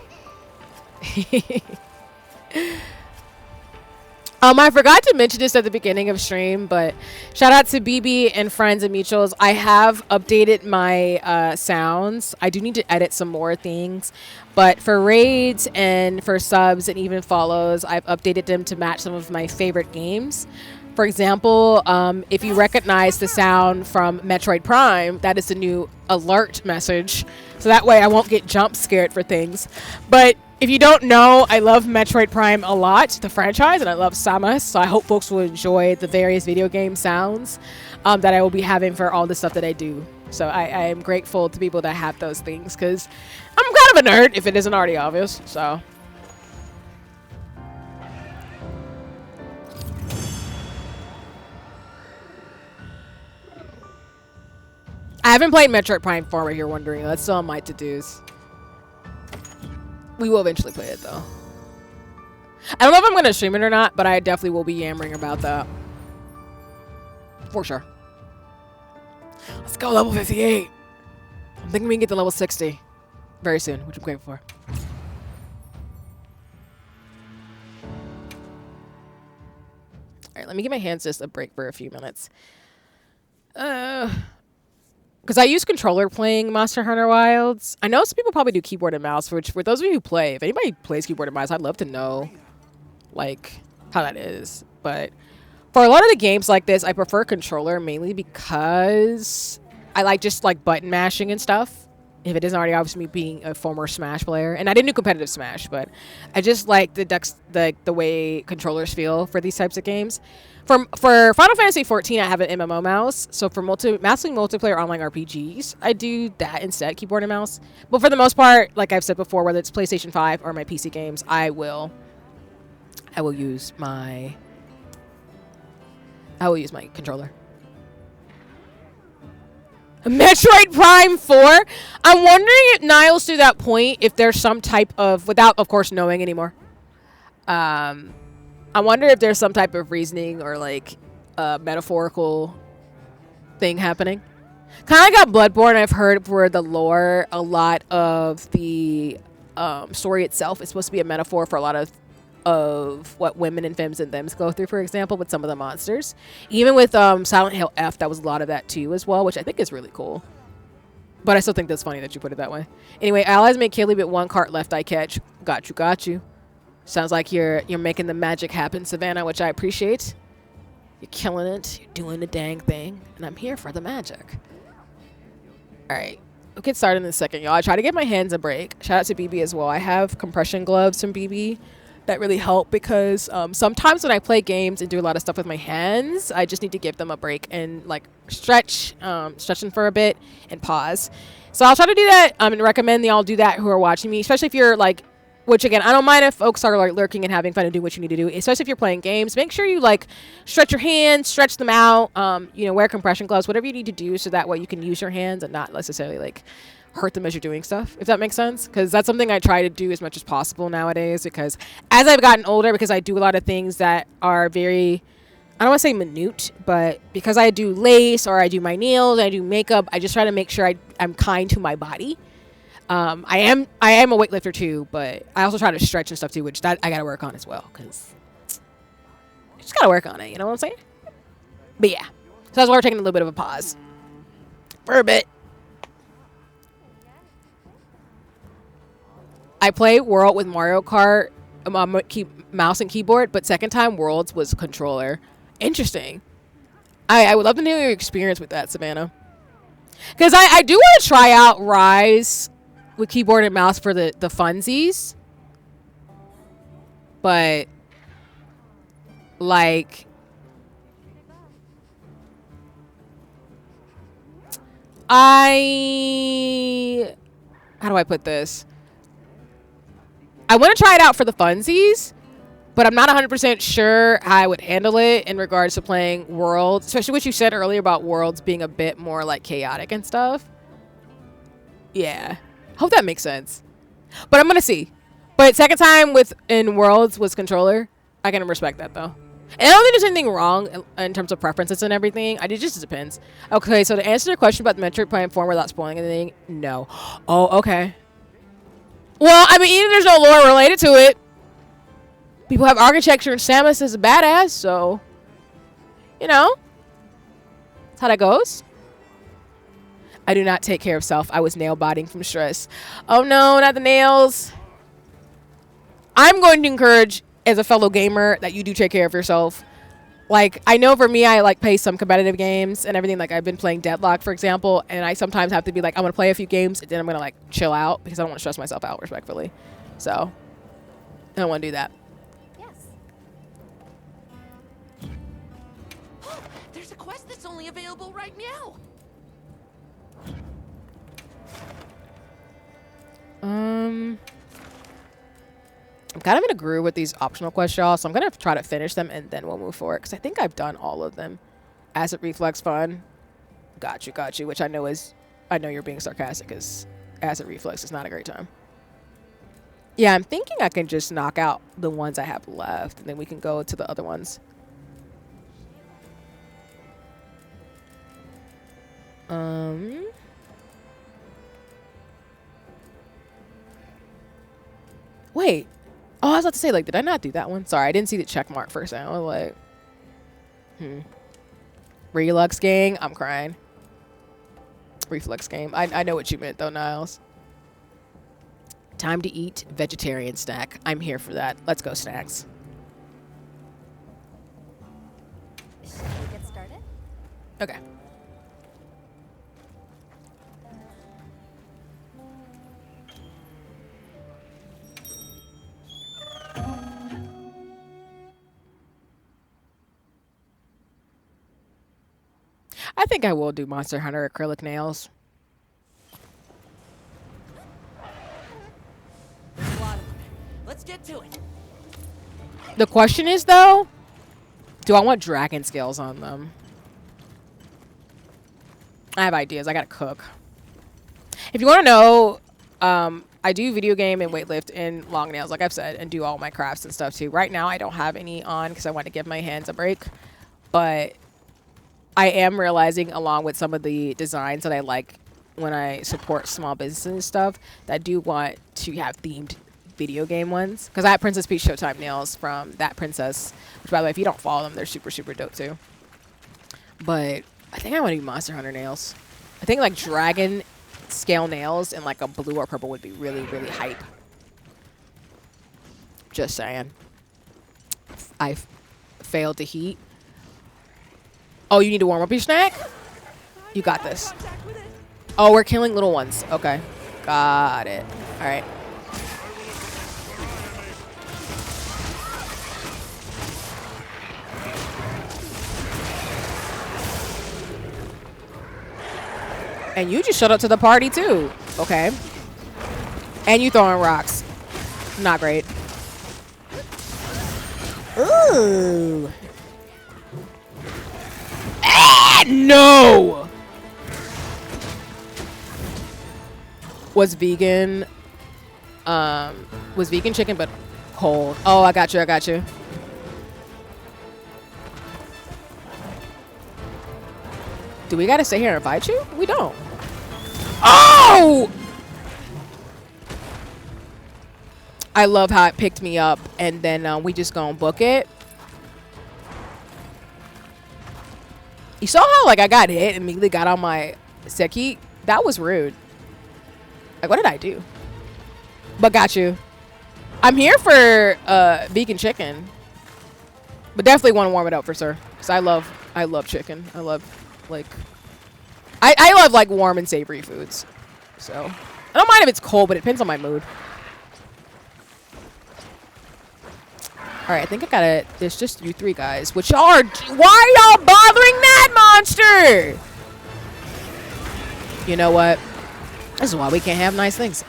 I forgot to mention this at the beginning of stream, but shout out to BB and friends and mutuals. I have updated my sounds. I do need to edit some more things, but for raids and for subs and even follows, I've updated them to match some of my favorite games. For example, if you recognize the sound from Metroid Prime, that is the new alert message. So that way I won't get jump scared for things. But if you don't know, I love Metroid Prime a lot, the franchise, and I love Samus. So I hope folks will enjoy the various video game sounds that I will be having for all the stuff that I do. So I am grateful to people that have those things because I'm kind of a nerd if it isn't already obvious. So. I haven't played Metroid Prime 4 if you're wondering. That's still on my to-dos. We will eventually play it though. I don't know if I'm going to stream it or not, but I definitely will be yammering about that. For sure. Let's go level 58. I'm thinking we can get to level 60 very soon, which I'm grateful for. Alright, let me give my hands just a break for a few minutes. Because I use controller playing Monster Hunter Wilds. I know some people probably do keyboard and mouse, which for those of you who play, if anybody plays keyboard and mouse, I'd love to know, like, how that is. But for a lot of the games like this, I prefer controller mainly because I like just, like, button mashing and stuff. If it isn't already obvious, me being a former Smash player. And I didn't do competitive Smash, but I just like the way controllers feel for these types of games. For Final Fantasy XIV, I have an MMO mouse. So for massively multiplayer online RPGs, I do that instead, keyboard and mouse. But for the most part, like I've said before, whether it's PlayStation 5 or my PC games, I will use my controller. Metroid Prime 4? I'm wondering if Niles to that point, if there's some type of, without of course knowing anymore. I wonder if there's some type of reasoning or like metaphorical thing happening. Kind of got Bloodborne. I've heard for the lore, a lot of the story itself is supposed to be a metaphor for a lot of what women and femmes and thems go through, for example, with some of the monsters. Even with Silent Hill F, that was a lot of that too as well, which I think is really cool. But I still think that's funny that you put it that way. Anyway, allies make Kaylee, but one cart left I catch. Got you. Sounds like you're making the magic happen, Savannah, which I appreciate. You're killing it. You're doing the dang thing. And I'm here for the magic. All right. We'll get started in a second, y'all. I try to give my hands a break. Shout out to BB as well. I have compression gloves from BB that really help because sometimes when I play games and do a lot of stuff with my hands, I just need to give them a break and like stretching for a bit and pause. So I'll try to do that and recommend y'all do that who are watching me, especially if you're like, which again, I don't mind if folks are like lurking and having fun and doing what you need to do, especially if you're playing games. Make sure you like stretch your hands, stretch them out, wear compression gloves, whatever you need to do so that way you can use your hands and not necessarily like hurt them as you're doing stuff, if that makes sense. Because that's something I try to do as much as possible nowadays, because as I've gotten older, because I do a lot of things that are very, I don't want to say minute, but because I do lace or I do my nails, I do makeup, I just try to make sure I'm kind to my body. I am a weightlifter too, but I also try to stretch and stuff too, which that I got to work on as well, because I just got to work on it, you know what I'm saying? But yeah, so that's why we're taking a little bit of a pause for a bit. I play World with Mario Kart, mouse and keyboard, but second time Worlds was controller. Interesting. I would love to know your experience with that, Savannah. Because I do want to try out Rise with keyboard and mouse for the funsies. But, like, how do I put this? I want to try it out for the funsies, but I'm not 100% sure how I would handle it in regards to playing Worlds, especially what you said earlier about Worlds being a bit more like chaotic and stuff. Yeah. Hope that makes sense. But I'm going to see. But second time in Worlds was controller. I can respect that though. And I don't think there's anything wrong in terms of preferences and everything. It just depends. Okay, so to answer your question about the Metroid Prime 4 without spoiling anything, no. Oh, okay. Well, I mean, either there's no lore related to it. People have architecture, and Samus is a badass, so, you know, that's how that goes. I do not take care of self. I was nail biting from stress. Oh no, not the nails. I'm going to encourage, as a fellow gamer, that you do take care of yourself. Like, I know for me, I like play some competitive games and everything. Like, I've been playing Deadlock, for example, and I sometimes have to be like, I'm going to play a few games, and then I'm going to like chill out because I don't want to stress myself out, respectfully. So, I don't want to do that. Yes. There's a quest that's only available right now. I'm kind of in a groove with these optional quests, y'all, so I'm going to try to finish them and then we'll move forward, because I think I've done all of them. Acid Reflux fun. Got you, which I know you're being sarcastic, because Acid Reflux is not a great time. Yeah, I'm thinking I can just knock out the ones I have left, and then we can go to the other ones. Wait. Oh, I was about to say, like, did I not do that one? Sorry, I didn't see the check mark first. I was like, Relux gang? I'm crying. Reflux game. I know what you meant, though, Niles. Time to eat vegetarian snack. I'm here for that. Let's go, snacks. Should we get started? Okay. I think I will do Monster Hunter acrylic nails. Let's get to it. The question is, though, do I want dragon scales on them? I have ideas. I gotta cook. If you want to know, I do video game and weightlift and long nails, like I've said, and do all my crafts and stuff too. Right now, I don't have any on because I want to give my hands a break. But I am realizing, along with some of the designs that I like when I support small businesses and stuff, that I do want to have themed video game ones. Because I have Princess Peach Showtime nails from that princess. Which, by the way, if you don't follow them, they're super, super dope too. But I think I want to do Monster Hunter nails. I think like dragon scale nails in like a blue or purple would be really, really hype. Just saying. I failed to heat. Oh, you need to warm up your snack? You got this. Oh, we're killing little ones. Okay. Got it. All right. And you just showed up to the party, too. Okay. And you throwing rocks. Not great. Ooh. Ah, no! was vegan. Was vegan chicken, but cold. Oh, I got you. I got you. Do we gotta sit here and fight you? We don't. Oh! I love how it picked me up, and then we just gonna book it. You saw how like I got hit and immediately got on my Seki? That was rude. Like, what did I do? But got you. I'm here for vegan chicken, but definitely want to warm it up for sir. Cause I love chicken. I love like I love like warm and savory foods. So I don't mind if it's cold, but it depends on my mood. All right, I think I gotta. There's just you three guys, which are. Why are y'all bothering that monster? You know what? This is why we can't have nice things.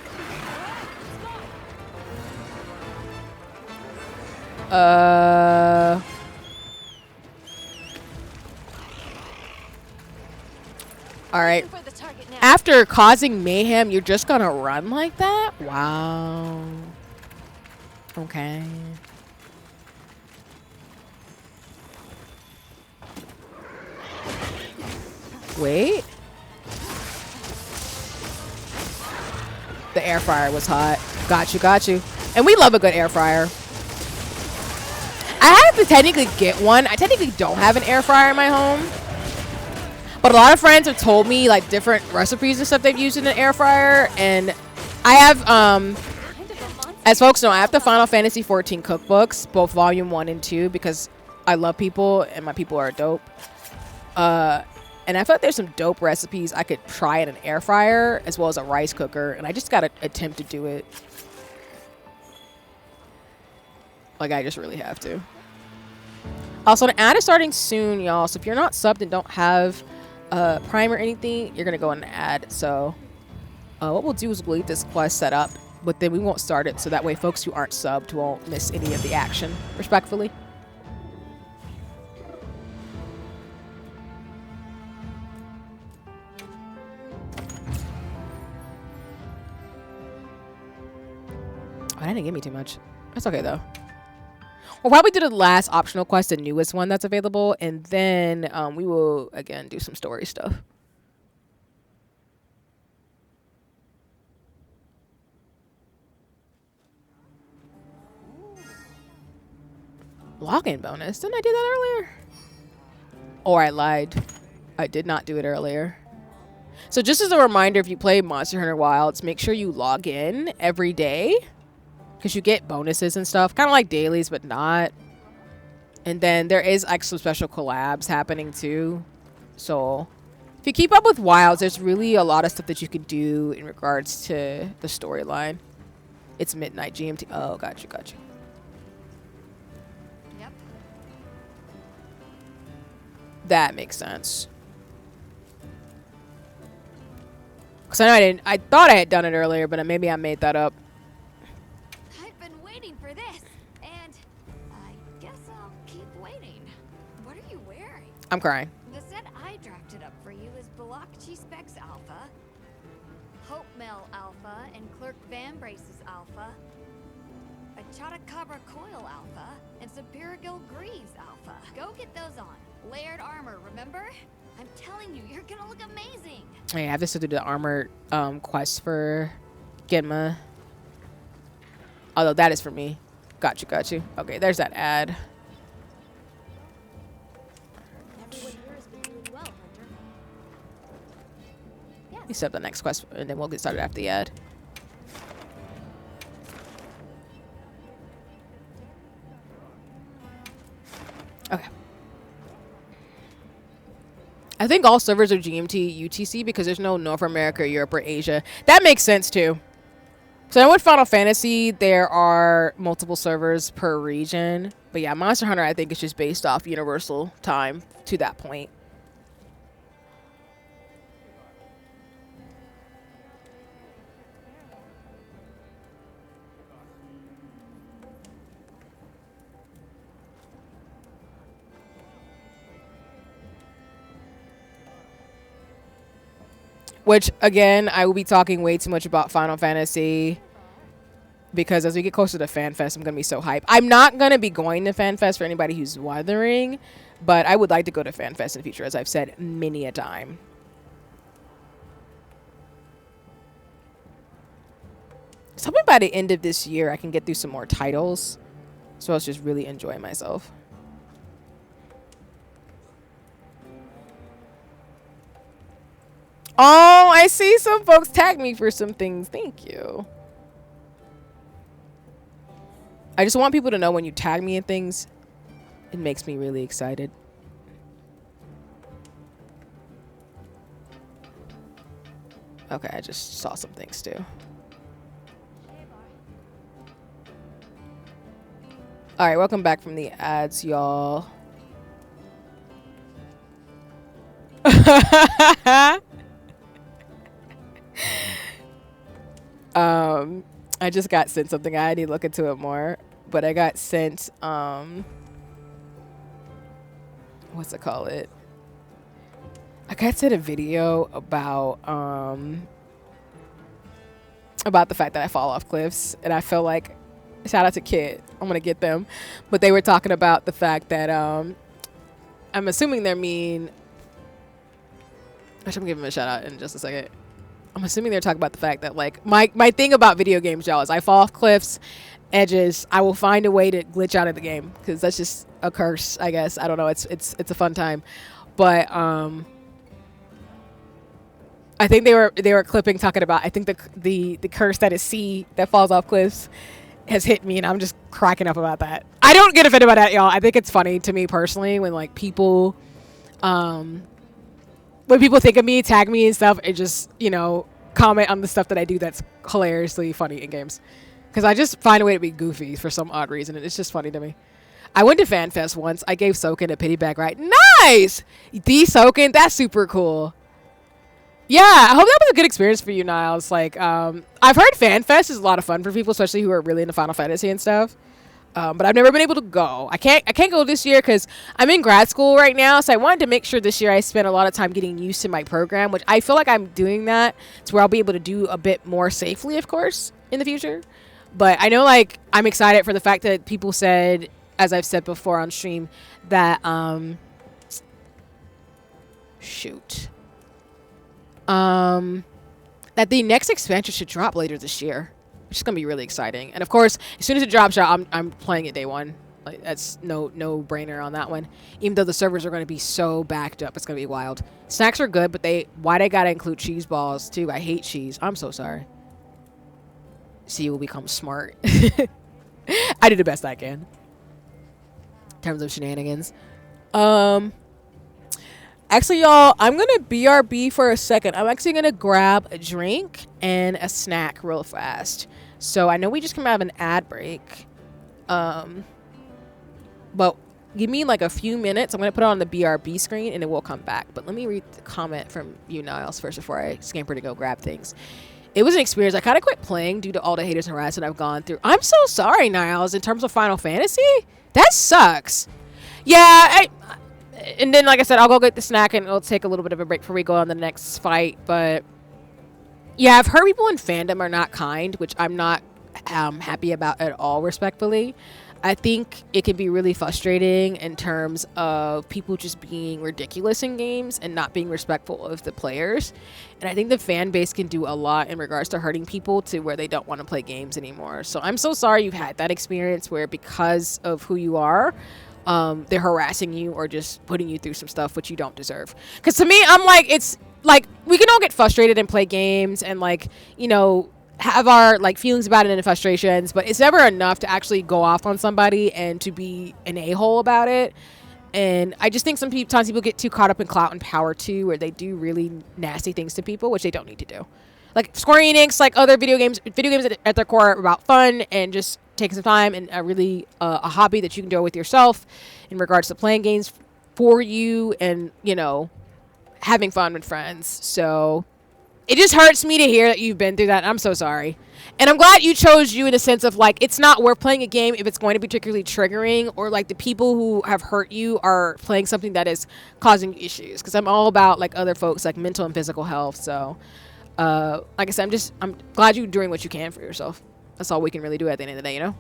All right. For the target now. After causing mayhem, you're just gonna run like that? Wow. Okay. Wait. The air fryer was hot. Got you, got you. And we love a good air fryer. I have to technically get one. I technically don't have an air fryer in my home. But a lot of friends have told me like different recipes and stuff they've used in an air fryer. And I have, as folks know, I have the Final Fantasy 14 cookbooks, both volume 1 and 2, because I love people and my people are dope. And I feel like there's some dope recipes I could try in an air fryer as well as a rice cooker. And I just got to attempt to do it. Like, I just really have to. Also, the ad is starting soon, y'all. So if you're not subbed and don't have Prime or anything, you're going to go in the ad. So what we'll do is we'll leave this quest set up, but then we won't start it. So that way folks who aren't subbed won't miss any of the action, respectfully. Oh, that didn't give me too much. That's okay, though. We'll probably do the last optional quest, the newest one that's available, and then we will, again, do some story stuff. Login bonus. Didn't I do that earlier? Or I lied. I did not do it earlier. So just as a reminder, if you play Monster Hunter Wilds, make sure you log in every day. Because you get bonuses and stuff. Kind of like dailies, but not. And then there is like some special collabs happening too. So if you keep up with Wilds, there's really a lot of stuff that you can do in regards to the storyline. It's midnight GMT. Oh, got you, got you. Yep. That makes sense. Because I thought I had done it earlier, but maybe I made that up. I've been waiting for this, and I guess I'll keep waiting. What are you wearing? I'm crying. The set I drafted up for you is Balakchi Specs Alpha, Hope Mel Alpha, and Clerk Van Brace's Alpha, a Chattacabra Coil Alpha, and Superior Greaves Alpha. Go get those on. Layered armor, remember? I'm telling you, you're gonna look amazing. I have this to do the armor quest for Genma. Although that is for me. Got you, got you. Okay, there's that ad. Everyone here has been doing well, Hunter. Yes. You set up the next quest, and then we'll get started after the ad. Okay. I think all servers are GMT UTC because there's no North America, Europe, or Asia. That makes sense too. So I know with Final Fantasy, there are multiple servers per region. But yeah, Monster Hunter, I think, is just based off universal time to that point. Which, again, I will be talking way too much about Final Fantasy because as we get closer to FanFest, I'm going to be so hyped. I'm not going to be going to FanFest for anybody who's wondering, but I would like to go to FanFest in the future, as I've said many a time. So hoping by the end of this year, I can get through some more titles. So I was just really enjoying myself. Oh, I see some folks tag me for some things. Thank you. I just want people to know when you tag me in things, it makes me really excited. Okay, I just saw some things too. All right, welcome back from the ads, y'all. I just got sent something. I need to look into it more, but I got sent what's it called? I got sent a video about the fact that I fall off cliffs, and I feel like, shout out to Kid, I'm gonna get them, but they were talking about the fact that I'm assuming they're mean. Actually, I'm giving them a shout out in just a second. I'm assuming they're talking about the fact that, like, my thing about video games, y'all, is I fall off cliffs, edges. I will find a way to glitch out of the game because that's just a curse, I guess. I don't know. It's a fun time, but I think they were clipping talking about. I think the curse that is C that falls off cliffs has hit me, and I'm just cracking up about that. I don't get offended by that, y'all. I think it's funny to me personally when like people when people think of me, tag me and stuff, and just, you know, comment on the stuff that I do that's hilariously funny in games. Because I just find a way to be goofy for some odd reason, and it's just funny to me. I went to FanFest once. I gave Soken a pity bag ride. Nice! The Soken, that's super cool. Yeah, I hope that was a good experience for you, Niles. Like, I've heard FanFest is a lot of fun for people, especially who are really into Final Fantasy and stuff. But I've never been able to go. I can't go this year because I'm in grad school right now. So I wanted to make sure this year I spent a lot of time getting used to my program, which I feel like I'm doing that to where I'll be able to do a bit more safely, of course, in the future. But I know, like, I'm excited for the fact that people said, as I've said before on stream, that that the next expansion should drop later this year, which is gonna be really exciting. And of course, as soon as it drops out, I'm playing it day one. Like, that's no brainer on that one. Even though the servers are gonna be so backed up, it's gonna be wild. Snacks are good, but why they gotta include cheese balls too? I hate cheese. I'm so sorry. See, you will become smart. I do the best I can in terms of shenanigans. Actually, y'all, I'm going to BRB for a second. I'm actually going to grab a drink and a snack real fast. So I know we just came out of an ad break. But give me like a few minutes. I'm going to put it on the BRB screen and it will come back. But let me read the comment from you, Niles, first before I scamper to go grab things. It was an experience. I kind of quit playing due to all the haters and harassment I've gone through. I'm so sorry, Niles, in terms of Final Fantasy. That sucks. Yeah, and then, like I said, I'll go get the snack and it'll take a little bit of a break before we go on the next fight. But yeah, I've heard people in fandom are not kind, which I'm not happy about at all, respectfully. I think it can be really frustrating in terms of people just being ridiculous in games and not being respectful of the players. And I think the fan base can do a lot in regards to hurting people to where they don't want to play games anymore. So I'm so sorry you've had that experience where because of who you are, they're harassing you or just putting you through some stuff which you don't deserve. Because to me, I'm like, it's like we can all get frustrated and play games and, like, you know, have our like feelings about it and frustrations, but it's never enough to actually go off on somebody and to be an a-hole about it. And I just think sometimes people get too caught up in clout and power too, where they do really nasty things to people, which they don't need to do. Like Square Enix, like other video games at their core are about fun and just taking some time and a hobby that you can do with yourself in regards to playing games for you and, you know, having fun with friends. So it just hurts me to hear that you've been through that. I'm so sorry. And I'm glad you chose you in a sense of like, it's not worth playing a game if it's going to be particularly triggering, or like the people who have hurt you are playing something that is causing issues. Because I'm all about like other folks, like mental and physical health. So, like I said, I'm glad you're doing what you can for yourself. That's all we can really do at the end of the day, you know?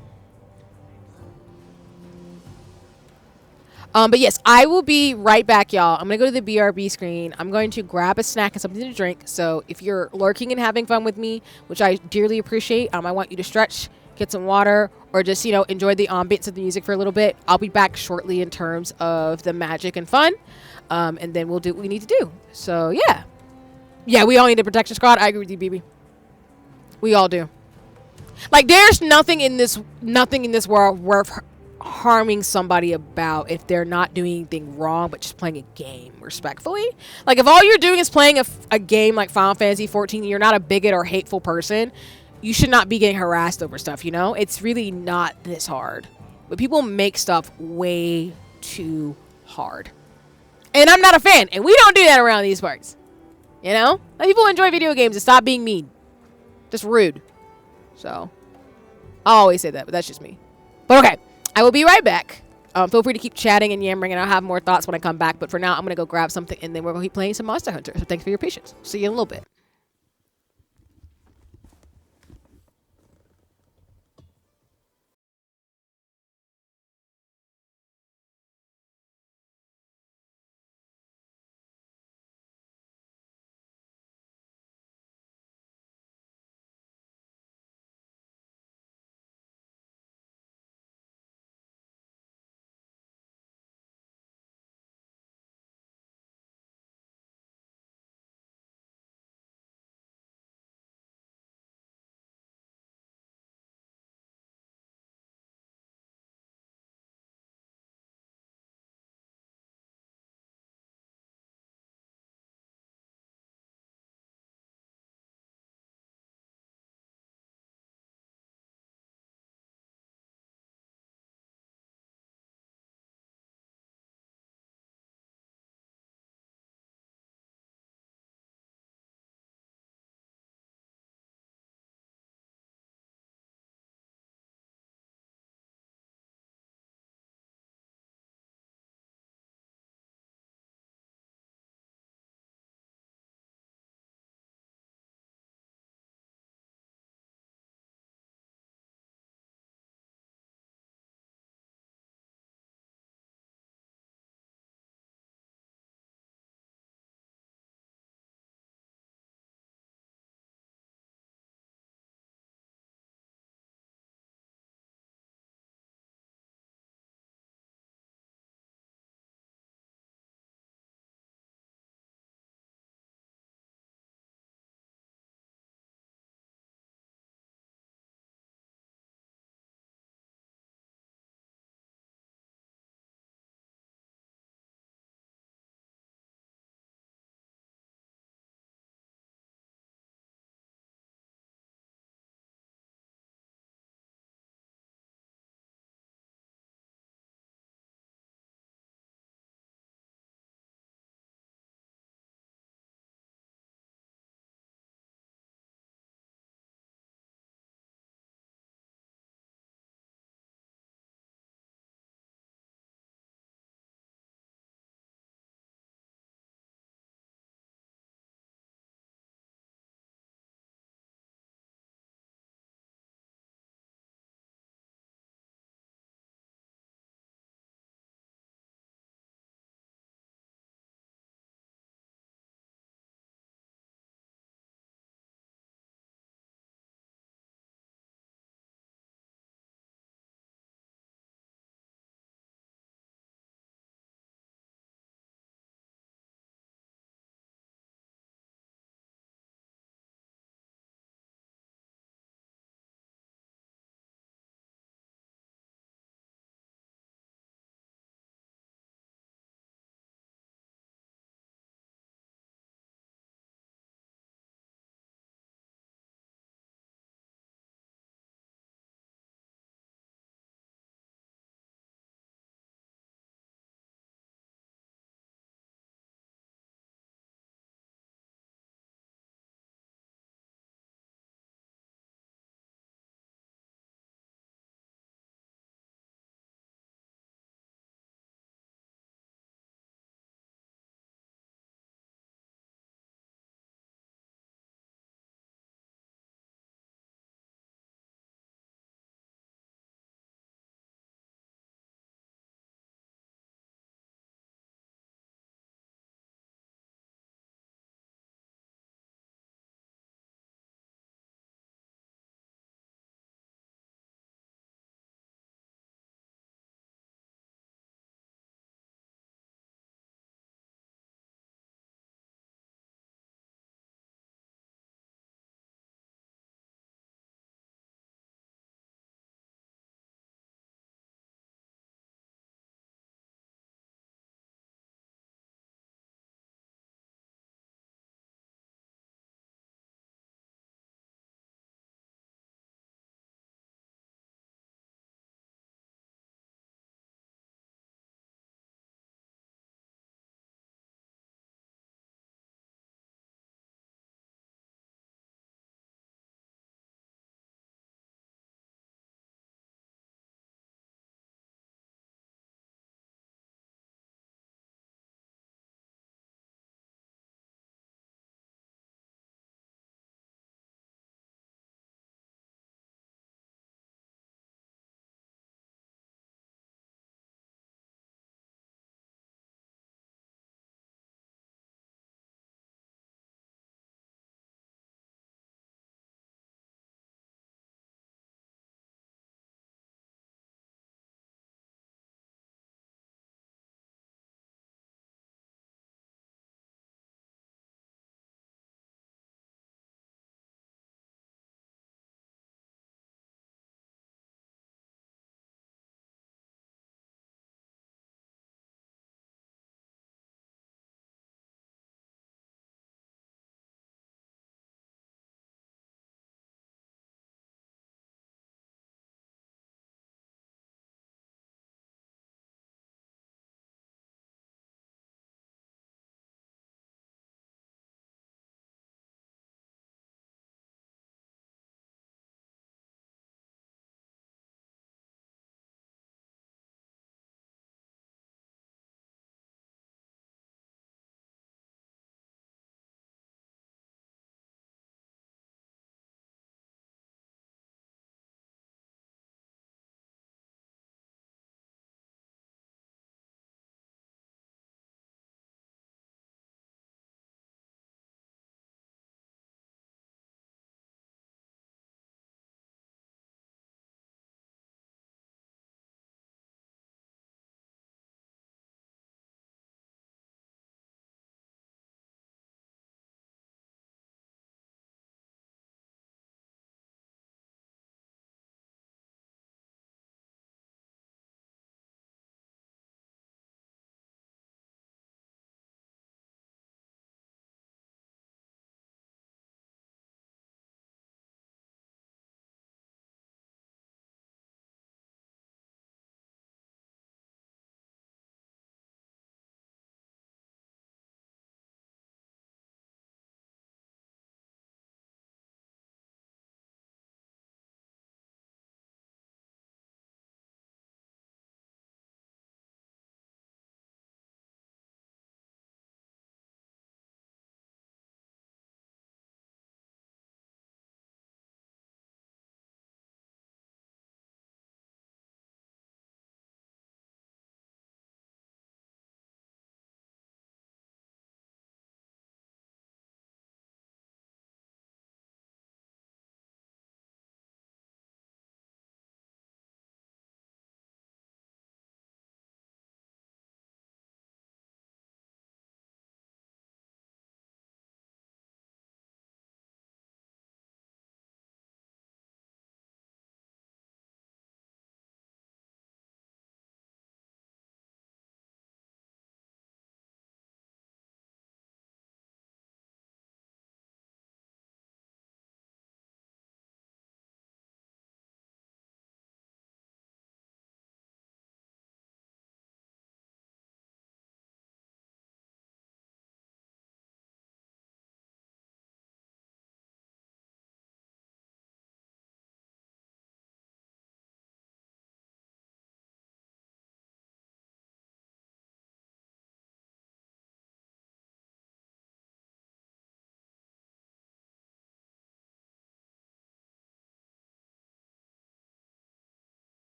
But yes, I will be right back, y'all. I'm going to go to the BRB screen. I'm going to grab a snack and something to drink. So if you're lurking and having fun with me, which I dearly appreciate, I want you to stretch, get some water, or just, you know, enjoy the ambience of the music for a little bit. I'll be back shortly in terms of the magic and fun. And then we'll do what we need to do. So, yeah. Yeah, we all need a protection squad. I agree with you, BB. We all do. Like, there's nothing in this world worth harming somebody about if they're not doing anything wrong but just playing a game respectfully. Like, if all you're doing is playing a game like Final Fantasy 14, you're not a bigot or hateful person, you should not be getting harassed over stuff, you know? It's really not this hard. But people make stuff way too hard. And I'm not a fan, and we don't do that around these parts. You know? Let people enjoy video games and stop being mean. Just rude. So, I'll always say that, but that's just me. But okay. I will be right back. Feel free to keep chatting and yammering, and I'll have more thoughts when I come back. But for now, I'm going to go grab something, and then we're going to keep playing some Monster Hunter. So thanks for your patience. See you in a little bit.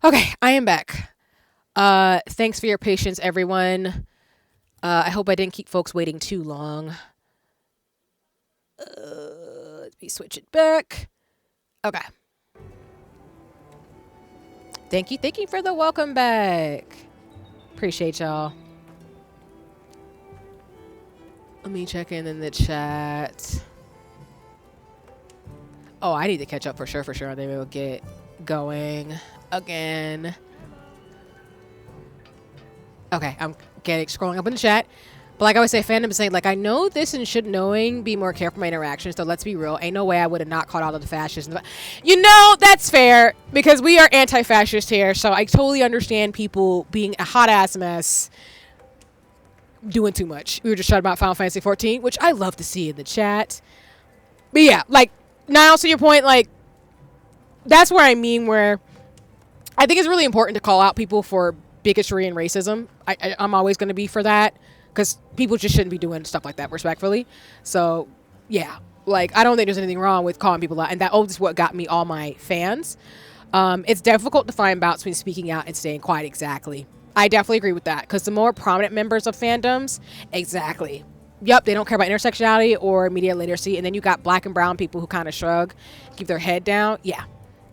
Okay, I am back. Thanks for your patience, everyone. I hope I didn't keep folks waiting too long. Let me switch it back. Okay. Thank you for the welcome back. Appreciate y'all. Let me check in the chat. Oh, I need to catch up for sure. Then we'll get going again. Okay, I'm scrolling up in the chat. But like I always say, fandom is saying, like, I know this and should knowing be more careful in my interactions, so let's be real. Ain't no way I would have not caught all of the fascists. You know, that's fair, because we are anti-fascist here, so I totally understand people being a hot-ass mess, doing too much. We were just talking about Final Fantasy 14, which I love to see in the chat. But yeah, like, Niles, to your point, like, that's where I mean, where I think it's really important to call out people for bigotry and racism. I'm always going to be for that, because people just shouldn't be doing stuff like that, respectfully. So, yeah, like, I don't think there's anything wrong with calling people out, and that is what got me all my fans. It's difficult to find balance between speaking out and staying quiet, exactly. I definitely agree with that, because the more prominent members of fandoms, exactly. Yep, they don't care about intersectionality or media literacy, and then you got black and brown people who kind of shrug, keep their head down. Yeah,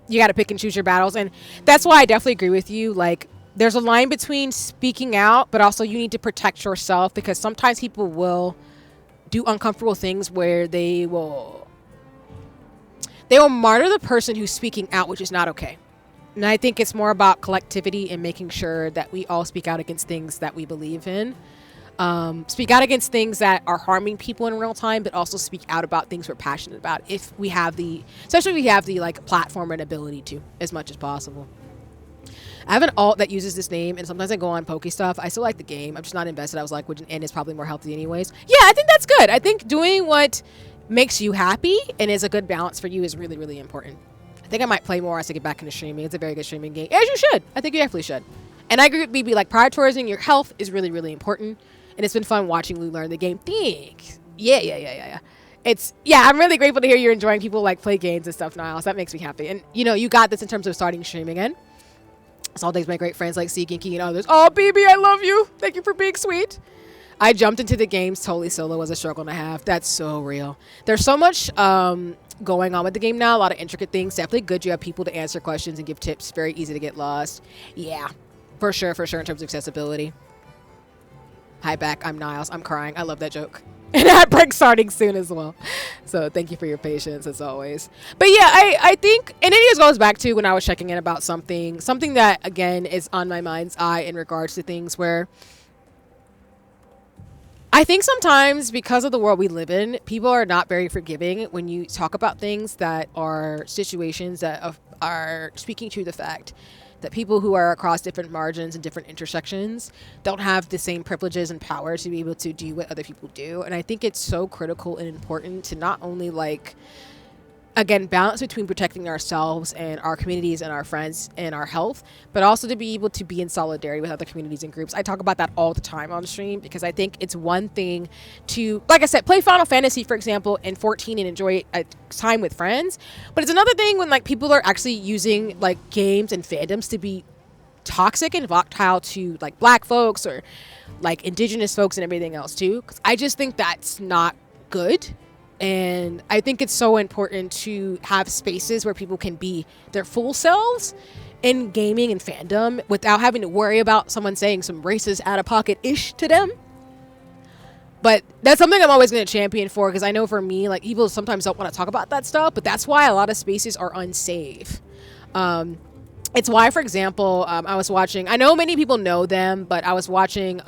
you got to pick and choose your battles, and that's why I definitely agree with you. Like, there's a line between speaking out, but also you need to protect yourself, because sometimes people will do uncomfortable things where they will martyr the person who's speaking out, which is not okay. And I think it's more about collectivity and making sure that we all speak out against things that we believe in. Speak out against things that are harming people in real time, but also speak out about things we're passionate about, if we have the, especially if we have the, like, platform and ability to, as much as possible. I have an alt that uses this name, and sometimes I go on Poke stuff. I still like the game. I'm just not invested. I was like, which end is probably more healthy anyways. Yeah, I think that's good. I think doing what makes you happy and is a good balance for you is really, really important. I think I might play more as I get back into streaming. It's a very good streaming game. As you should. I think you definitely should. And I agree with BB, like, prioritizing your health is really, really important. And it's been fun watching Lou learn the game. Thanks. Yeah. I'm really grateful to hear you're enjoying people, like, play games and stuff, Niles. That makes me happy. And, you know, you got this in terms of starting streaming in. It's all thanks to my great friends like Seekinky and others. Oh, BB, I love you. Thank you for being sweet. I jumped into the games totally solo was a struggle and a half. That's so real. There's so much going on with the game now. A lot of intricate things. Definitely good you have people to answer questions and give tips. Very easy to get lost. Yeah, for sure, in terms of accessibility. Hi, back. I'm Niles. I'm crying. I love that joke. And that break starting soon as well. So thank you for your patience as always. But yeah, I think, and it just goes back to when I was checking in about something that, again, is on my mind's eye in regards to things where I think sometimes because of the world we live in, people are not very forgiving when you talk about things that are situations that are speaking to the fact that people who are across different margins and different intersections don't have the same privileges and power to be able to do what other people do. And I think it's so critical and important to not only, like, again, balance between protecting ourselves and our communities and our friends and our health, but also to be able to be in solidarity with other communities and groups. I talk about that all the time on stream, because I think it's one thing to, like I said, play Final Fantasy, for example, in 14 and enjoy a time with friends. But it's another thing when, like, people are actually using, like, games and fandoms to be toxic and volatile to, like, black folks or, like, indigenous folks and everything else too. Because I just think that's not good. And I think it's so important to have spaces where people can be their full selves in gaming and fandom without having to worry about someone saying some racist out-of-pocket-ish to them. But that's something I'm always going to champion for, because I know for me, like, people sometimes don't want to talk about that stuff, but that's why a lot of spaces are unsafe. It's why, for example, I was watching, I know many people know them, but I was watching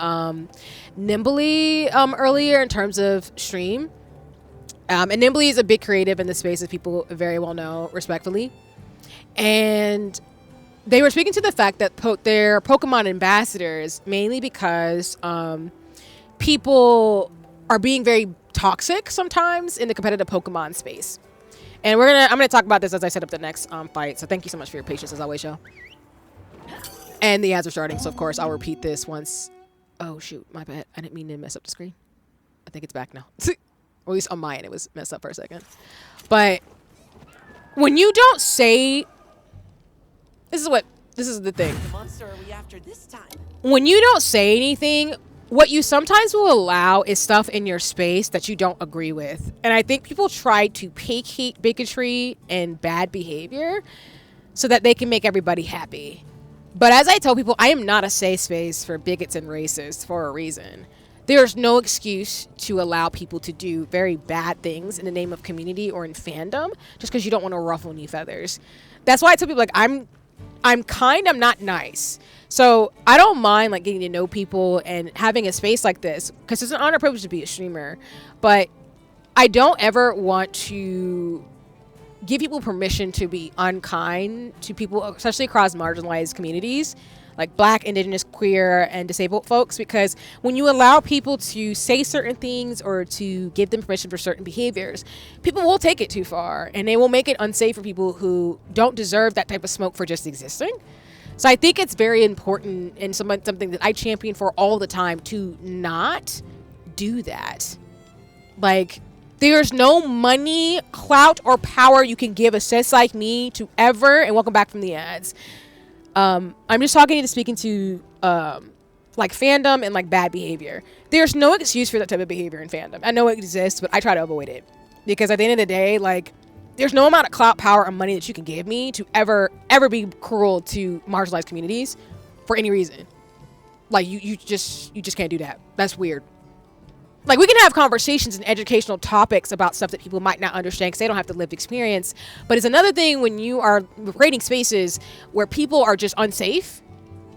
Nimbly earlier in terms of stream. And Nimbly is a big creative in the space, as people very well know, respectfully. And they were speaking to the fact that they're Pokemon ambassadors mainly because people are being very toxic sometimes in the competitive Pokemon space. And I'm gonna talk about this as I set up the next fight. So thank you so much for your patience as always, y'all. And the ads are starting, so of course I'll repeat this once. Oh shoot, my bad. I didn't mean to mess up the screen. I think it's back now. Or at least on my end, it was messed up for a second. But when you don't say, this is this is the thing. The monster are we after this time? When you don't say anything, what you sometimes will allow is stuff in your space that you don't agree with. And I think people try to placate bigotry and bad behavior so that they can make everybody happy. But as I tell people, I am not a safe space for bigots and racists for a reason. There's no excuse to allow people to do very bad things in the name of community or in fandom just because you don't want to ruffle any feathers. That's why I tell people, like, I'm kind, I'm not nice. So I don't mind like getting to know people and having a space like this because it's an honor privilege to be a streamer. But I don't ever want to give people permission to be unkind to people, especially across marginalized communities like Black, Indigenous, queer, and disabled folks, because when you allow people to say certain things or to give them permission for certain behaviors, people will take it too far and they will make it unsafe for people who don't deserve that type of smoke for just existing. So I think it's very important and something that I champion for all the time to not do that. Like, there's no money, clout, or power you can give a cis like me to ever, and welcome back from the ads. I'm just speaking to like fandom and like bad behavior. There's no excuse for that type of behavior in fandom. I know it exists, but I try to avoid it because at the end of the day, like, there's no amount of clout, power, or money that you can give me to ever be cruel to marginalized communities for any reason. Like, you just can't do that. That's weird. Like, we can have conversations and educational topics about stuff that people might not understand because they don't have the lived experience. But it's another thing when you are creating spaces where people are just unsafe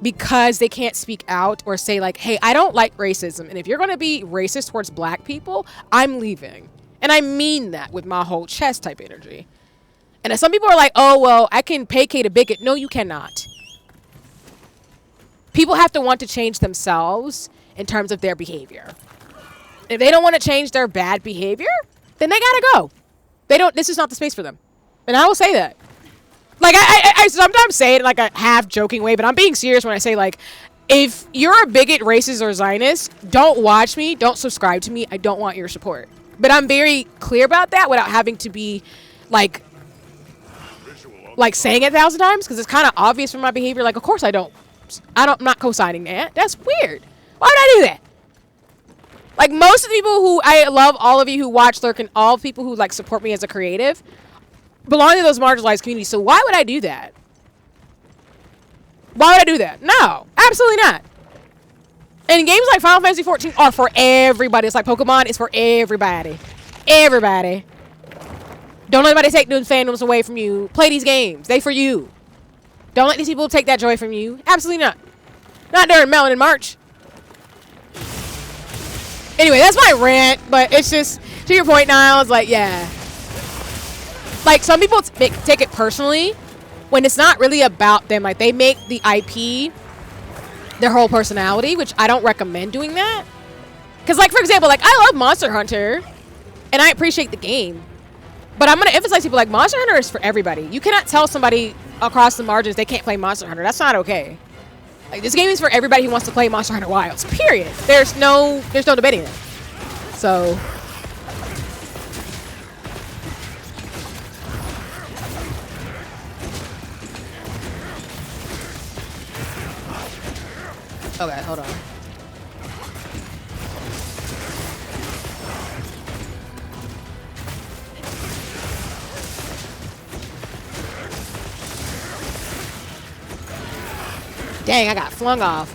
because they can't speak out or say like, hey, I don't like racism. And if you're going to be racist towards Black people, I'm leaving. And I mean that with my whole chest type energy. And some people are like, oh, well, I can placate a bigot. No, you cannot. People have to want to change themselves in terms of their behavior. If they don't want to change their bad behavior, then they gotta go. This is not the space for them. And I will say that. Like, I sometimes say it in like a half joking way, but I'm being serious when I say, like, if you're a bigot, racist, or Zionist, don't watch me, don't subscribe to me, I don't want your support. But I'm very clear about that without having to be like saying it 1,000 times, because it's kind of obvious from my behavior. Like, of course I'm not co-signing that. That's weird. Why would I do that? Like, most of the people who I love, all of you who watch Lurk and all people who like support me as a creative belong to those marginalized communities. So why would I do that? Why would I do that? No, absolutely not. And games like Final Fantasy 14 are for everybody. It's like Pokemon, it's for everybody. Everybody. Don't let anybody take those fandoms away from you. Play these games. They for you. Don't let these people take that joy from you. Absolutely not. Not during Melon in March. Anyway, that's my rant, but it's just, to your point, Niles, like, yeah. Like, some people take it personally when it's not really about them. Like, they make the IP their whole personality, which I don't recommend doing that. Because, like, for example, like, I love Monster Hunter, and I appreciate the game. But I'm going to emphasize people, like, Monster Hunter is for everybody. You cannot tell somebody across the margins they can't play Monster Hunter. That's not okay. Like, this game is for everybody who wants to play Monster Hunter Wilds, period. There's no debating it. So, okay, hold on. Dang, I got flung off.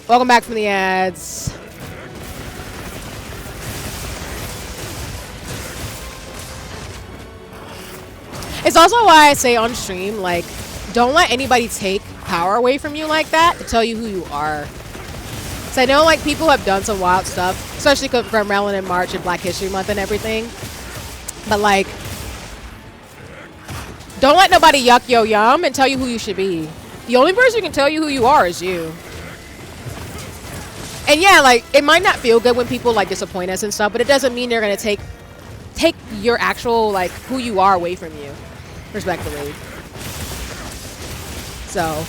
Welcome back from the ads. It's also why I say on stream, like, don't let anybody take power away from you like that to tell you who you are. So I know, like, people have done some wild stuff, especially from Melon in March and Black History Month and everything. But, like, don't let nobody yuck yo yum and tell you who you should be. The only person who can tell you who you are is you. And yeah, like, it might not feel good when people like disappoint us and stuff, but it doesn't mean they're gonna take your actual, like, who you are away from you, respectfully. So,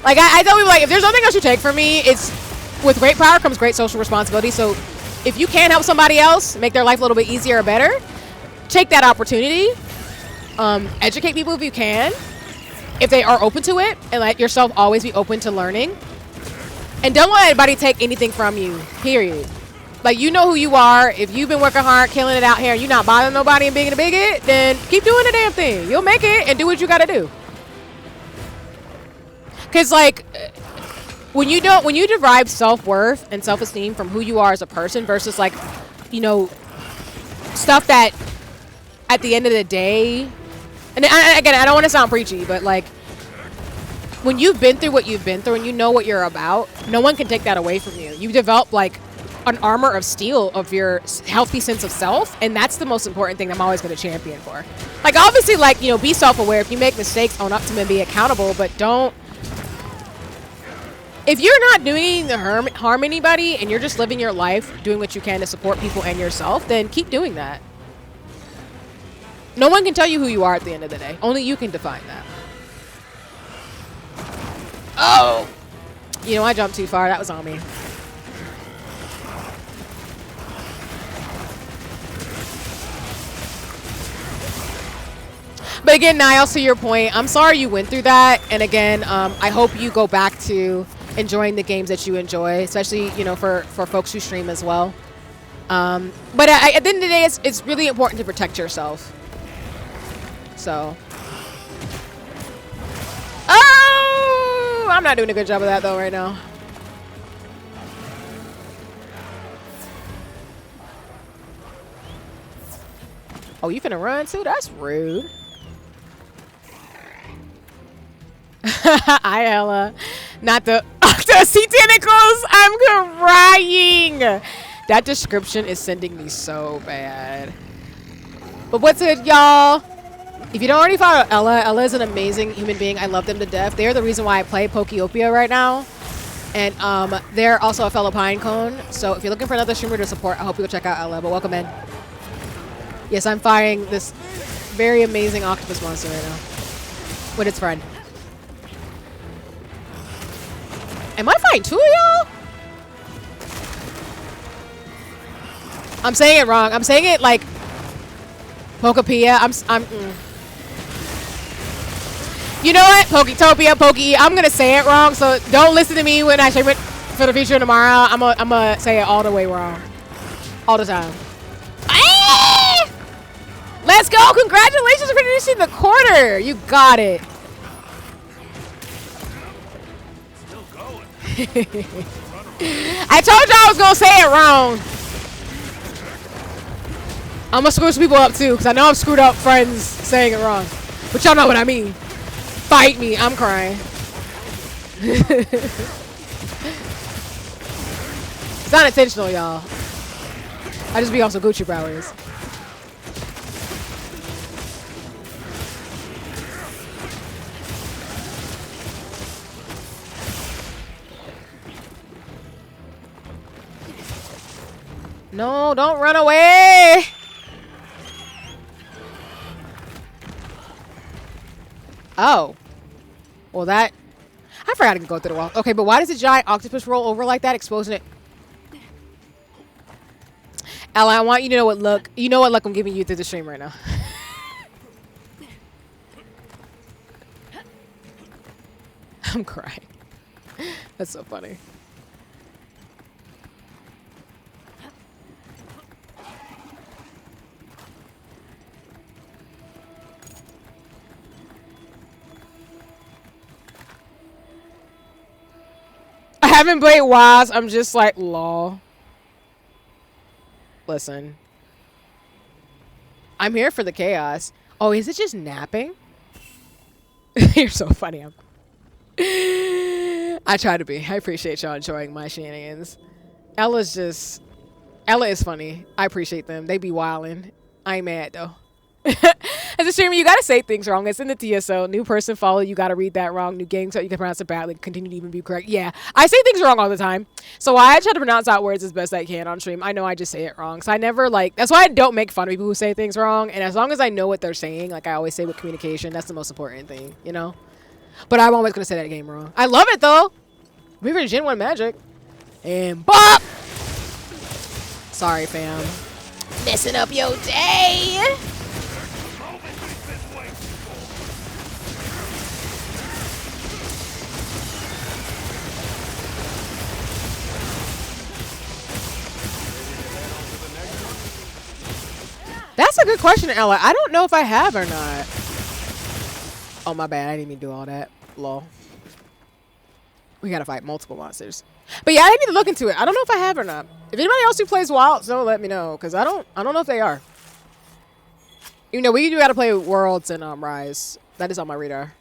like, I tell people, like, if there's nothing else you take from me, it's with great power comes great social responsibility. So if you can help somebody else make their life a little bit easier or better, take that opportunity. Educate people if you can. if they are open to it, and let yourself always be open to learning. And don't let anybody take anything from you, period. Like, you know who you are. If you've been working hard, killing it out here, and you're not bothering nobody and being a bigot, then keep doing the damn thing. You'll make it and do what you gotta do. Cause like, when you derive self-worth and self-esteem from who you are as a person versus like, you know, stuff that at the end of the day, and again, I don't want to sound preachy, but like, when you've been through what you've been through and you know what you're about, no one can take that away from you. You develop like an armor of steel of your healthy sense of self, and that's the most important thing I'm always going to champion for. Like, obviously, like, you know, be self-aware. If you make mistakes, own up to them and be accountable, but don't. If you're not doing anything to harm anybody and you're just living your life, doing what you can to support people and yourself, then keep doing that. No one can tell you who you are at the end of the day. Only you can define that. Oh! You know, I jumped too far. That was on me. But again, Niall, to your point, I'm sorry you went through that. And again, I hope you go back to enjoying the games that you enjoy, especially, you know, for folks who stream as well. But at the end of the day, it's really important to protect yourself. So. Oh! I'm not doing a good job of that, though, right now. Oh, you finna run, too? That's rude. Hi, Ella. Not the sea tentacles. I'm crying. That description is sending me so bad. But what's good, y'all? If you don't already follow Ella is an amazing human being. I love them to death. They're the reason why I play Pokeopia right now. And they're also a fellow Pinecone. So if you're looking for another streamer to support, I hope you'll check out Ella. But welcome in. Yes, I'm fighting this very amazing octopus monster right now with its friend. Am I fighting two of y'all? I'm saying it wrong. I'm saying it like Pokepia. You know what? Poketopia, Poke. I'm gonna say it wrong, so don't listen to me when I say it for the future tomorrow. I'm gonna say it all the way wrong, all the time. Ah! Let's go! Congratulations for finishing the quarter. You got it. I told y'all I was gonna say it wrong. I'm gonna screw some people up too, because I know I've screwed up friends saying it wrong. But y'all know what I mean. Fight me. I'm crying. It's not intentional, y'all. I just be on some Gucci Browers. No, don't run away! Oh. Well, that... I forgot I can go through the wall. Okay, but why does a giant octopus roll over like that, exposing it? Ella, I want you to know what look... You know what look I'm giving you through the stream right now. I'm crying. That's so funny. I haven't played WoW. I'm just like, lol. Listen. I'm here for the chaos. Oh, is it just napping? You're so funny. I try to be. I appreciate y'all enjoying my shenanigans. Ella is funny. I appreciate them. They be wildin'. I ain't mad though. As a streamer, you gotta say things wrong. It's in the TSO. New person follow, you gotta read that wrong. New game, so you can pronounce it badly. Continue to even be correct. Yeah, I say things wrong all the time. So I try to pronounce out words as best I can on stream. I know I just say it wrong. So I never like, that's why I don't make fun of people who say things wrong. And as long as I know what they're saying, like I always say with communication, that's the most important thing, you know? But I'm always gonna say that game wrong. I love it though. We were Gen 1 magic. And bop! Sorry, fam. Messing up your day. That's a good question, Ella. I don't know if I have or not. Oh, my bad. I didn't even do all that. Lol. We gotta fight multiple monsters. But yeah, I need to look into it. I don't know if I have or not. If anybody else who plays Wilds, so let me know, because I don't know if they are. You know, we do gotta play Worlds and Rise. That is on my radar.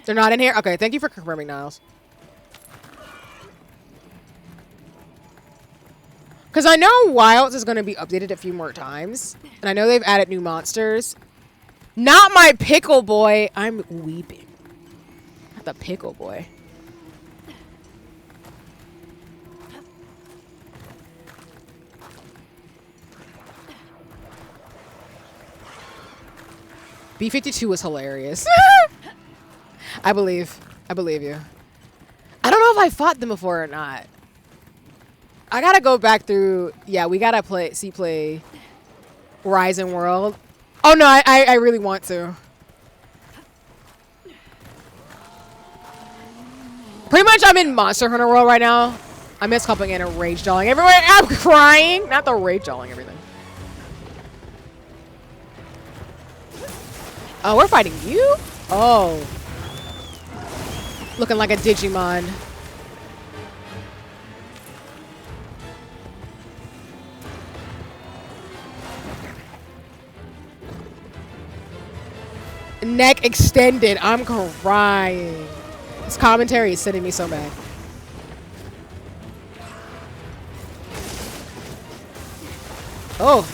They're not in here? Okay, thank you for confirming, Niles. Because I know Wilds is going to be updated a few more times. And I know they've added new monsters. Not my pickle boy. I'm weeping. Not the pickle boy. B-52 was hilarious. I believe you. I don't know if I fought them before or not. I gotta go back through. Yeah, we gotta play Rise and World. Oh no, I really want to. Pretty much I'm in Monster Hunter World right now. I miss hopping in and rage jawing everywhere. I'm crying. Not the rage jawing everything. Oh, we're fighting you? Oh. Looking like a Digimon. Neck extended. I'm crying. This commentary is sending me so bad. Oh.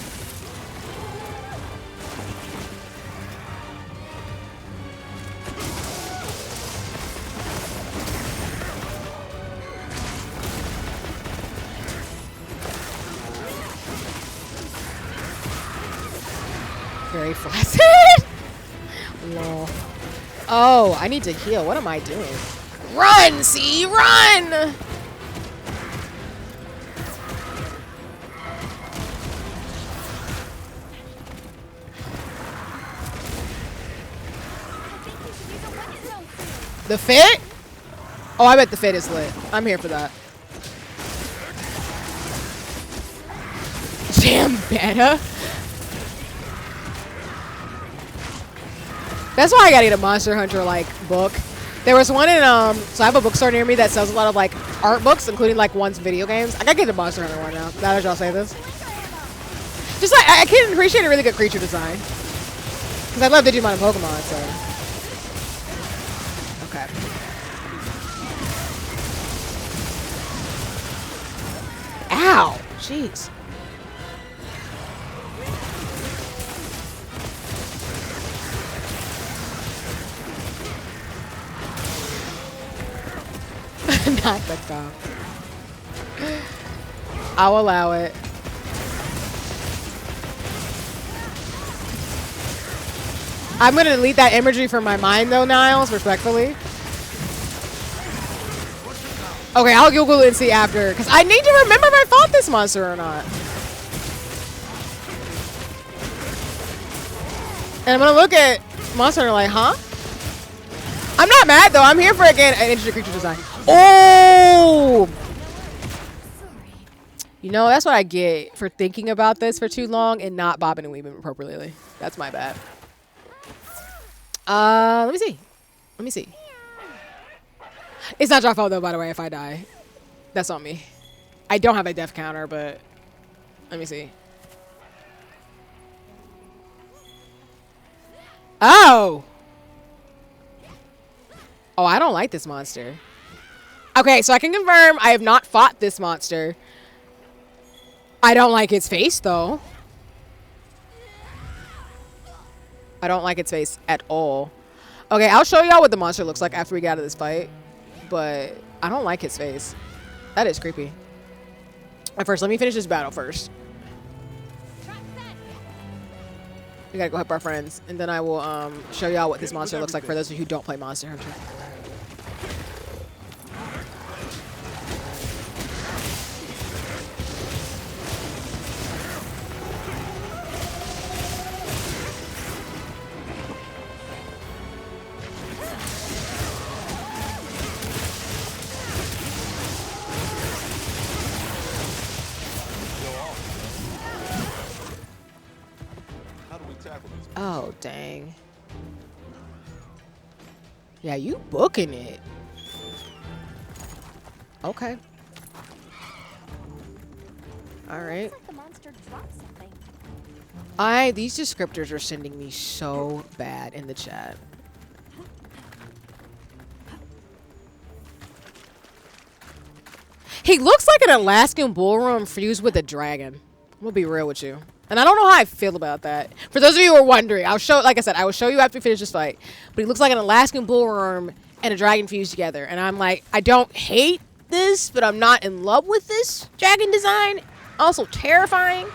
Very flaccid. Lol. Oh, I need to heal. What am I doing? Run, C, run! The fit? Oh, I bet the fit is lit. I'm here for that. Damn, beta. That's why I gotta get a Monster Hunter like book. There was one in so I have a bookstore near me that sells a lot of like art books, including like one's video games. I gotta get a Monster Hunter one now. Now that y'all say this, just like I can appreciate a really good creature design because I love Digimon and Pokemon. So okay. Ow! Jeez. Not the cop. I'll allow it. I'm gonna delete that imagery from my mind though, Niles, respectfully. Okay, I'll Google it and see after, because I need to remember if I fought this monster or not. And I'm gonna look at Monster Hunter like, huh? I'm not mad though. I'm here for again an interesting creature design. Oh! You know, that's what I get for thinking about this for too long and not bobbing and weaving appropriately. That's my bad. Let me see. Let me see. It's not your fault though, by the way, if I die. That's on me. I don't have a death counter, but let me see. Oh! Oh, I don't like this monster. Okay, so I can confirm I have not fought this monster. I don't like its face, though. I don't like its face at all. Okay, I'll show y'all what the monster looks like after we get out of this fight. But I don't like his face. That is creepy. At first, let me finish this battle first. We gotta go help our friends. And then I will show y'all what this monster looks like for those of you who don't play Monster Hunter. Oh, dang. Yeah, you booking it. Okay. All right. Looks like the monster dropped something. These descriptors are sending me so bad in the chat. He looks like an Alaskan bullroom fused with a dragon. I'm gonna be real with you. And I don't know how I feel about that. For those of you who are wondering, I'll show, like I said, I will show you after we finish this fight. But he looks like an Alaskan bullworm and a dragon fused together. And I'm like, I don't hate this, but I'm not in love with this dragon design. Also terrifying.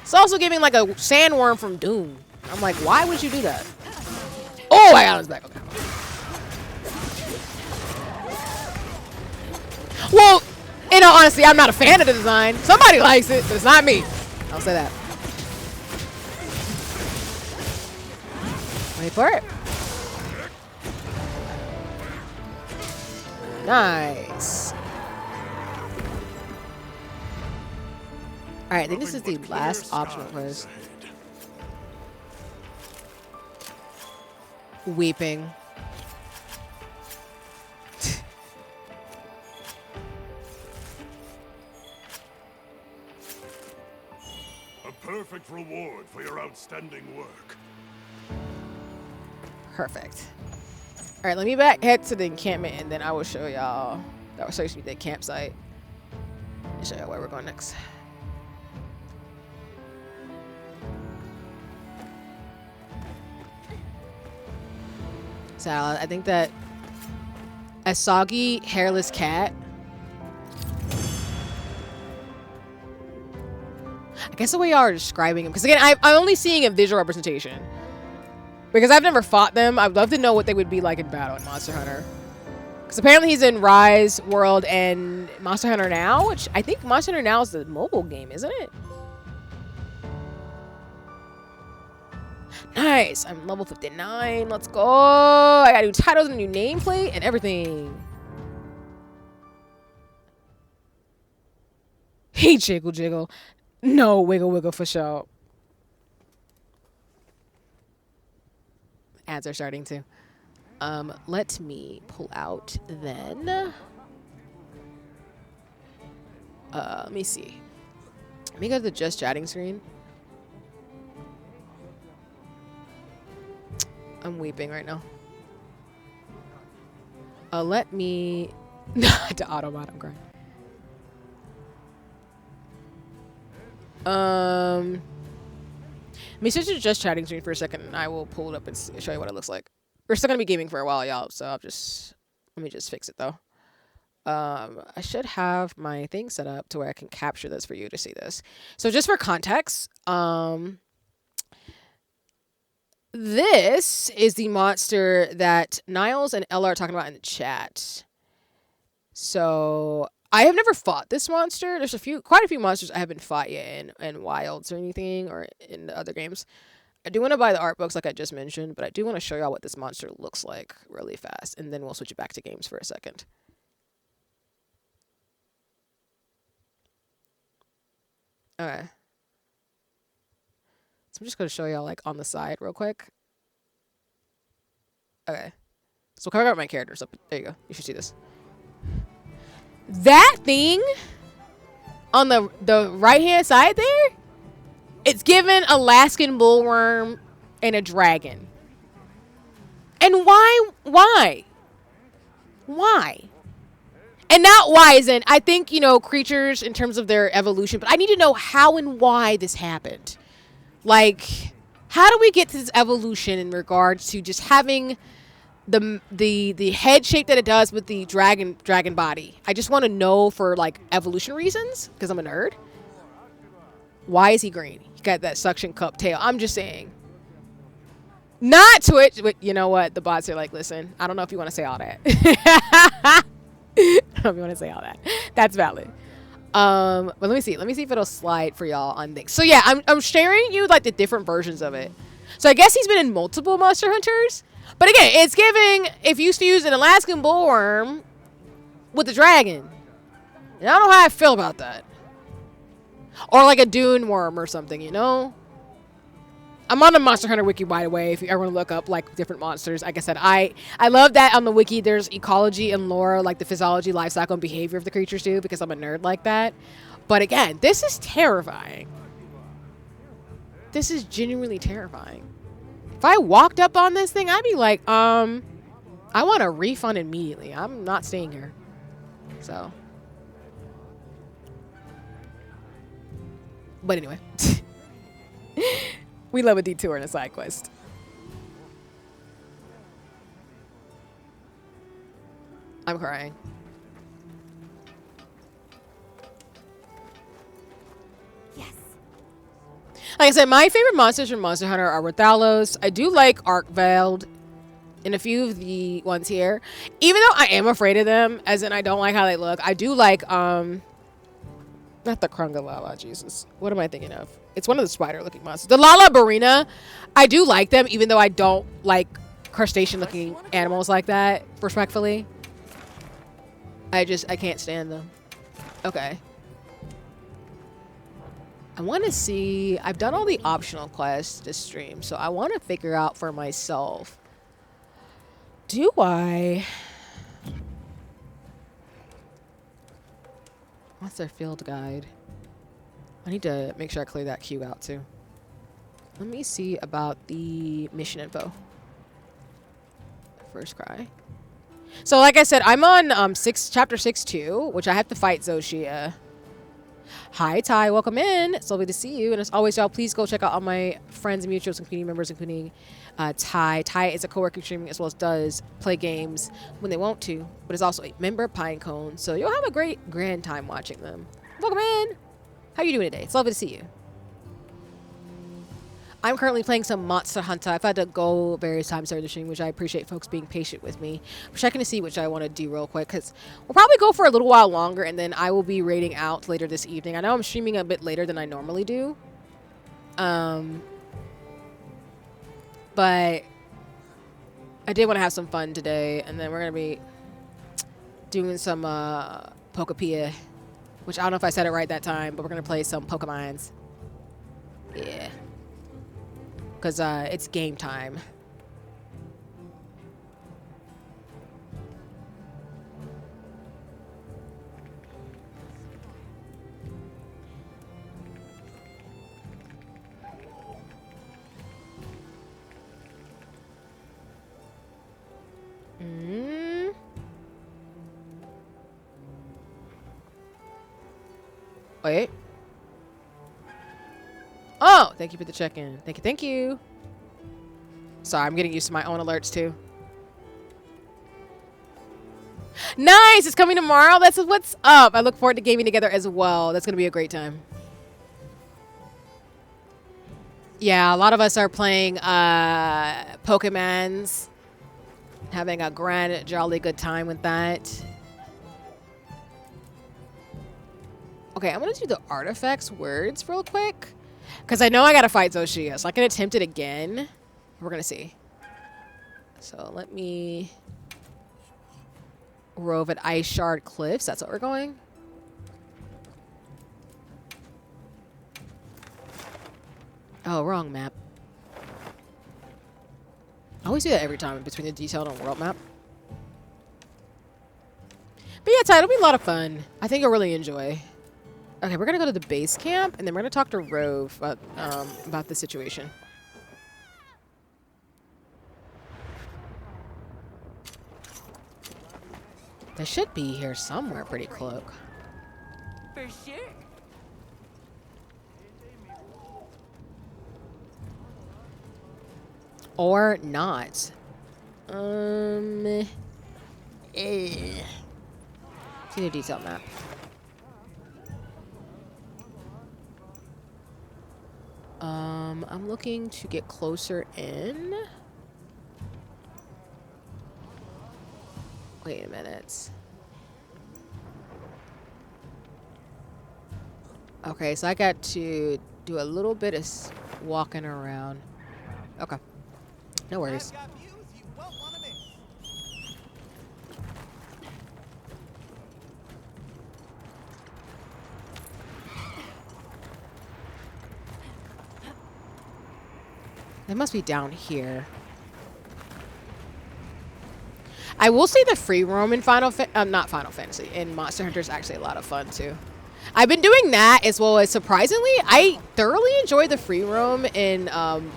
It's also giving like a sandworm from Doom. I'm like, why would you do that? Oh, I got his back. Okay. Well, in all honesty, I'm not a fan of the design. Somebody likes it, but it's not me. I'll say that. Wait for it. Nice. Alright, I think this is the last optional quest. Weeping. A perfect reward for your outstanding work. Perfect. Alright, let me head to the encampment and then I will show y'all. That will show you the campsite. And show y'all where we're going next. So I think that a soggy, hairless cat. I guess the way y'all are describing him, because again, I'm only seeing a visual representation. Because I've never fought them. I'd love to know what they would be like in battle in Monster Hunter. Because apparently he's in Rise World and Monster Hunter Now, which I think Monster Hunter Now is the mobile game, isn't it? Nice. I'm level 59. Let's go. I got new titles and a new nameplate and everything. Hey, Jiggle Jiggle. No, Wiggle Wiggle for sure. Ads are starting to. Let me pull out then. Let me see. Let me go to the just chatting screen. I'm weeping right now. Let me... to Autobot, I'm crying. Let me switch to just chatting screen for a second and I will pull it up and show you what it looks like. We're still gonna be gaming for a while, y'all, so let me just fix it though. I should have my thing set up to where I can capture this for you to see this. So just for context, this is the monster that Niles and Ella are talking about in the chat. So I have never fought this monster. There's quite a few monsters I haven't fought yet in Wilds or anything, or in the other games. I do want to buy the art books like I just mentioned, but I do want to show y'all what this monster looks like really fast, and then we'll switch it back to games for a second. Okay. So I'm just going to show y'all like on the side real quick. Okay. So cover up my characters up. There you go. You should see this. That thing on the right hand side there, it's given Alaskan bullworm and a dragon. And why? And not why isn't, I think, you know, creatures in terms of their evolution, but I need to know how and why this happened. Like, how do we get to this evolution in regards to just having the head shape that it does with the dragon body? I just want to know for like evolution reasons, because I'm a nerd. Why is he green? He got that suction cup tail. I'm just saying. Not Twitch, but you know what? The bots are like, listen, I don't know if you want to say all that. I don't know if you want to say all that. That's valid. But let me see if it'll slide for y'all on things. So yeah, I'm sharing you like the different versions of it. So I guess he's been in multiple Monster Hunters. But again, it's giving, if you use an Alaskan bullworm with a dragon. And I don't know how I feel about that. Or like a dune worm or something, you know? I'm on the Monster Hunter wiki, by the way, if you ever want to look up like different monsters. Like I said, I love that on the wiki there's ecology and lore, like the physiology, life cycle, and behavior of the creatures too, because I'm a nerd like that. But again, this is terrifying. This is genuinely terrifying. If I walked up on this thing, I'd be like, I want a refund immediately. I'm not staying here. So. But anyway. We love a detour and a side quest. I'm crying. Yes. Like I said, my favorite monsters from Monster Hunter are Rathalos. I do like Arkveld and a few of the ones here. Even though I am afraid of them, as in I don't like how they look, I do like, not the Krungalala, Jesus. What am I thinking of? It's one of the spider-looking monsters. The Lalabarina, I do like them, even though I don't like crustacean-looking animals like that, respectfully. I can't stand them. Okay. I want to see... I've done all the optional quests this stream, so I want to figure out for myself. Do I... What's their field guide? I need to make sure I clear that queue out too. Let me see about the mission info. First cry. So like I said, I'm on chapter 6-2, which I have to fight Zoshia. Hi Ty, welcome in. It's lovely to see you. And as always, y'all, please go check out all my friends and mutuals and community members, including Ty. Ty is a co-worker streaming as well as does play games when they want to, but is also a member of Pinecone. So you'll have a great grand time watching them. Welcome in. How you doing today? It's lovely to see you. I'm currently playing some Monster Hunter. I've had to go various times during the stream, which I appreciate folks being patient with me. I'm checking to see which I want to do real quick, because we'll probably go for a little while longer, and then I will be raiding out later this evening. I know I'm streaming a bit later than I normally do. But I did want to have some fun today, and then we're going to be doing some Pokepia, which I don't know if I said it right that time, but we're going to play some Pokemons. Yeah. Because it's game time. Wait. Oh, thank you for the check-in. Thank you, thank you. Sorry, I'm getting used to my own alerts too. Nice, it's coming tomorrow. That's what's up. I look forward to gaming together as well. That's gonna be a great time. Yeah, a lot of us are playing Pokemons, having a grand, jolly good time with that. Okay, I'm gonna do the artifacts words real quick, because I know I gotta fight Zoshia, so I can attempt it again. We're gonna see. So let me rove at Ice Shard Cliffs. That's what we're going. Oh, wrong map. I always do that every time between the detailed and world map. But yeah, Ty, it'll be a lot of fun. I think you'll really enjoy. Okay, we're gonna go to the base camp, and then we're gonna talk to Rove about the situation. They should be here somewhere pretty close. For sure. Or not. See the detail map. I'm looking to get closer in. Wait a minute. Okay, so I got to do a little bit of walking around. Okay. No worries. They must be down here. I will say the free roam in not Final Fantasy, in Monster Hunter is actually a lot of fun too. I've been doing that as well as, surprisingly, I thoroughly enjoy the free roam in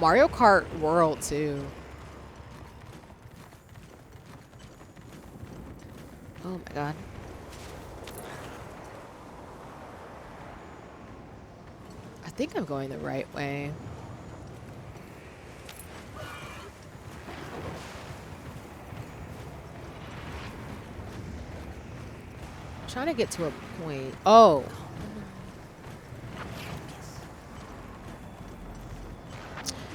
Mario Kart World too. Oh my god. I think I'm going the right way. Trying to get to a point. Oh.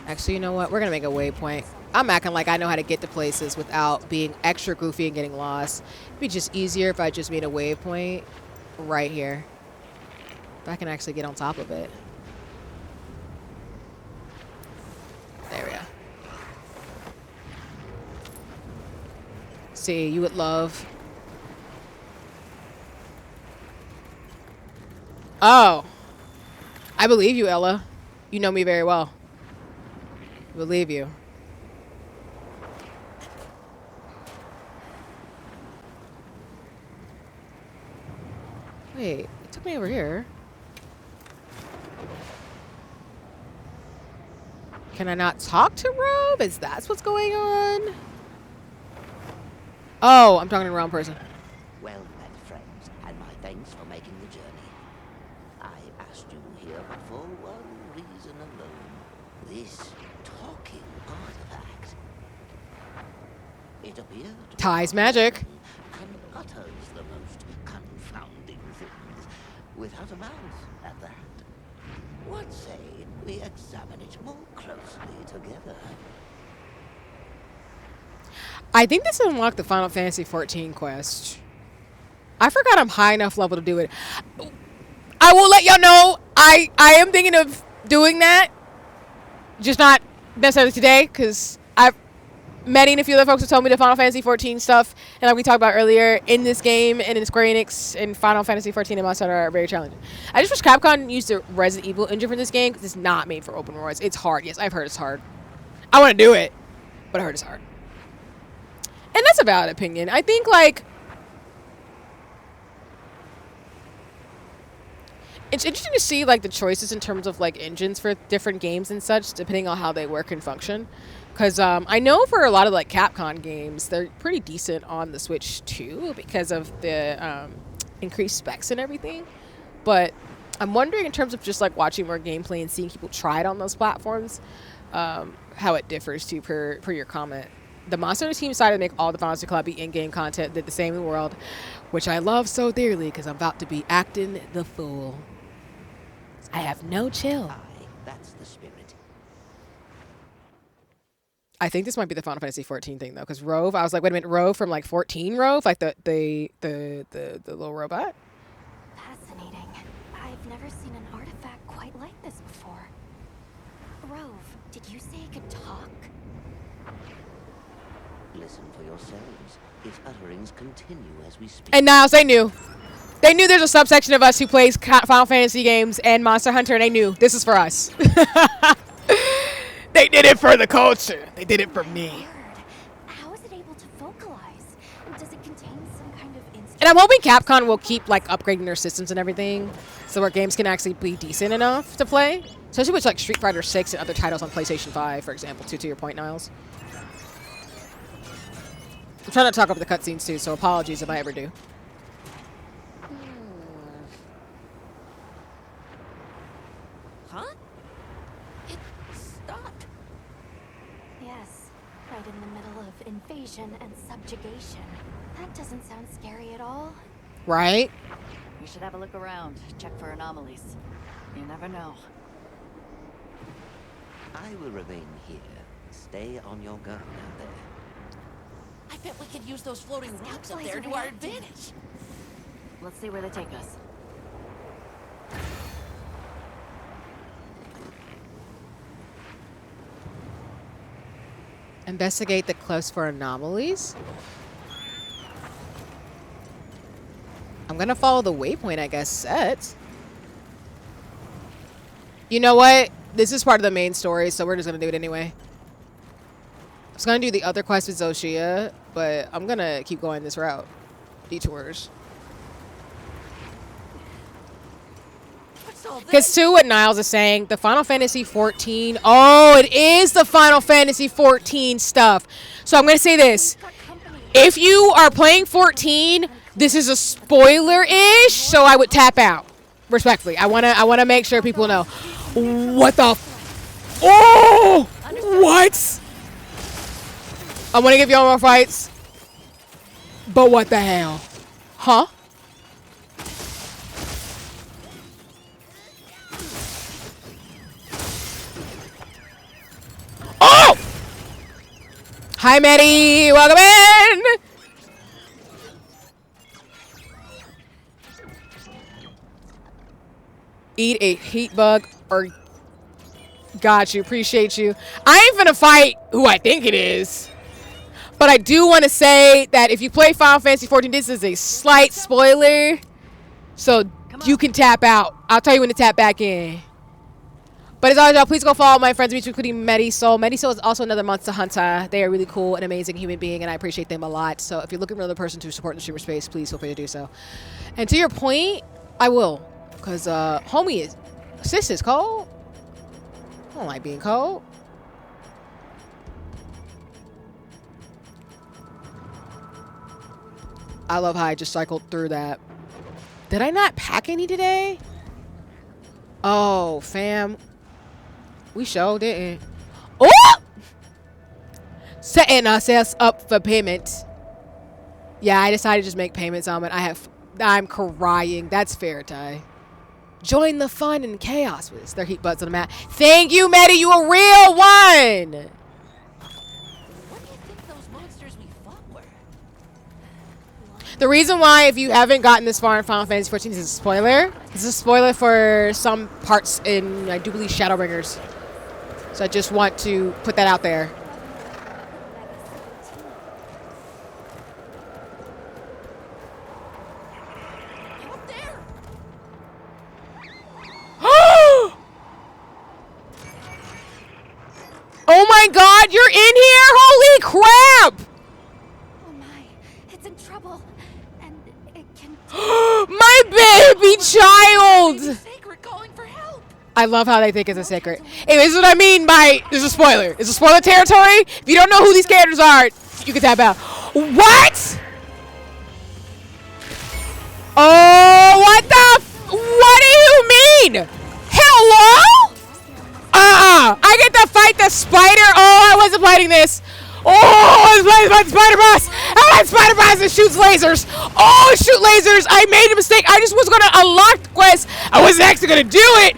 Actually, you know what? We're going to make a waypoint. I'm acting like I know how to get to places without being extra goofy and getting lost. It'd be just easier if I just made a waypoint right here. If I can actually get on top of it. There we go. See, you would love... Oh. I believe you, Ella. You know me very well. I believe you. Wait, it took me over here. Can I not talk to Robe? Is that what's going on? Oh, I'm talking to the wrong person. Well met, friends, and my thanks for making the journey. I asked you here but for one reason alone. This talking artifact. It appeared to Ty's magic. and utters the most confounding things, without a mouth at that. What say we examine it more closely together? I think this unlocked the Final Fantasy 14 quest. I forgot I'm high enough level to do it. I will let y'all know I am thinking of doing that. Just not necessarily today, because I've Maddie and a few other folks have told me the Final Fantasy 14 stuff, and like we talked about earlier, in this game and in Square Enix and Final Fantasy 14 and Monster Hunter are very challenging. I just wish Capcom used the Resident Evil engine for this game, because it's not made for open worlds. It's hard. Yes, I've heard it's hard. I want to do it, but I heard it's hard. And that's a valid opinion. I think, like, it's interesting to see, like, the choices in terms of, like, engines for different games and such, depending on how they work and function. Because I know for a lot of, like, Capcom games, they're pretty decent on the Switch, too, because of the increased specs and everything. But I'm wondering, in terms of just, like, watching more gameplay and seeing people try it on those platforms, how it differs, too, per your comment. The Monster Hunter team decided to make all the Final Fantasy Club in-game content did the same in the world, which I love so dearly because I'm about to be acting the fool. I have no chill. Aye, that's the spirit. I think this might be the Final Fantasy 14 thing though, because Rove, I was like, wait a minute, Rove from like 14 Rove, like the little robot. Fascinating. I've never seen an artifact quite like this before. Rove, did you say it could talk? Listen for yourselves. Its utterings continue as we speak. And Niles, they knew. They knew there's a subsection of us who plays Final Fantasy games and Monster Hunter, and they knew this is for us. They did it for the culture. They did it for me. Weird. How is it able to vocalize? Does it contain some kind of instinct? And I'm hoping Capcom will keep like upgrading their systems and everything, so our games can actually be decent enough to play. Especially with like Street Fighter 6 and other titles on PlayStation 5, for example, to your point, Niles. I'm trying not to talk over the cutscenes too, so apologies if I ever do. Huh? It stopped. Yes, right in the middle of invasion and subjugation. That doesn't sound scary at all. Right? You should have a look around, check for anomalies. You never know. I will remain here. Stay on your guard out there. I bet we could use those floating rocks up there to our advantage. Let's see where they take us. Investigate the cliffs for anomalies. I'm gonna follow the waypoint, I guess, set. You know what? This is part of the main story, so we're just gonna do it anyway. was gonna do the other quest with Zoshia, but I'm gonna keep going this route. Detours. Because to what Niles is saying, the Final Fantasy 14. Oh, it is the Final Fantasy 14 stuff. So I'm gonna say this: if you are playing 14, this is a spoiler-ish, so I would tap out. Respectfully, I wanna make sure people know. What the? Oh, what? I wanna give y'all more fights, but what the hell? Huh? Oh! Hi, Maddie. Welcome in. Eat a heat bug or got you. Appreciate you. I ain't finna fight who I think it is. But I do want to say that if you play Final Fantasy 14, this is a slight spoiler. So you can tap out. I'll tell you when to tap back in. But as always, y'all, please go follow my friends, including Medisol. Medisol is also another Monster Hunter. They are really cool and amazing human being, and I appreciate them a lot. So if you're looking for another person to support the streamer space, please feel free to do so. And to your point, I will. Because homie is... Sis is cold. I don't like being cold. I love how I just cycled through that. Did I not pack any today? Oh, fam. We sure didn't. Oh! Setting ourselves up for payment. Yeah, I decided to just make payments on it. I'm crying. That's fair, Ty. Join the fun and chaos with us. Their heat buds on the mat. Thank you, Maddie. You a real one. What do you think those monsters we fought were? The reason why, if you haven't gotten this far in Final Fantasy 14, this is a spoiler. This is a spoiler for some parts in, I do believe, Shadowbringers. So I just want to put that out there. Up there! Oh my god, you're in here? Holy crap! Oh my, it's in trouble. And it can... My baby child! Sacred calling for help! I love how they think it's a secret. Hey, this is what I mean by this is a spoiler. It's a spoiler territory. If you don't know who these characters are, you can tap out. What? Oh, what the? What do you mean? Hello? I get to fight the spider. Oh, I wasn't fighting this. Oh, I was fighting Spider Boss. I like Spider Boss that shoots lasers. Oh, shoot lasers. I made a mistake. I just was gonna unlock the quest. I wasn't actually gonna do it.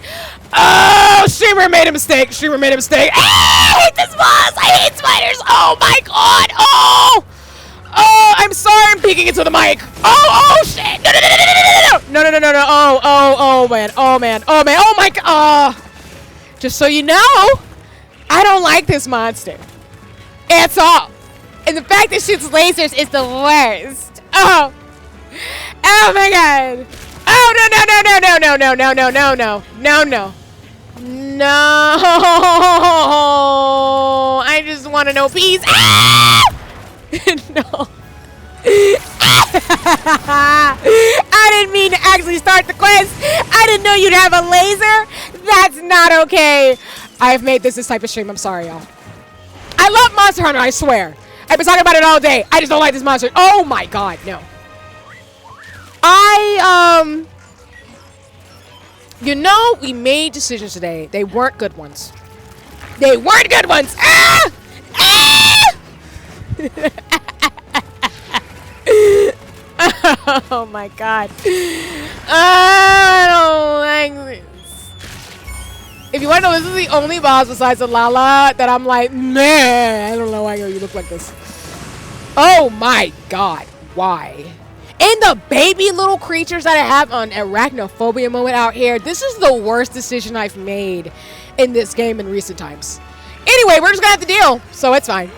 Oh, streamer made a mistake. Streamer made a mistake. Ah, I hate this boss. I hate spiders. Oh my god. Oh. Oh, I'm sorry. I'm peeking into the mic. Oh, shit. No. No. Oh, man. Oh, man. Oh, man. Oh, my god. Just so you know, I don't like this monster. At all. And the fact that shoots lasers is the worst. Oh. Oh, my god. Oh, no. No. I just want to know peace. Ah! No. I didn't mean to actually start the quest. I didn't know you'd have a laser. That's not okay. I've made this type of stream. I'm sorry, y'all. I love Monster Hunter, I swear. I've been talking about it all day. I just don't like this monster. Oh my god, no. You know, we made decisions today. They weren't good ones. They weren't good ones. Ah! Ah! Oh my god. I don't like this. If you want to know, this is the only boss besides the Lala that I'm like, man, I don't know why you look like this. Oh my god. Why? And the baby little creatures that I have on arachnophobia moment out here. This is the worst decision I've made in this game in recent times. Anyway, we're just gonna have to deal, so it's fine.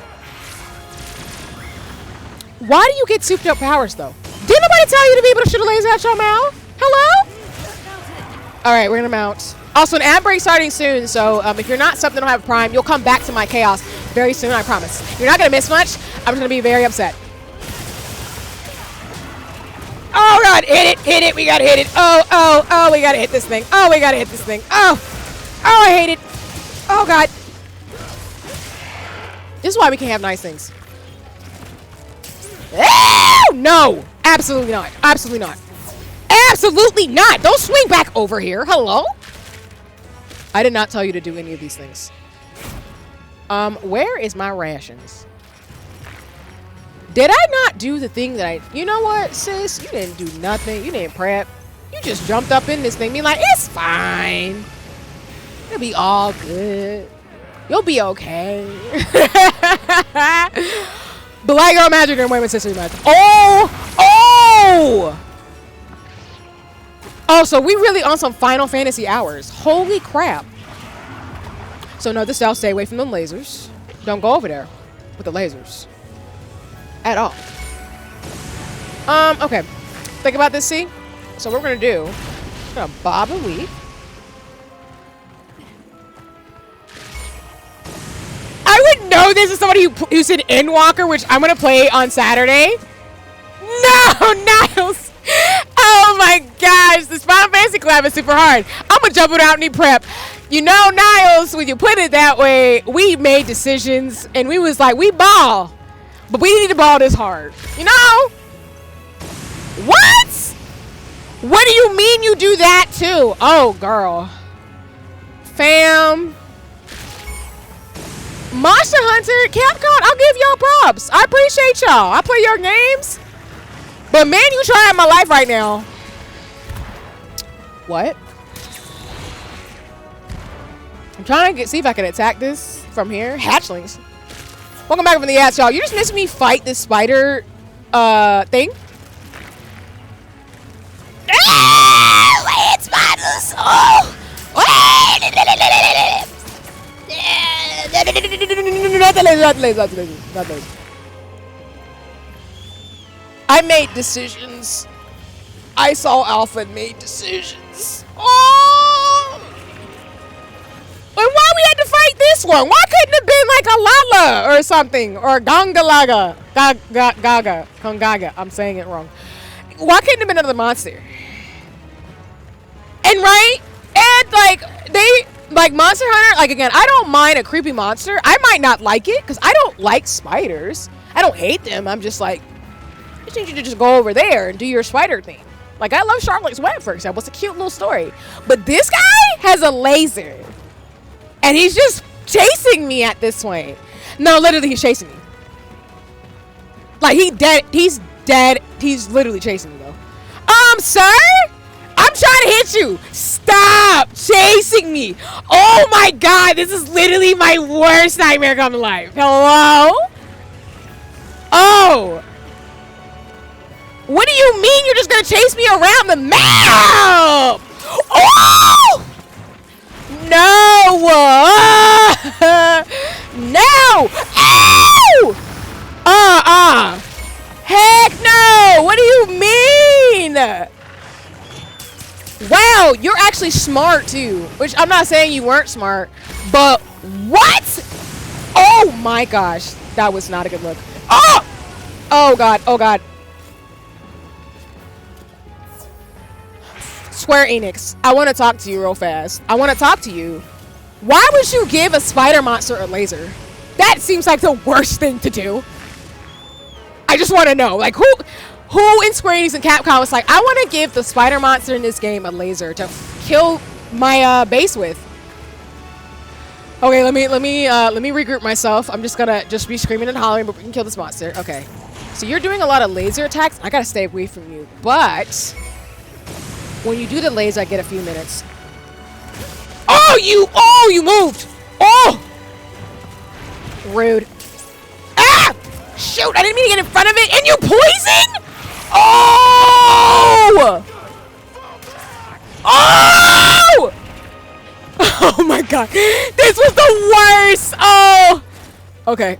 Why do you get souped up powers, though? Didn't nobody tell you to be able to shoot a laser at your mouth? Hello? All right, we're gonna mount. Also, an ad break starting soon, so if you're not subbed and don't have Prime, you'll come back to my chaos. very soon, I promise. You're not gonna miss much. I'm just gonna be very upset. Oh god, hit it, we gotta hit it. Oh, we gotta hit this thing. Oh, we gotta hit this thing. Oh, I hate it. Oh god. This is why we can't have nice things. Oh, no, absolutely not. Absolutely not. Absolutely not. Don't swing back over here. Hello? I did not tell you to do any of these things. Where is my rations? Did I not do the thing that you know what, sis? You didn't do nothing. You didn't prep. You just jumped up in this thing being like, it's fine. It'll be all good. You'll be okay. Black girl magic and women's sister magic. Oh, so we really on some Final Fantasy hours. Holy crap. So no, this I'll stay away from them lasers. Don't go over there with the lasers. At all. Okay. Think about this, see? So what we're gonna do, we're gonna bob and weave. I would know this is somebody who's an Endwalker, which I'm gonna play on Saturday. No, Niles! Oh my gosh, this Final Fantasy collab is super hard. I'm gonna jump without any prep. You know, Niles, when you put it that way, we made decisions and we was like, we ball. But we need to ball this hard. You know? What? What do you mean you do that too? Oh, girl. Fam. Monster Hunter, Capcom, I'll give y'all props. I appreciate y'all. I play your games. But man, you trying my life right now. What? I'm trying to see if I can attack this from here. Hatchlings. Welcome back from the ass, y'all. You just missed me fight this spider thing. It's spiders. Oh! Not laser. I made decisions. I saw Alpha and made decisions. Oh! And why we had to fight this one? Why couldn't it have been like a Lala or something? Or Gongalaga. Gaga. Kongaga. I'm saying it wrong. Why couldn't it have been another monster? And right? And like, like Monster Hunter, like again, I don't mind a creepy monster. I might not like it because I don't like spiders. I don't hate them. I'm just like, I just need you to just go over there and do your spider thing. Like I love Charlotte's Web, for example. It's a cute little story. But this guy has a laser. And he's just chasing me at this point. No, literally he's chasing me. Like he's dead. He's literally chasing me though. Sir? I'm trying to hit you. Stop chasing me. Oh my god, this is literally my worst nightmare come to life. Hello? Oh. What do you mean you're just gonna chase me around the map? Oh! No! No! Ow! Heck no! What do you mean? Wow, you're actually smart too. Which I'm not saying you weren't smart, but what? Oh my gosh, that was not a good look. Oh! Oh god, oh god. Square Enix, I want to talk to you real fast. I want to talk to you. Why would you give a spider monster a laser? That seems like the worst thing to do. I just want to know, like, who in Square Enix and Capcom was like, I want to give the spider monster in this game a laser to kill my base with. Okay, let me regroup myself. I'm just gonna be screaming and hollering, but we can kill this monster. Okay, so you're doing a lot of laser attacks. I gotta stay away from you, but when you do the laser, I get a few minutes. Oh, you moved. Oh, rude. Ah, shoot! I didn't mean to get in front of it, and you poison. Oh! Oh! Oh my god. This was the worst. Oh. Okay.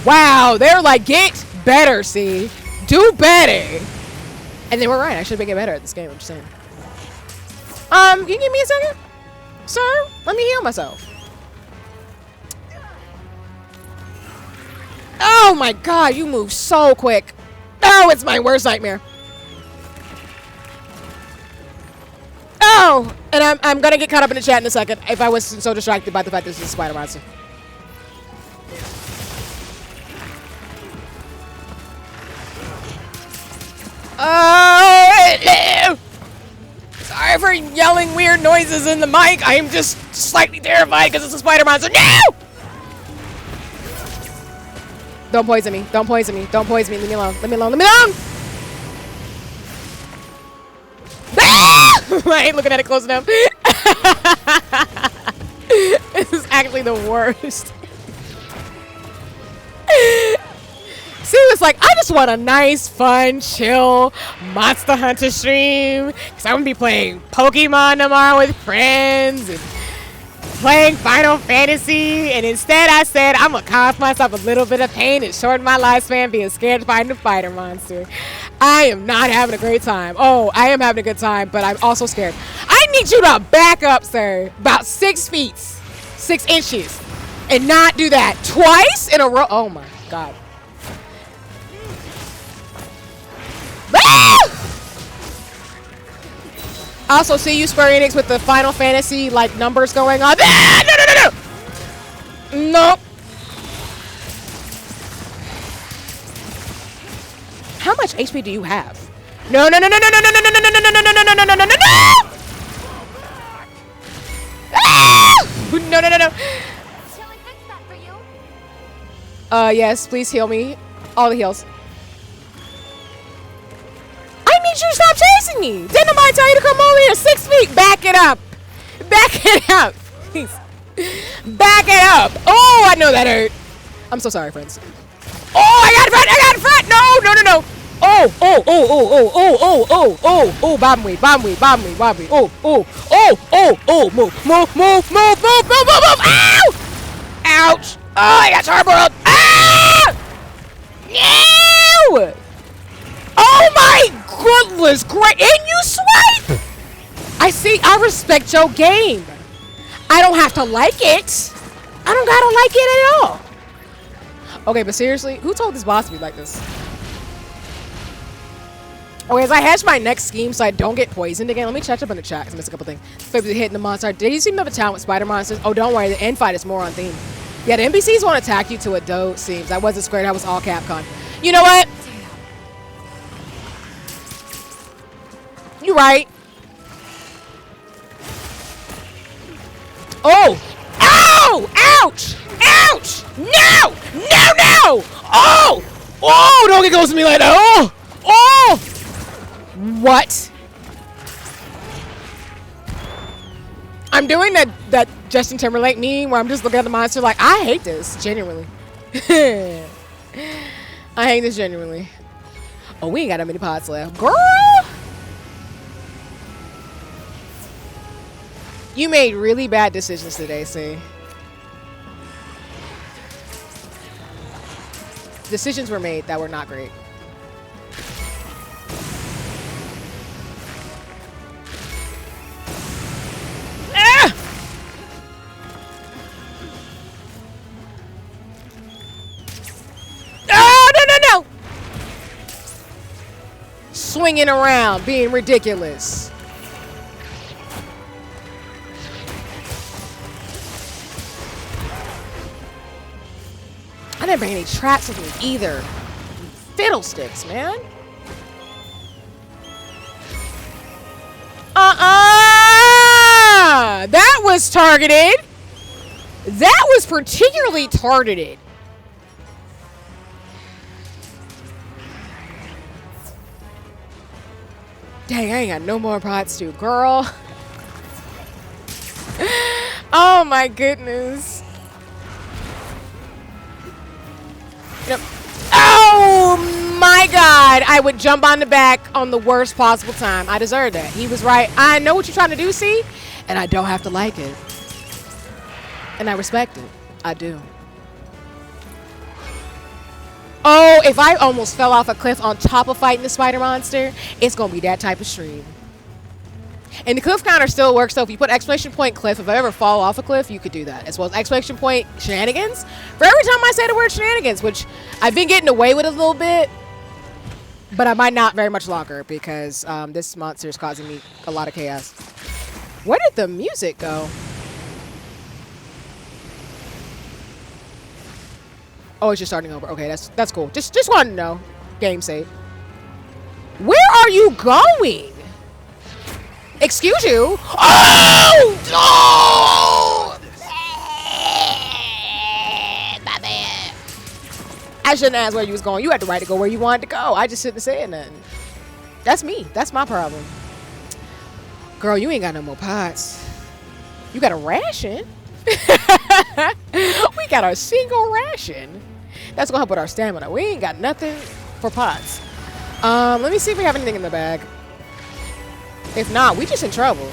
Wow, they're like, get better, see? Do better. And they were right. I should make it better at this game, I'm just saying. Can you give me a second? Sir? Let me heal myself. Oh my god, you move so quick. Oh, it's my worst nightmare. Oh, and I'm gonna get caught up in the chat in a second if I was so distracted by the fact this is a spider monster. Oh, sorry for yelling weird noises in the mic. I am just slightly terrified because it's a spider monster. No! Don't poison me. Don't poison me. Don't poison me. Leave me alone. Leave me alone. Leave me alone! Ah! I ain't looking at it close enough. This is actually the worst. See, it's like, I just want a nice, fun, chill Monster Hunter stream. Because I'm going to be playing Pokemon tomorrow with friends. And playing Final Fantasy. And instead I said, I'm going to cause myself a little bit of pain and shorten my lifespan being scared to find a spider monster. I am not having a great time. Oh, I am having a good time, but I'm also scared. I need you to back up, sir. About 6 feet. 6 inches. And not do that twice in a row. Oh my god. Ah! I also see you, Square Enix, with the Final Fantasy like numbers going on. Ah! No, no, no, no. Nope. How much HP do you have? No, no, no, no, no, no, no, no, no, no, no, no, no, no, no, no, no, no, no, no! No, no, no, no. Shall I fix that for you? Yes, please heal me. All the heals. I need you to stop chasing me. Didn't nobody tell you to come over here? 6 feet. Back it up. Back it up. Please. Back it up. Oh, I know that hurt. I'm so sorry, friends. Oh, I got it front. I got it front. No, no, no, no. Oh, oh, oh, oh, oh, oh, oh, oh, oh, oh, bomb me, bomb me, bomb me, bomb me. Oh, oh, oh, oh, oh, move, move, move, move, move, move, move, move. Ow! Ouch. Oh, I got charbroiled. Ah! No! Oh my goodness, great. And you swipe! I see, I respect your game. I don't have to like it. I don't gotta like it at all. Okay, but seriously, who told this boss to be like this? Okay, as I hatch my next scheme so I don't get poisoned again, let me check up in the chat because I missed a couple things. Favorite hitting the monster. Did you seem to have a talent with spider monsters? Oh, don't worry, the end fight is more on theme. Yeah, the NPCs won't attack you to a doe, seems. I wasn't squared, I was all Capcom. You know what? You right. Oh! Ow! Ouch! Ouch! No! No, no! Oh! Oh! Don't get close to me like that! Oh! Oh! What? I'm doing that Justin Timberlake meme where I'm just looking at the monster like, I hate this, genuinely. I hate this genuinely. Oh, we ain't got that many pots left. Girl! You made really bad decisions today, see? Decisions were made that were not great. Ah! Oh, no, no, no! Swinging around, being ridiculous. I didn't bring any traps with me either. Fiddlesticks, man. That was targeted. That was particularly targeted. Dang, I ain't got no more pots to, girl. Oh my goodness. Yep. Oh my god, I would jump on the back on the worst possible time. I deserve that. He was right. I know what you're trying to do, see? And I don't have to like it. And I respect it. I do. Oh, if I almost fell off a cliff on top of fighting the spider monster, it's gonna be that type of stream. And the cliff counter still works, so if you put exclamation point cliff, if I ever fall off a cliff, you could do that. As well as exclamation point shenanigans. For every time I say the word shenanigans, which I've been getting away with a little bit, but I might not very much longer because this monster is causing me a lot of chaos. Where did the music go? Oh, it's just starting over. Okay, that's cool. Just wanted to know. Game save. Where are you going? Excuse you? Oh! Oh! My bad. I shouldn't ask where you was going. You had the right to go where you wanted to go. I just shouldn't have said nothing. That's me. That's my problem. Girl, you ain't got no more pots. You got a ration? We got a single ration. That's gonna help with our stamina. We ain't got nothing for pots. Let me see if we have anything in the bag. If not, we just in trouble.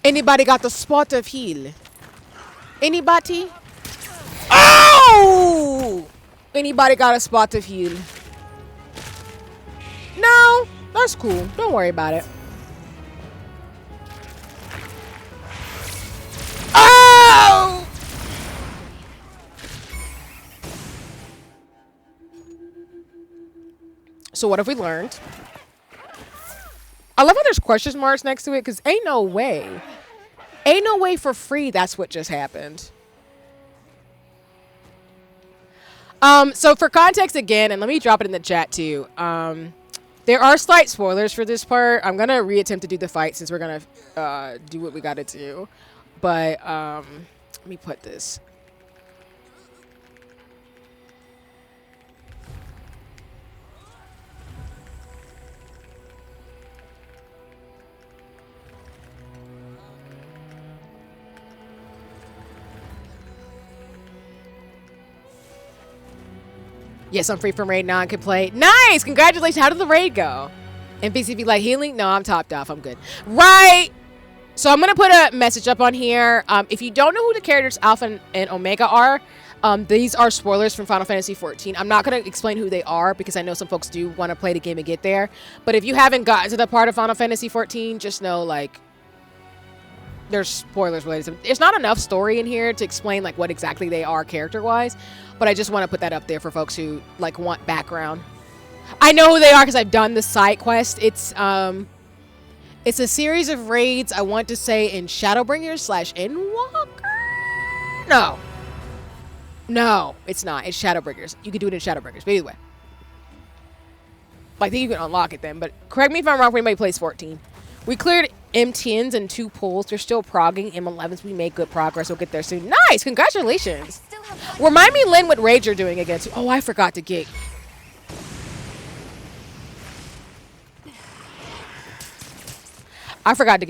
Anybody got the spot of heal? Anybody? Oh! Anybody got a spot of heal? No, that's cool. Don't worry about it. Oh! So what have we learned? I love how there's question marks next to it because ain't no way. Ain't no way for free that's what just happened. So for context again, and let me drop it in the chat too. There are slight spoilers for this part. I'm going to reattempt to do the fight since we're going to do what we got to do. But let me put this. Yes, I'm free from raid now and can play. Nice! Congratulations. How did the raid go? NPC like healing? No, I'm topped off. I'm good. Right! So I'm going to put a message up on here. If you don't know who the characters Alpha and Omega are, these are spoilers from Final Fantasy XIV. I'm not going to explain who they are because I know some folks do want to play the game and get there. But if you haven't gotten to the part of Final Fantasy XIV, just know, like, there's spoilers related to them. There's not enough story in here to explain, like, what exactly they are character-wise. But I just want to put that up there for folks who, like, want background. I know who they are because I've done the side quest. It's a series of raids, I want to say, in Shadowbringers / Endwalker? No, it's not. It's Shadowbringers. You can do it in Shadowbringers. But anyway. I think you can unlock it then. But correct me if I'm wrong if anybody plays 14. We cleared M10s and 2 pulls. They're still progging. M11s, we made good progress. We'll get there soon. Nice! Congratulations! Remind me, Lynn, what raid you're doing again. Oh, I forgot to get...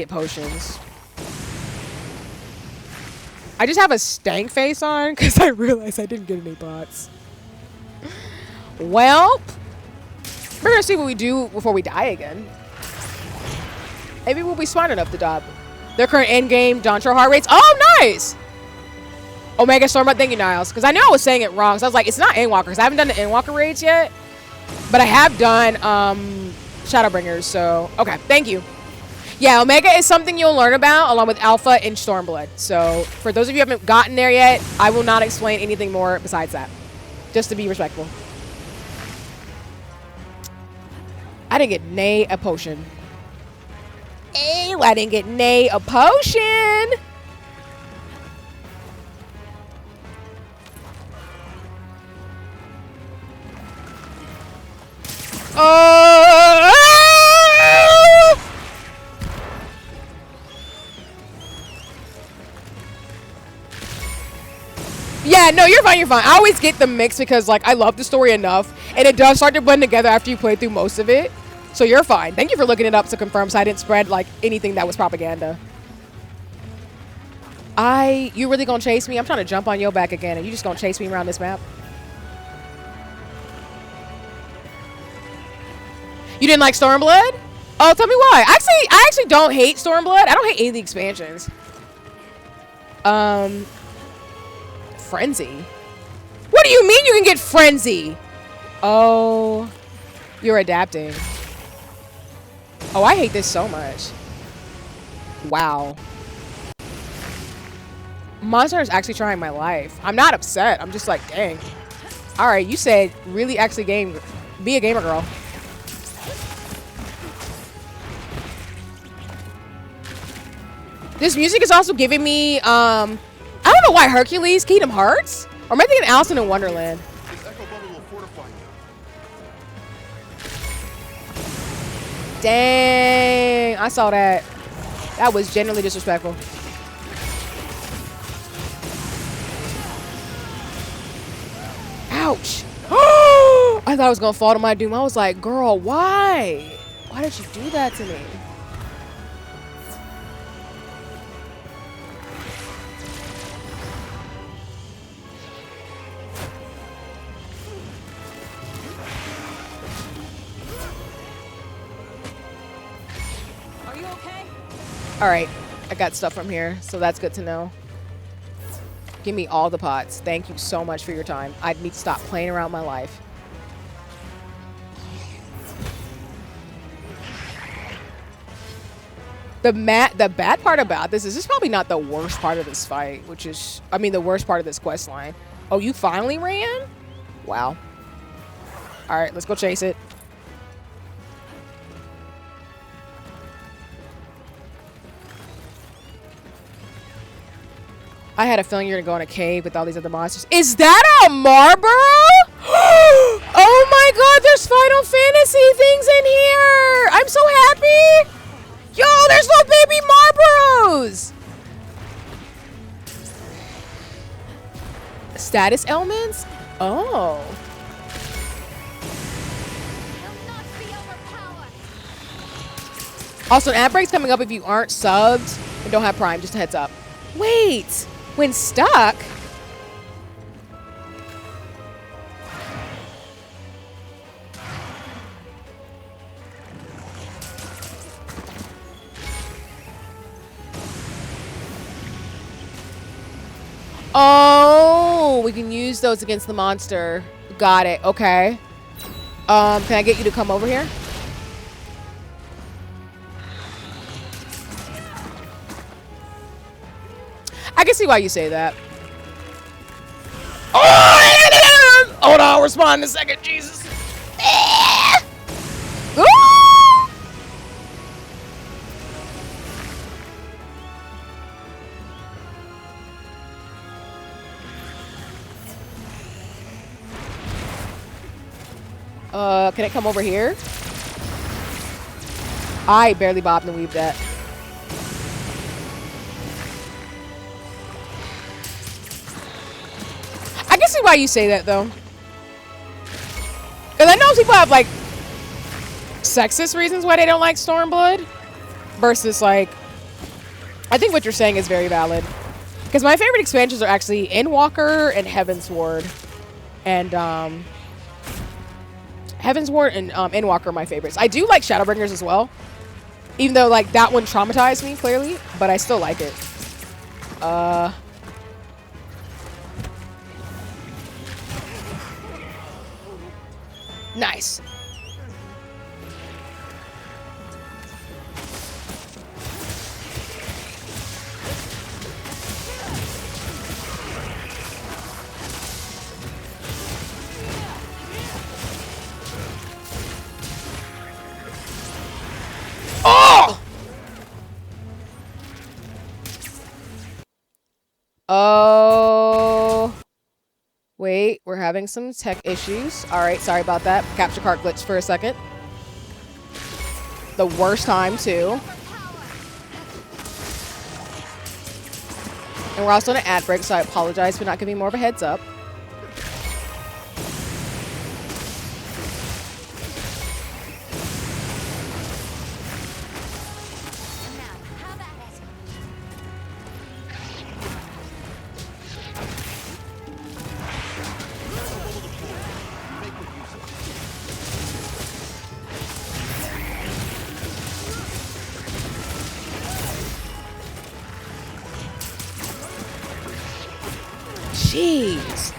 potions. I just have a stank face on because I realized I didn't get any bots. Well, we're going to see what we do before we die again. Maybe we'll be smart enough to dodge their current endgame Dontro heart rates. Oh, nice! Omega Stormblood, thank you, Niles. Because I know I was saying it wrong. So I was like, it's not Endwalker. Because I haven't done the Endwalker raids yet. But I have done Shadowbringers. So, okay. Thank you. Yeah, Omega is something you'll learn about along with Alpha and Stormblood. So, for those of you who haven't gotten there yet, I will not explain anything more besides that. Just to be respectful. I didn't get nay a potion. Ew, I didn't get nay a potion. Yeah, no, you're fine, you're fine. I always get the mix because, like, I love the story enough, and it does start to blend together after you play through most of it. So you're fine. Thank you for looking it up to confirm so I didn't spread, like, anything that was propaganda. You really gonna chase me? I'm trying to jump on your back again, and you just gonna chase me around this map? You didn't like Stormblood? Oh, tell me why. I actually don't hate Stormblood. I don't hate any of the expansions. Frenzy? What do you mean you can get Frenzy? Oh, you're adapting. Oh, I hate this so much. Wow. Monster is actually trying my life. I'm not upset. I'm just like, dang. All right, you said really actually be a gamer girl. This music is also giving me, I don't know why Hercules, Kingdom Hearts? Or am I thinking Alice in Wonderland? This echo bubble will fortify you. Dang, I saw that. That was genuinely disrespectful. Ouch. I thought I was gonna fall to my doom. I was like, girl, why? Why did you do that to me? Are you okay? All right, I got stuff from here, so that's good to know. Give me all the pots. Thank you so much for your time. I need to stop playing around my life. The bad part about this is probably not the worst part of this fight, which is, I mean, the worst part of this quest line. Oh, you finally ran? Wow. All right, let's go chase it. I had a feeling you're gonna go in a cave with all these other monsters. Is that a Marlboro? Oh my god, there's Final Fantasy things in here! I'm so happy! Yo, there's no baby Marlboros! Status elements? Oh. Will not be overpowered. Also, an ad break's coming up if you aren't subbed and don't have Prime, just a heads up. Wait, when stuck? Oh, we can use those against the monster. Got it. Okay. Can I get you to come over here? I can see why you say that. Oh! Hold on, I'll respond in a second. Jesus. Ooh! Can it come over here? I barely bobbed and weaved that. I can see why you say that, though. Because I know people have, like, sexist reasons why they don't like Stormblood. Versus, like, I think what you're saying is very valid. Because my favorite expansions are actually Endwalker and Heavensward. And, Heavensward and Endwalker are my favorites. I do like Shadowbringers as well. Even though, like, that one traumatized me, clearly. But I still like it. Nice. Oh! Oh. Wait, we're having some tech issues. All right, sorry about that. Capture card glitched for a second. The worst time, too. And we're also on an ad break, so I apologize for not giving more of a heads up. Jeez.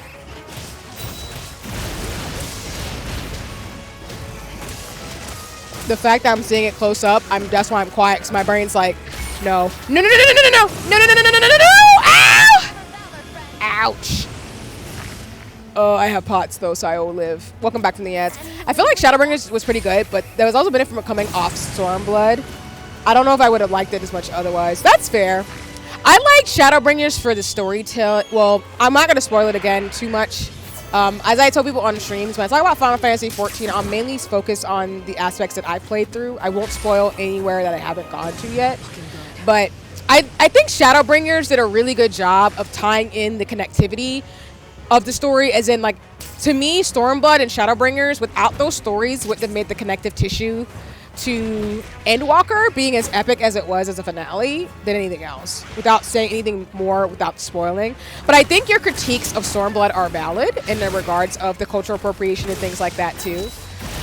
the fact that I'm seeing it close up, that's why I'm quiet, because my brain's like, no. No, no, no, no, no, no, no, no, no, no, no, no, no, no, no, ow! Ouch. Oh, I have pots though, so I will live. Welcome back from the ads. I feel like Shadowbringers was pretty good, but there was also benefit from coming off Stormblood. I don't know if I would have liked it as much otherwise. That's fair. I like Shadowbringers for the storytelling. Well, I'm not going to spoil it again too much. As I told people on streams, when I talk about Final Fantasy XIV, I'm mainly focused on the aspects that I played through. I won't spoil anywhere that I haven't gone to yet. But I think Shadowbringers did a really good job of tying in the connectivity of the story, as in, like, to me, Stormblood and Shadowbringers, without those stories, would have made the connective tissue to Endwalker being as epic as it was as a finale than anything else, without saying anything more, without spoiling. But I think your critiques of Stormblood are valid in the regards of the cultural appropriation and things like that too.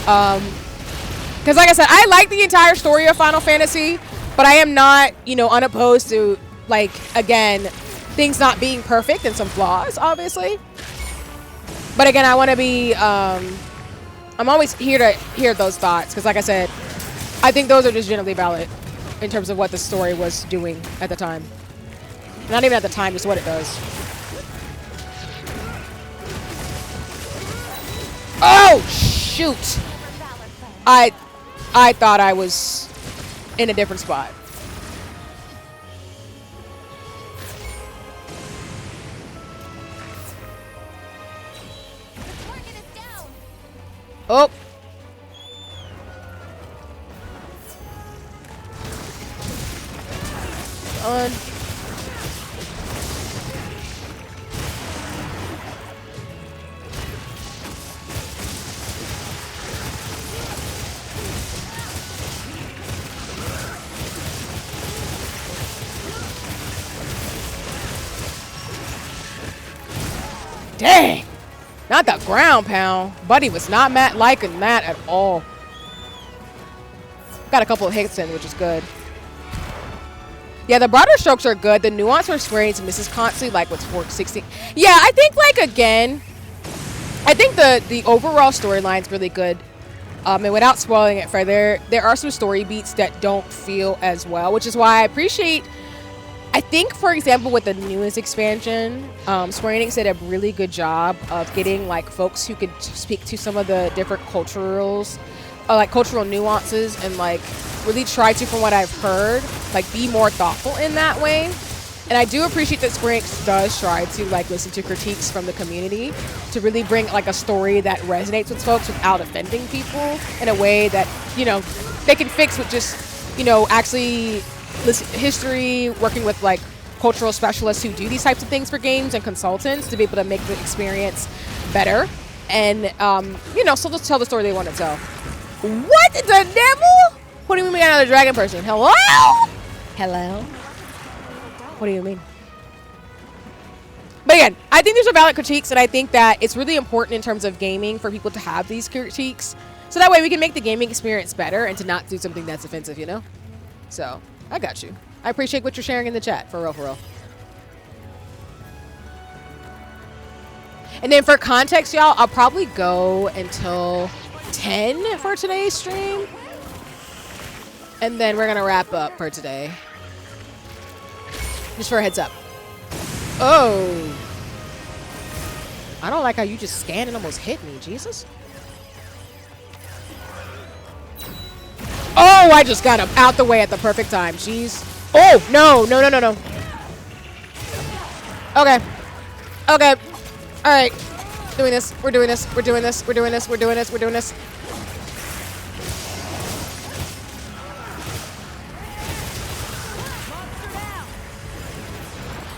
Because like I said, I like the entire story of Final Fantasy, but I am not, you know, unopposed to, like, again, things not being perfect and some flaws, obviously. But again, I want to be, I'm always here to hear those thoughts, because like I said, I think those are just generally valid in terms of what the story was doing at the time. Not even at the time, just what it does. Oh, shoot. I thought I was in a different spot. Oh. On. Dang. Not the ground pound. Buddy was not liking that at all. Got a couple of hits in, which is good. Yeah, the broader strokes are good. The nuance for Square Enix misses constantly, like with 416. Yeah, I think, like, again, I think the overall storyline's really good. And without spoiling it further, there are some story beats that don't feel as well, which is why I appreciate. I think, for example, with the newest expansion, Square Enix did a really good job of getting, like, folks who could speak to some of the different cultural nuances, and, like, really try to, from what I've heard, like, be more thoughtful in that way. And I do appreciate that Square Enix does try to, like, listen to critiques from the community to really bring, like, a story that resonates with folks without offending people in a way that, you know, they can fix with just, you know, actually history, working with, like, cultural specialists who do these types of things for games and consultants to be able to make the experience better. And, you know, so just tell the story they want to tell. What the devil? What do you mean we got another dragon person? Hello? Hello? What do you mean? But again, I think these are valid critiques, and I think that it's really important in terms of gaming for people to have these critiques, so that way we can make the gaming experience better and to not do something that's offensive, you know? So, I got you. I appreciate what you're sharing in the chat, for real, for real. And then for context, y'all, I'll probably go until 10 for today's stream. And then we're going to wrap up for today. Just for a heads up. Oh. I don't like how you just scanned and almost hit me, Jesus. Oh, I just got him out the way at the perfect time. Jeez. Oh, no, no, no, no, no. Okay. Okay. All right. Doing this. We're doing this. We're doing this. We're doing this. We're doing this. We're doing this.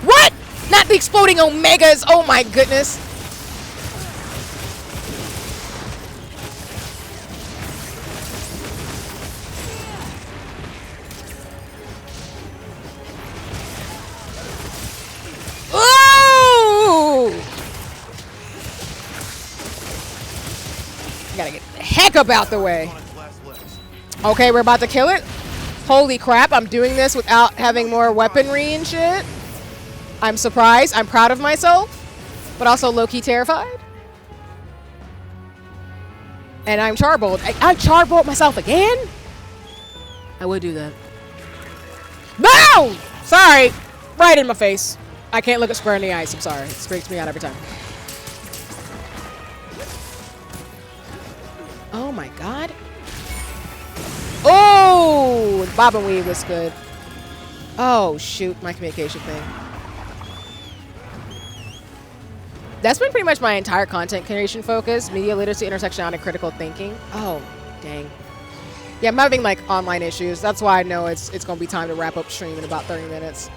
What? Not the exploding omegas. Oh my goodness. Gotta get the heck up out the way. Okay, we're about to kill it. Holy crap, I'm doing this without having more weaponry and shit. I'm surprised. I'm proud of myself, but also low-key terrified. And I'm charboled. I charboled myself again? I would do that. No! Sorry. Right in my face. I can't look at square in the eyes. I'm sorry. It freaks me out every time. Oh my god. Oh! Bob and weave was good. Oh, shoot. My communication thing. That's been pretty much my entire content creation focus. Media literacy, intersectionality, and critical thinking. Oh, dang. Yeah, I'm having like online issues. That's why I know it's going to be time to wrap up stream in about 30 minutes.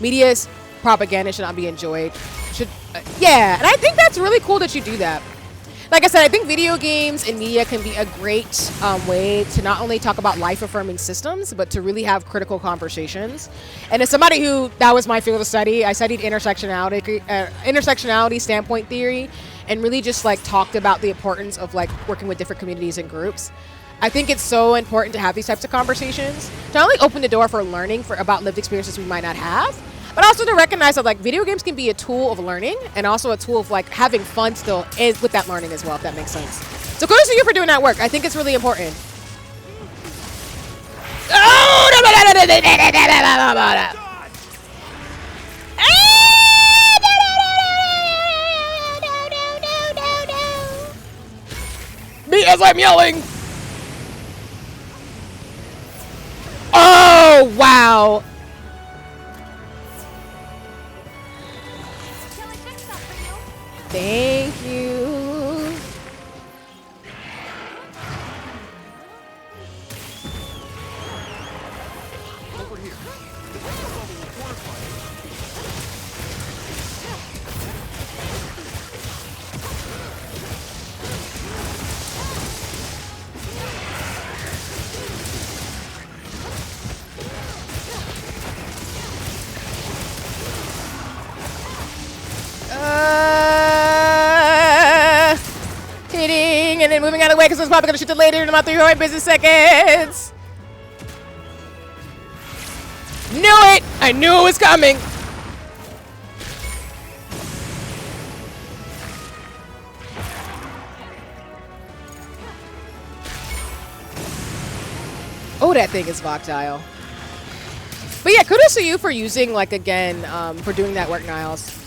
Media's propaganda should not be enjoyed. Yeah, and I think that's really cool that you do that. Like I said, I think video games and media can be a great way to not only talk about life-affirming systems, but to really have critical conversations. And as somebody who, that was my field of study, I studied intersectionality standpoint theory, and really just like talked about the importance of like working with different communities and groups. I think it's so important to have these types of conversations to not only open the door for learning about lived experiences we might not have, but also to recognize that like video games can be a tool of learning and also a tool of like having fun still with that learning as well, if that makes sense. So kudos to you for doing that work. I think it's really important. Me as I'm yelling. Oh wow. Thank you. Over here. Hitting and then moving out of the way because I was probably going to shoot it later in about 300 business seconds. Knew it! I knew it was coming. Oh, that thing is volatile. But yeah, kudos to you for using, like, again, for doing that work, Niles.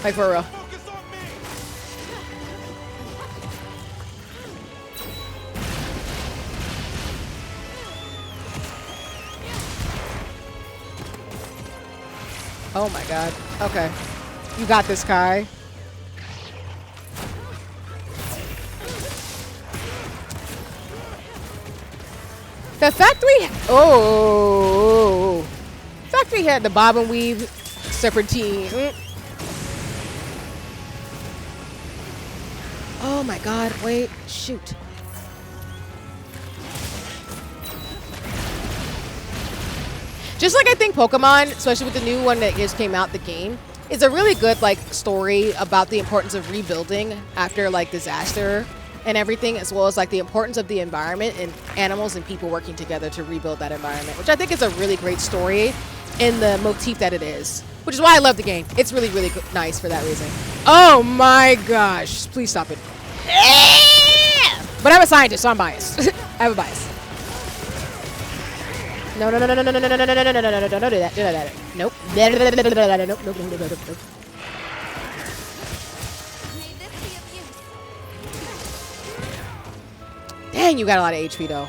Like, for real. Oh my god. Okay. You got this, Kai. The fact we had the bob and weave serpentine. Oh my god, wait, shoot. Just like I think Pokemon, especially with the new one that just came out, the game, is a really good like story about the importance of rebuilding after like disaster and everything, as well as like the importance of the environment and animals and people working together to rebuild that environment, which I think is a really great story in the motif that it is, which is why I love the game. It's really, really nice for that reason. Oh my gosh, please stop it. But I'm a scientist, so I'm biased. I have a bias. No, no, no, no, no, no, no, no, no, no, no, no, no, no, no, don't do that. Do that. Nope. Nope, nope, nope, nope, nope. Dang, you got a lot of HP though.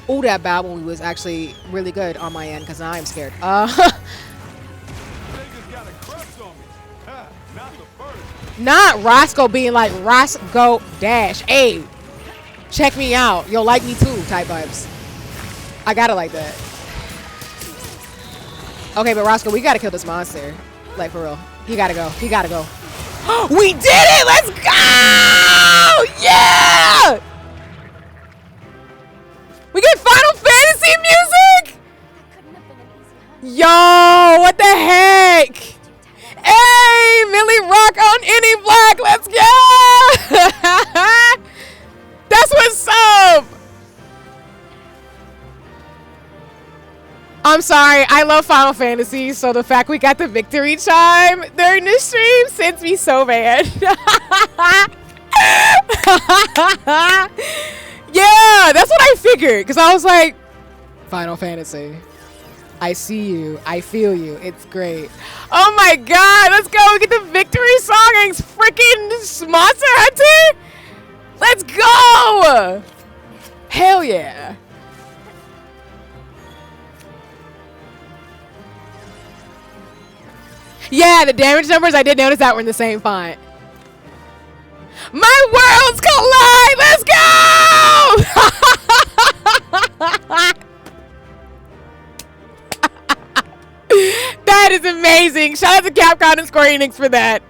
Oh, that bad one was actually really good on my end because now I'm scared. Not Roscoe being like Roscoe Dash. Hey, check me out. You'll like me too type vibes. I gotta like that. Okay, but Roscoe, we gotta kill this monster. Like for real. He gotta go. He gotta go. We did it! Let's go! Yeah! We get Final Fantasy music! Yo, what the heck? Hey, Millie Rock on Any Black, let's go! I'm sorry. I love Final Fantasy, so the fact we got the victory chime during this stream sends me so bad. Yeah, that's what I figured. Because I was like, Final Fantasy. I see you. I feel you. It's great. Oh my god, let's go. We get the victory song and freaking Monster Hunter. Let's go. Hell yeah. Yeah, the damage numbers, I did notice that were in the same font. My worlds collide! Let's go! That is amazing. Shout out to Capcom and Square Enix for that.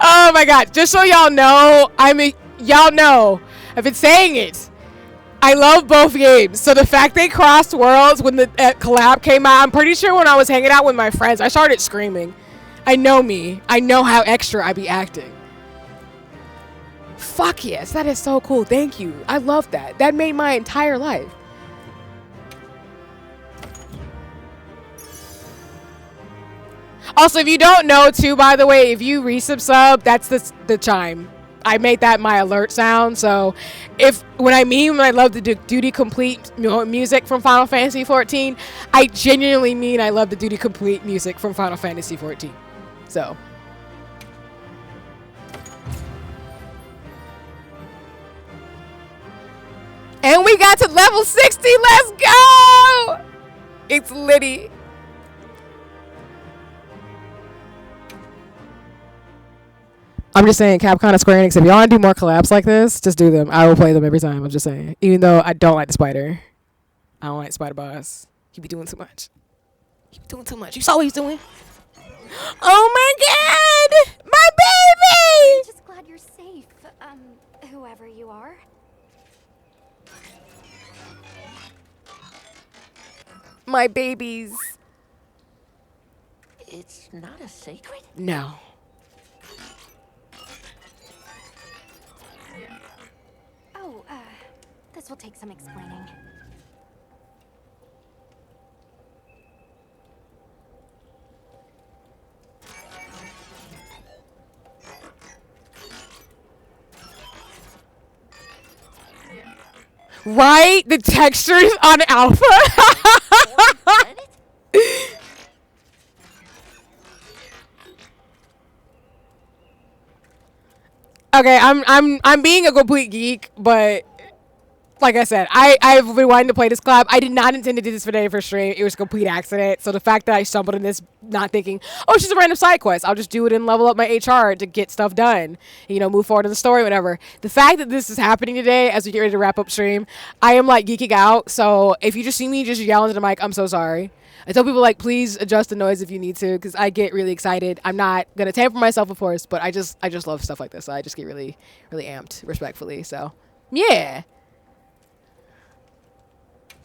Oh my god. Just so y'all know, y'all know, I've been saying it. I love both games. So the fact they crossed worlds when the collab came out, I'm pretty sure when I was hanging out with my friends, I started screaming. I know me. I know how extra I be acting. Fuck yes. That is so cool. Thank you. I love that. That made my entire life. Also, if you don't know too, by the way, if you resub, that's the chime. I made that my alert sound. So when I love the Duty Complete music from Final Fantasy 14, I genuinely mean I love the Duty Complete music from Final Fantasy 14. So and we got to level 60. Let's go. It's litty. I'm just saying, Capcom and Square Enix, if y'all want to do more collabs like this, just do them. I will play them every time. I'm just saying. Even though I don't like the spider. I don't like Spider Boss. He be doing too much. He be doing too much. You saw what he's doing? Oh my god! My baby! I'm just glad you're safe, whoever you are. My babies. It's not a secret? No. Oh, this will take some explaining. Right? The textures on Alpha? Okay, I'm being a complete geek, but like I said, I've been wanting to play this collab. I did not intend to do this today for stream. It was a complete accident. So the fact that I stumbled in this, not thinking, oh, it's just a random side quest. I'll just do it and level up my HR to get stuff done. You know, move forward in the story, whatever. The fact that this is happening today as we get ready to wrap up stream, I am like geeking out. So if you just see me just yelling to the mic, I'm so sorry. I tell people like, please adjust the noise if you need to, because I get really excited. I'm not gonna tamper myself, of course, but I just love stuff like this. So I just get really, really amped, respectfully. So yeah.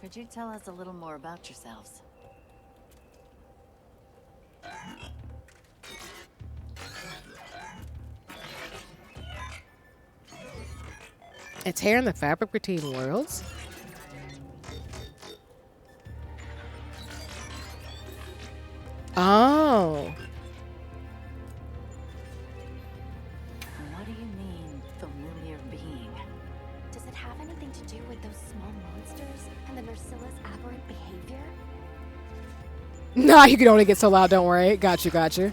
Could you tell us a little more about yourselves? A tear in the fabric between worlds? Oh. What do you mean, familiar being? Does it have anything to do with those small monsters and the Nursilla's aberrant behavior? Nah, you can only get so loud, don't worry. Got you.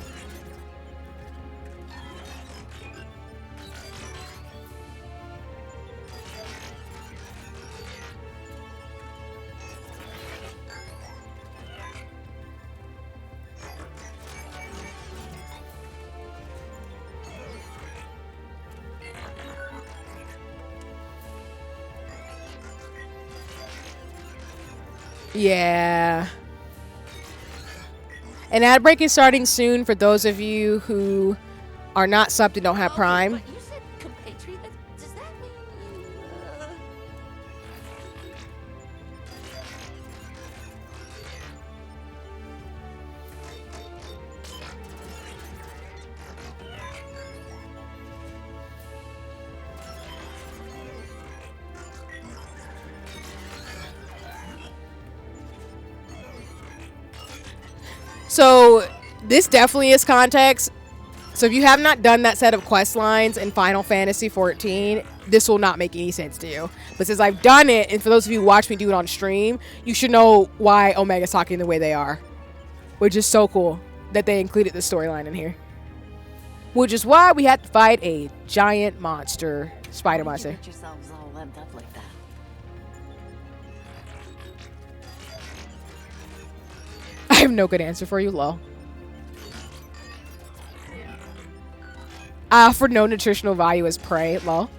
Yeah. An ad break is starting soon for those of you who are not subbed and don't have Prime. But you said compatriot. Does that mean you, So this definitely is context. So if you have not done that set of quest lines in Final Fantasy 14, this will not make any sense to you. But since I've done it, and for those of you who watch me do it on stream, you should know why Omega's talking the way they are. Which is so cool that they included this storyline in here. Which is why we had to fight a giant monster, spider Why did monster. you get yourselves all amped up like that? I have no good answer for you, lol. For no nutritional value as prey, lol.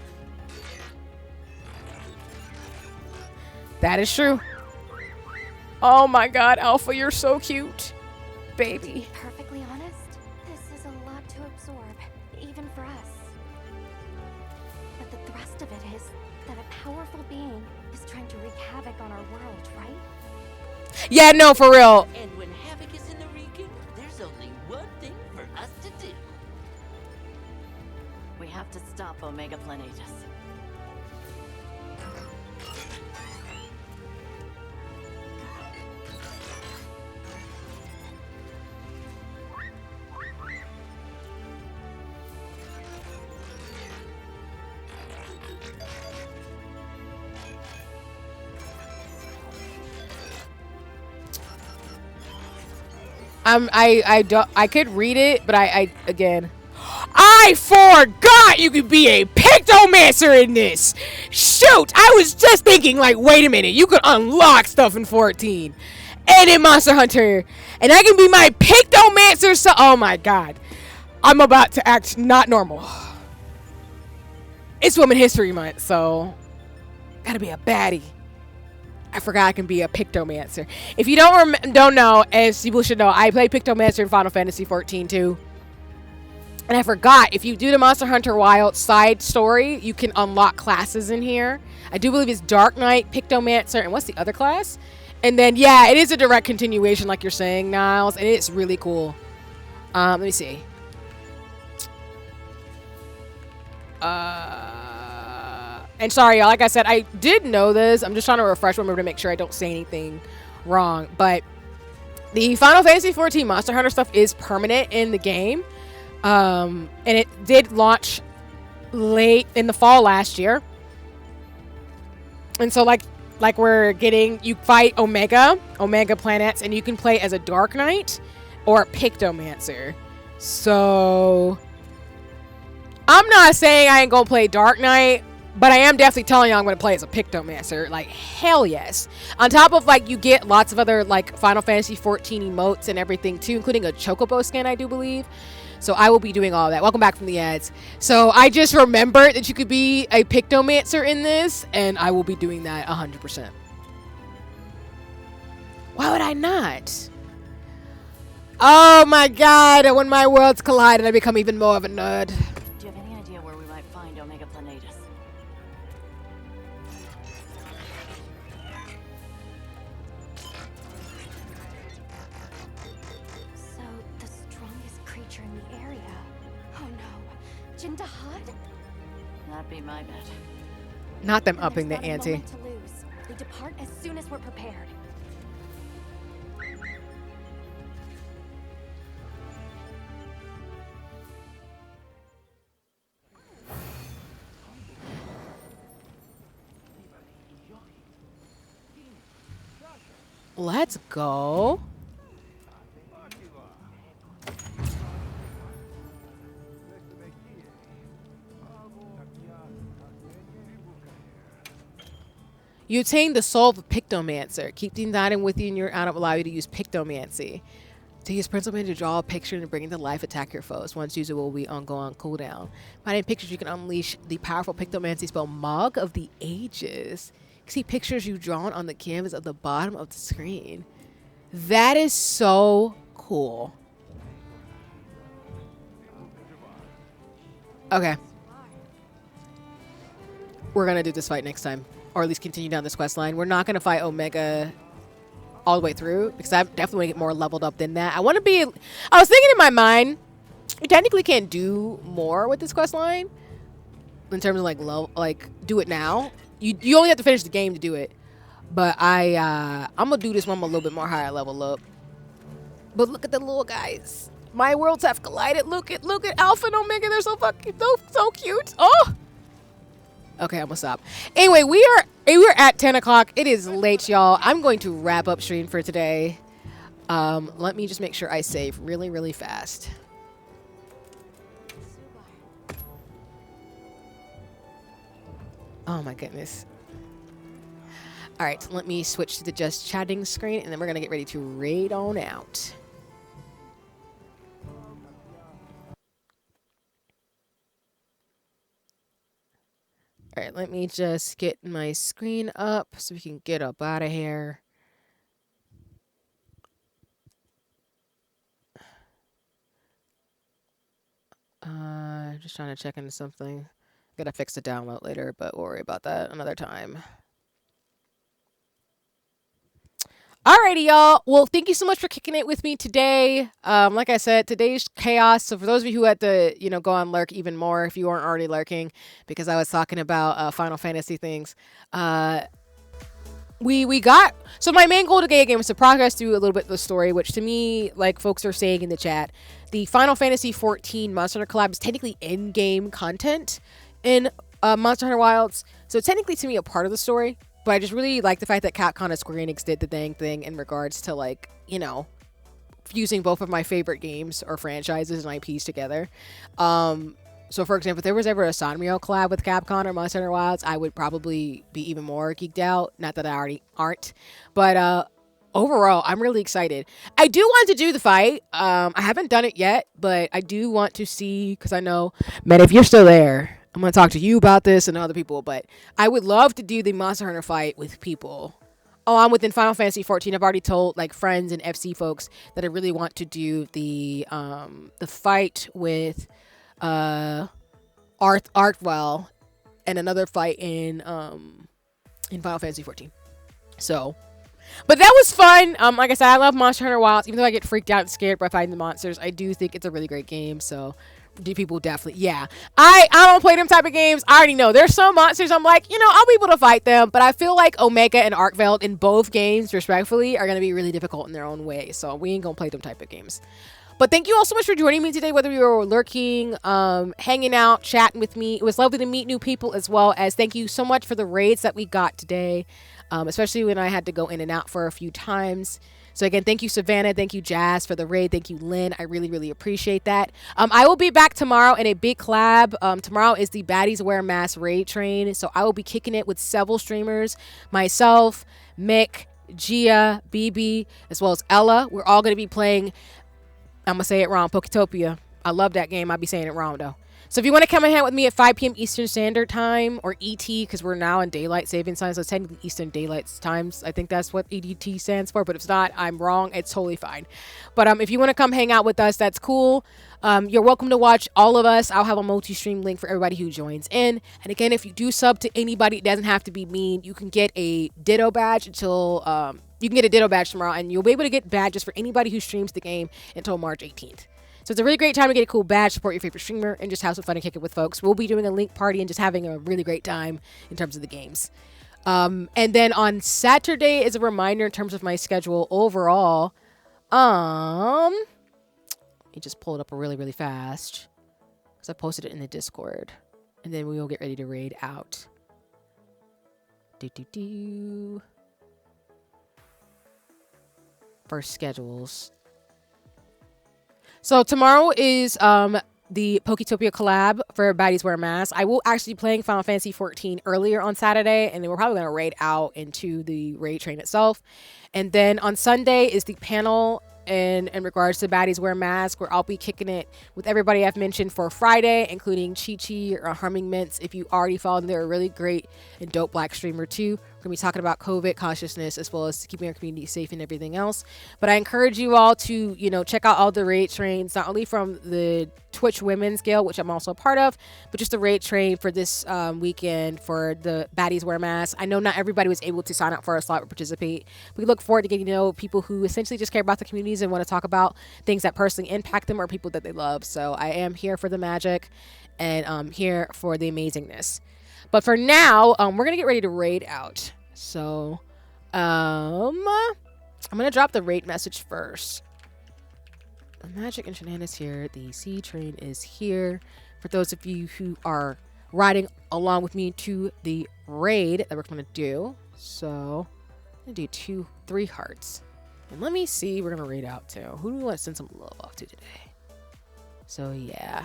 That is true. Oh my god, Alpha, you're so cute. Baby. Perfectly honest, this is a lot to absorb, even for us. But the thrust of it is that a powerful being is trying to wreak havoc on our world, right? Yeah, no, for real. And when havoc is in the region, there's only one thing for us to do. We have to stop Omega Planetus. I could read it, but again, I forgot you could be a Pictomancer in this. Shoot, I was just thinking, like, wait a minute, you could unlock stuff in 14 and in Monster Hunter, and I can be my Pictomancer. So, oh my god, I'm about to act not normal. It's Women History Month, so gotta be a baddie. I forgot I can be a Pictomancer. If you don't know, as people should know, I played Pictomancer in Final Fantasy 14 too. And I forgot, if you do the Monster Hunter Wilds side story, you can unlock classes in here. I do believe it's Dark Knight, Pictomancer, and what's the other class? And then, yeah, it is a direct continuation like you're saying, Niles, and it's really cool. Let me see. And sorry, y'all, like I said, I did know this. I'm just trying to refresh my memory to make sure I don't say anything wrong. But the Final Fantasy 14 Monster Hunter stuff is permanent in the game. And it did launch late in the fall last year. And so like we're getting, you fight Omega planets, and you can play as a Dark Knight or a Pictomancer. So I'm not saying I ain't gonna play Dark Knight, but I am definitely telling you I'm going to play as a Pictomancer. Like, hell yes. On top of, like, you get lots of other, like, Final Fantasy 14 emotes and everything, too, including a Chocobo skin, I do believe. So I will be doing all that. Welcome back from the ads. So I just remembered that you could be a Pictomancer in this, and I will be doing that 100%. Why would I not? Oh, my God. When my worlds collide and I become even more of a nerd. Do you have any idea where we might find Omega Planetus? So, the strongest creature in the area. Oh no. Jindahad? That'd be my bet. Not them Then upping the there's not a ante. moment to lose. We depart as soon as we're prepared. Let's go. You attain the soul of a Pictomancer. Keep the item with you and your item allow you to use Pictomancy. To use Principal to draw a picture and bring it to life, attack your foes. Once used, it will be on cooldown. Finding pictures, you can unleash the powerful Pictomancy spell Mog of the Ages. See pictures you've drawn on the canvas at the bottom of the screen. That is so cool. Okay. We're going to do this fight next time. Or at least continue down this quest line. We're not going to fight Omega all the way through, because I definitely want to get more leveled up than that. I want to be... I was thinking in my mind, you technically can't do more with this quest line. In terms of, like, do it now. You only have to finish the game to do it. But I'm going to do this when I'm a little bit more higher level up. But look at the little guys. My worlds have collided. Look at Alpha and Omega. They're so fucking so cute. Oh. Okay, I'm gonna stop. Anyway, we're at 10 o'clock. It is late, y'all. I'm going to wrap up stream for today. Let me just make sure I save really, really fast. Oh my goodness. All right, let me switch to the just chatting screen, and then we're gonna get ready to raid on out. All right, let me just get my screen up so we can get up out of here. Just trying to check into something. Gotta fix the download later, but we'll worry about that another time. Alrighty, y'all. Well, thank you so much for kicking it with me today. Like I said, today's chaos. So for those of you who had to, go on lurk even more, if you weren't already lurking, because I was talking about Final Fantasy things, we got. So my main goal today again was to progress through a little bit of the story, which to me, like folks are saying in the chat, the Final Fantasy 14 Monster Hunter collab is technically in-game content in Monster Hunter Wilds. So it's technically to me a part of the story. But I just really like the fact that Capcom and Square Enix did the dang thing in regards to, fusing both of my favorite games or franchises and IPs together. So, for example, if there was ever a Sanrio collab with Capcom or Monster Hunter Wilds, I would probably be even more geeked out. Not that I already aren't. But overall, I'm really excited. I do want to do the fight. I haven't done it yet, but I do want to see, because I know, man, if you're still there, I'm going to talk to you about this and other people, but I would love to do the Monster Hunter fight with people. Oh, I'm within Final Fantasy 14. I've already told friends and FC folks that I really want to do the fight with Artwell and another fight in Final Fantasy 14. So, but that was fun. Like I said, I love Monster Hunter Wilds. Even though I get freaked out and scared by fighting the monsters, I do think it's a really great game. So people definitely, yeah. I don't play them type of games. I already know there's some monsters I'm like, I'll be able to fight them, but I feel like Omega and Arcveld in both games, respectfully, are going to be really difficult in their own way. So we ain't going to play them type of games. But thank you all so much for joining me today, whether you were lurking, hanging out, chatting with me. It was lovely to meet new people, as well as thank you so much for the raids that we got today, especially when I had to go in and out for a few times. So again, thank you, Savannah. Thank you, Jazz, for the raid. Thank you, Lynn. I really, really appreciate that. I will be back tomorrow in a big collab. Tomorrow is the Baddies Wear Masks raid train. So I will be kicking it with several streamers. Myself, Mick, Gia, BB, as well as Ella. We're all going to be playing, I'm going to say it wrong, Poketopia. I love that game. I'll be saying it wrong, though. So if you want to come and hang out with me at 5 p.m. Eastern Standard Time, or ET, because we're now in Daylight Savings Time, so it's technically Eastern Daylight Times. I think that's what EDT stands for, but if it's not, I'm wrong. It's totally fine. But if you want to come hang out with us, that's cool. You're welcome to watch all of us. I'll have a multi-stream link for everybody who joins in. And again, if you do sub to anybody, it doesn't have to be mean. You can get a Ditto badge until... you can get a Ditto badge tomorrow, and you'll be able to get badges for anybody who streams the game until March 18th. So it's a really great time to get a cool badge, support your favorite streamer, and just have some fun and kick it with folks. We'll be doing a link party and just having a really great time in terms of the games. And then on Saturday, as a reminder in terms of my schedule overall, let me just pull it up really, really fast, because I posted it in the Discord. And then we will get ready to raid out. For schedules. So tomorrow is the Poketopia collab for Baddies Wear Masks. I will actually be playing Final Fantasy 14 earlier on Saturday, and then we're probably going to raid out into the raid train itself. And then on Sunday is the panel in regards to Baddies Wear Masks, where I'll be kicking it with everybody I've mentioned for Friday, including Chi-Chi or Humming Mints. If you already follow them, they're a really great and dope black streamer too. We're going to be talking about COVID consciousness, as well as keeping our community safe and everything else. But I encourage you all to, check out all the raid trains, not only from the Twitch Women's Guild, which I'm also a part of, but just the raid train for this weekend for the Baddies Wear Masks. I know not everybody was able to sign up for a slot or participate. We look forward to getting to know people who essentially just care about the communities and want to talk about things that personally impact them or people that they love. So I am here for the magic and here for the amazingness. But for now, we're going to get ready to raid out. So, I'm going to drop the raid message first. the magic and shenanigans here. The sea train is here. For those of you who are riding along with me to the raid that we're going to do. So I'm going to do 3 hearts. And let me see, we're going to raid out to. Who do we want to send some love off to today? So yeah.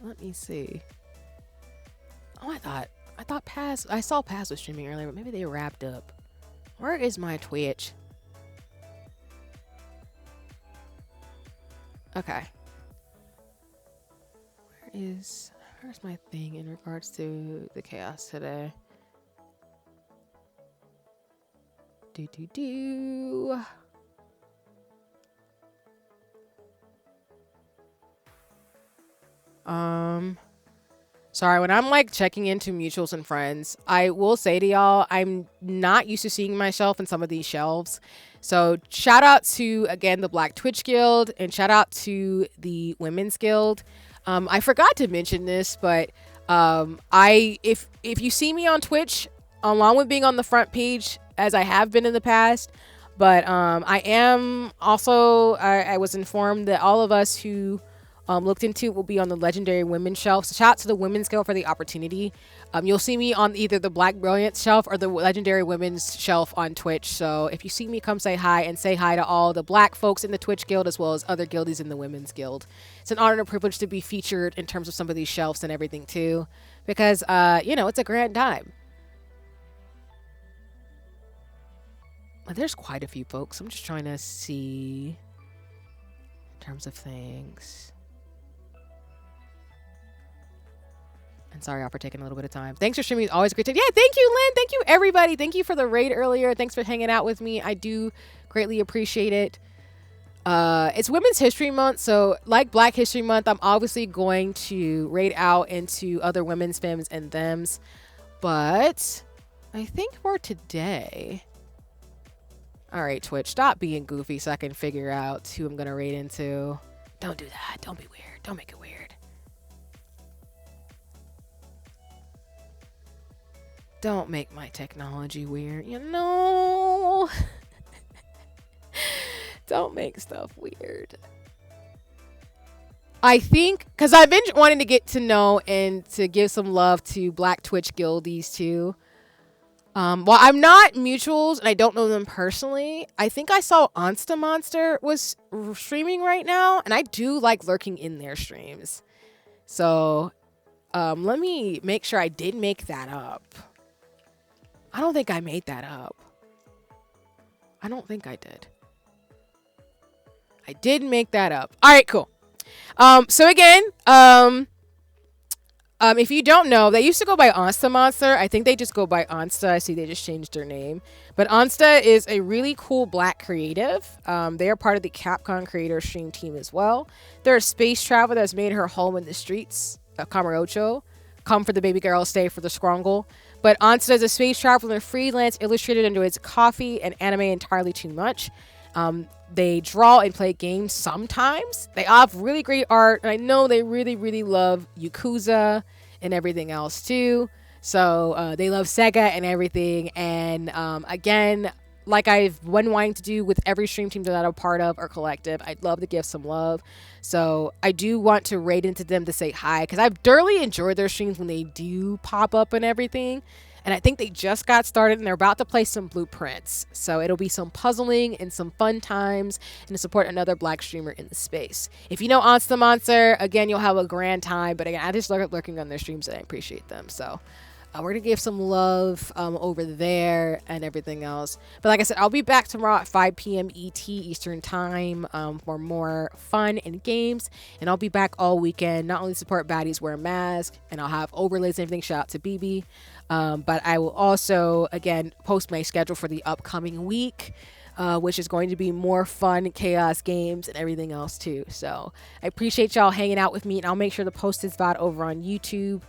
Let me see. Oh, I saw Paz was streaming earlier, but maybe they wrapped up. Where is my Twitch? Okay. Where's my thing in regards to the chaos today? Sorry, when I'm like checking into mutuals and friends, I will say to y'all, I'm not used to seeing myself in some of these shelves. So shout out to, again, the Black Twitch Guild, and shout out to the Women's Guild. I forgot to mention this, but if you see me on Twitch, along with being on the front page, as I have been in the past, but I am also, I was informed that all of us who looked into will be on the Legendary Women's shelf. So shout out to the Women's Guild for the opportunity. You'll see me on either the Black Brilliance shelf or the Legendary Women's shelf on Twitch. So if you see me, come say hi, and say hi to all the Black folks in the Twitch Guild as well as other guildies in the Women's Guild. It's an honor and a privilege to be featured in terms of some of these shelves and everything too, because you know, it's a grand time. But there's quite a few folks. I'm just trying to see in terms of things. And sorry, y'all, for taking a little bit of time. Thanks for streaming. Always a great time. Yeah, thank you, Lynn. Thank you, everybody. Thank you for the raid earlier. Thanks for hanging out with me. I do greatly appreciate it. It's Women's History Month, so like Black History Month, I'm obviously going to raid out into other women's fems and thems. But I think for today... All right, Twitch, stop being goofy so I can figure out who I'm going to raid into. Don't do that. Don't be weird. Don't make it weird. Don't make my technology weird, you know? Don't make stuff weird. I think, because I've been wanting to get to know and to give some love to Black Twitch guildies too. While I'm not mutuals and I don't know them personally, I think I saw Onsta Monster was streaming right now, and I do like lurking in their streams. So let me make sure I did make that up. I don't think I made that up. I don't think I did. I did make that up. All right, cool. So again, if you don't know, they used to go by Onsta Monster. I think they just go by Onsta. I see they just changed their name. But Onsta is a really cool Black creative. They are part of the Capcom creator stream team as well. They're a space traveler that's made her home in the streets of Kamurocho. Come for the baby girl, stay for the scrongle. But Onsta is a space traveler and freelance illustrator and enjoys coffee and anime entirely too much. They draw and play games sometimes. They have really great art, and I know they really, really love Yakuza and everything else too. So they love Sega and everything. And again, like I've been wanting to do with every stream team that I'm a part of or collective, I'd love to give some love. So I do want to raid into them to say hi, because I've thoroughly enjoyed their streams when they do pop up and everything. And I think they just got started and they're about to play some blueprints. So it'll be some puzzling and some fun times, and to support another Black streamer in the space. If you know Onsta Monster, again, you'll have a grand time. But again, I just love lurking on their streams and I appreciate them. So we're going to give some love over there and everything else. But like I said, I'll be back tomorrow at 5 p.m. ET Eastern Time for more fun and games. And I'll be back all weekend. Not only support Baddies Wear a Mask, and I'll have overlays and everything. Shout out to BB. But I will also, again, post my schedule for the upcoming week, which is going to be more fun, chaos games, and everything else too. So I appreciate y'all hanging out with me, and I'll make sure to post this VOD over on YouTube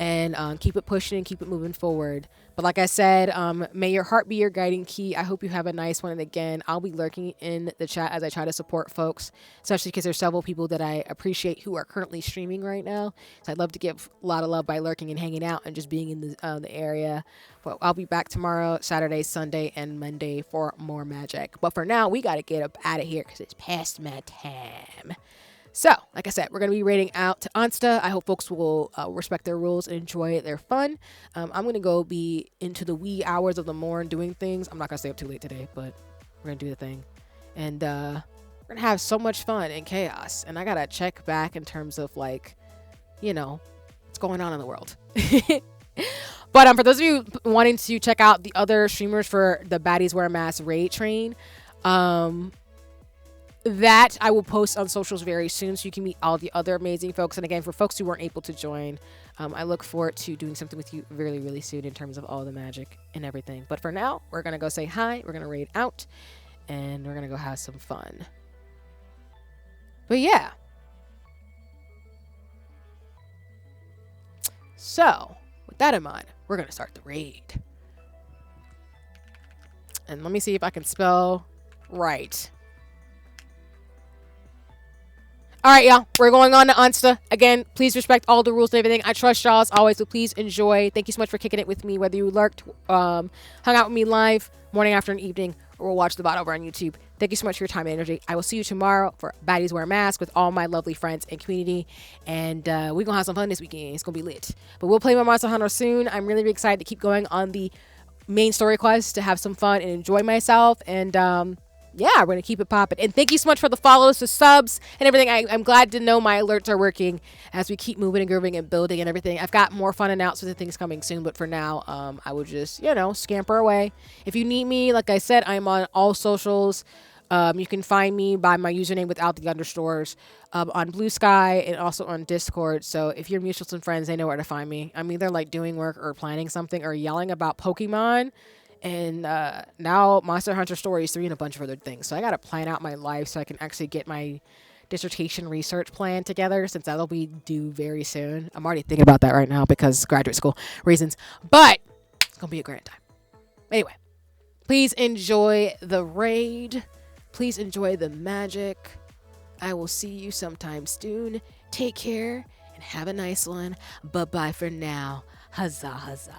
and keep it pushing and keep it moving forward. But like I said, may your heart be your guiding key. I hope you have a nice one. And again, I'll be lurking in the chat as I try to support folks, especially because there's several people that I appreciate who are currently streaming right now. So I'd love to give a lot of love by lurking and hanging out and just being in the area. But I'll be back tomorrow, Saturday, Sunday, and Monday for more magic. But for now, we got to get up out of here because it's past my time. So, like I said, we're going to be raiding out to Onsta. I hope folks will respect their rules and enjoy their fun. I'm going to go be into the wee hours of the morn doing things. I'm not going to stay up too late today, but we're going to do the thing. And we're going to have so much fun and chaos. And I got to check back in terms of, like, you know, what's going on in the world. But for those of you wanting to check out the other streamers for the Baddies Wear a Mask raid train, that I will post on socials very soon so you can meet all the other amazing folks. And again, for folks who weren't able to join, I look forward to doing something with you really, really soon in terms of all the magic and everything. But for now, we're going to go say hi. We're going to raid out and we're going to go have some fun. But yeah. So with that in mind, we're going to start the raid. And let me see if I can spell right. All right, y'all. We're going on to Onsta. Again, please respect all the rules and everything. I trust y'all as always, so please enjoy. Thank you so much for kicking it with me, whether you lurked, hung out with me live, morning, afternoon, evening, or will watch the bot over on YouTube. Thank you so much for your time and energy. I will see you tomorrow for Baddies Wear a Mask with all my lovely friends and community. And we're going to have some fun this weekend. It's going to be lit. But we'll play more Monster Hunter soon. I'm really, really excited to keep going on the main story quest to have some fun and enjoy myself. And yeah, we're going to keep it popping. And thank you so much for the follows, the subs, and everything. I'm glad to know my alerts are working as we keep moving and grooving and building and everything. I've got more fun announcements and things coming soon, but for now, I will just, you know, scamper away. If you need me, like I said, I'm on all socials. You can find me by my username without the underscores on Blue Sky and also on Discord. So if you're mutuals and friends, they know where to find me. I'm either like doing work or planning something or yelling about Pokemon. And now Monster Hunter Stories 3 and a bunch of other things. So I got to plan out my life so I can actually get my dissertation research plan together, since that'll be due very soon. I'm already thinking about that right now because graduate school reasons. But it's going to be a grand time. Anyway, please enjoy the raid. Please enjoy the magic. I will see you sometime soon. Take care and have a nice one. Bye-bye for now. Huzzah, huzzah.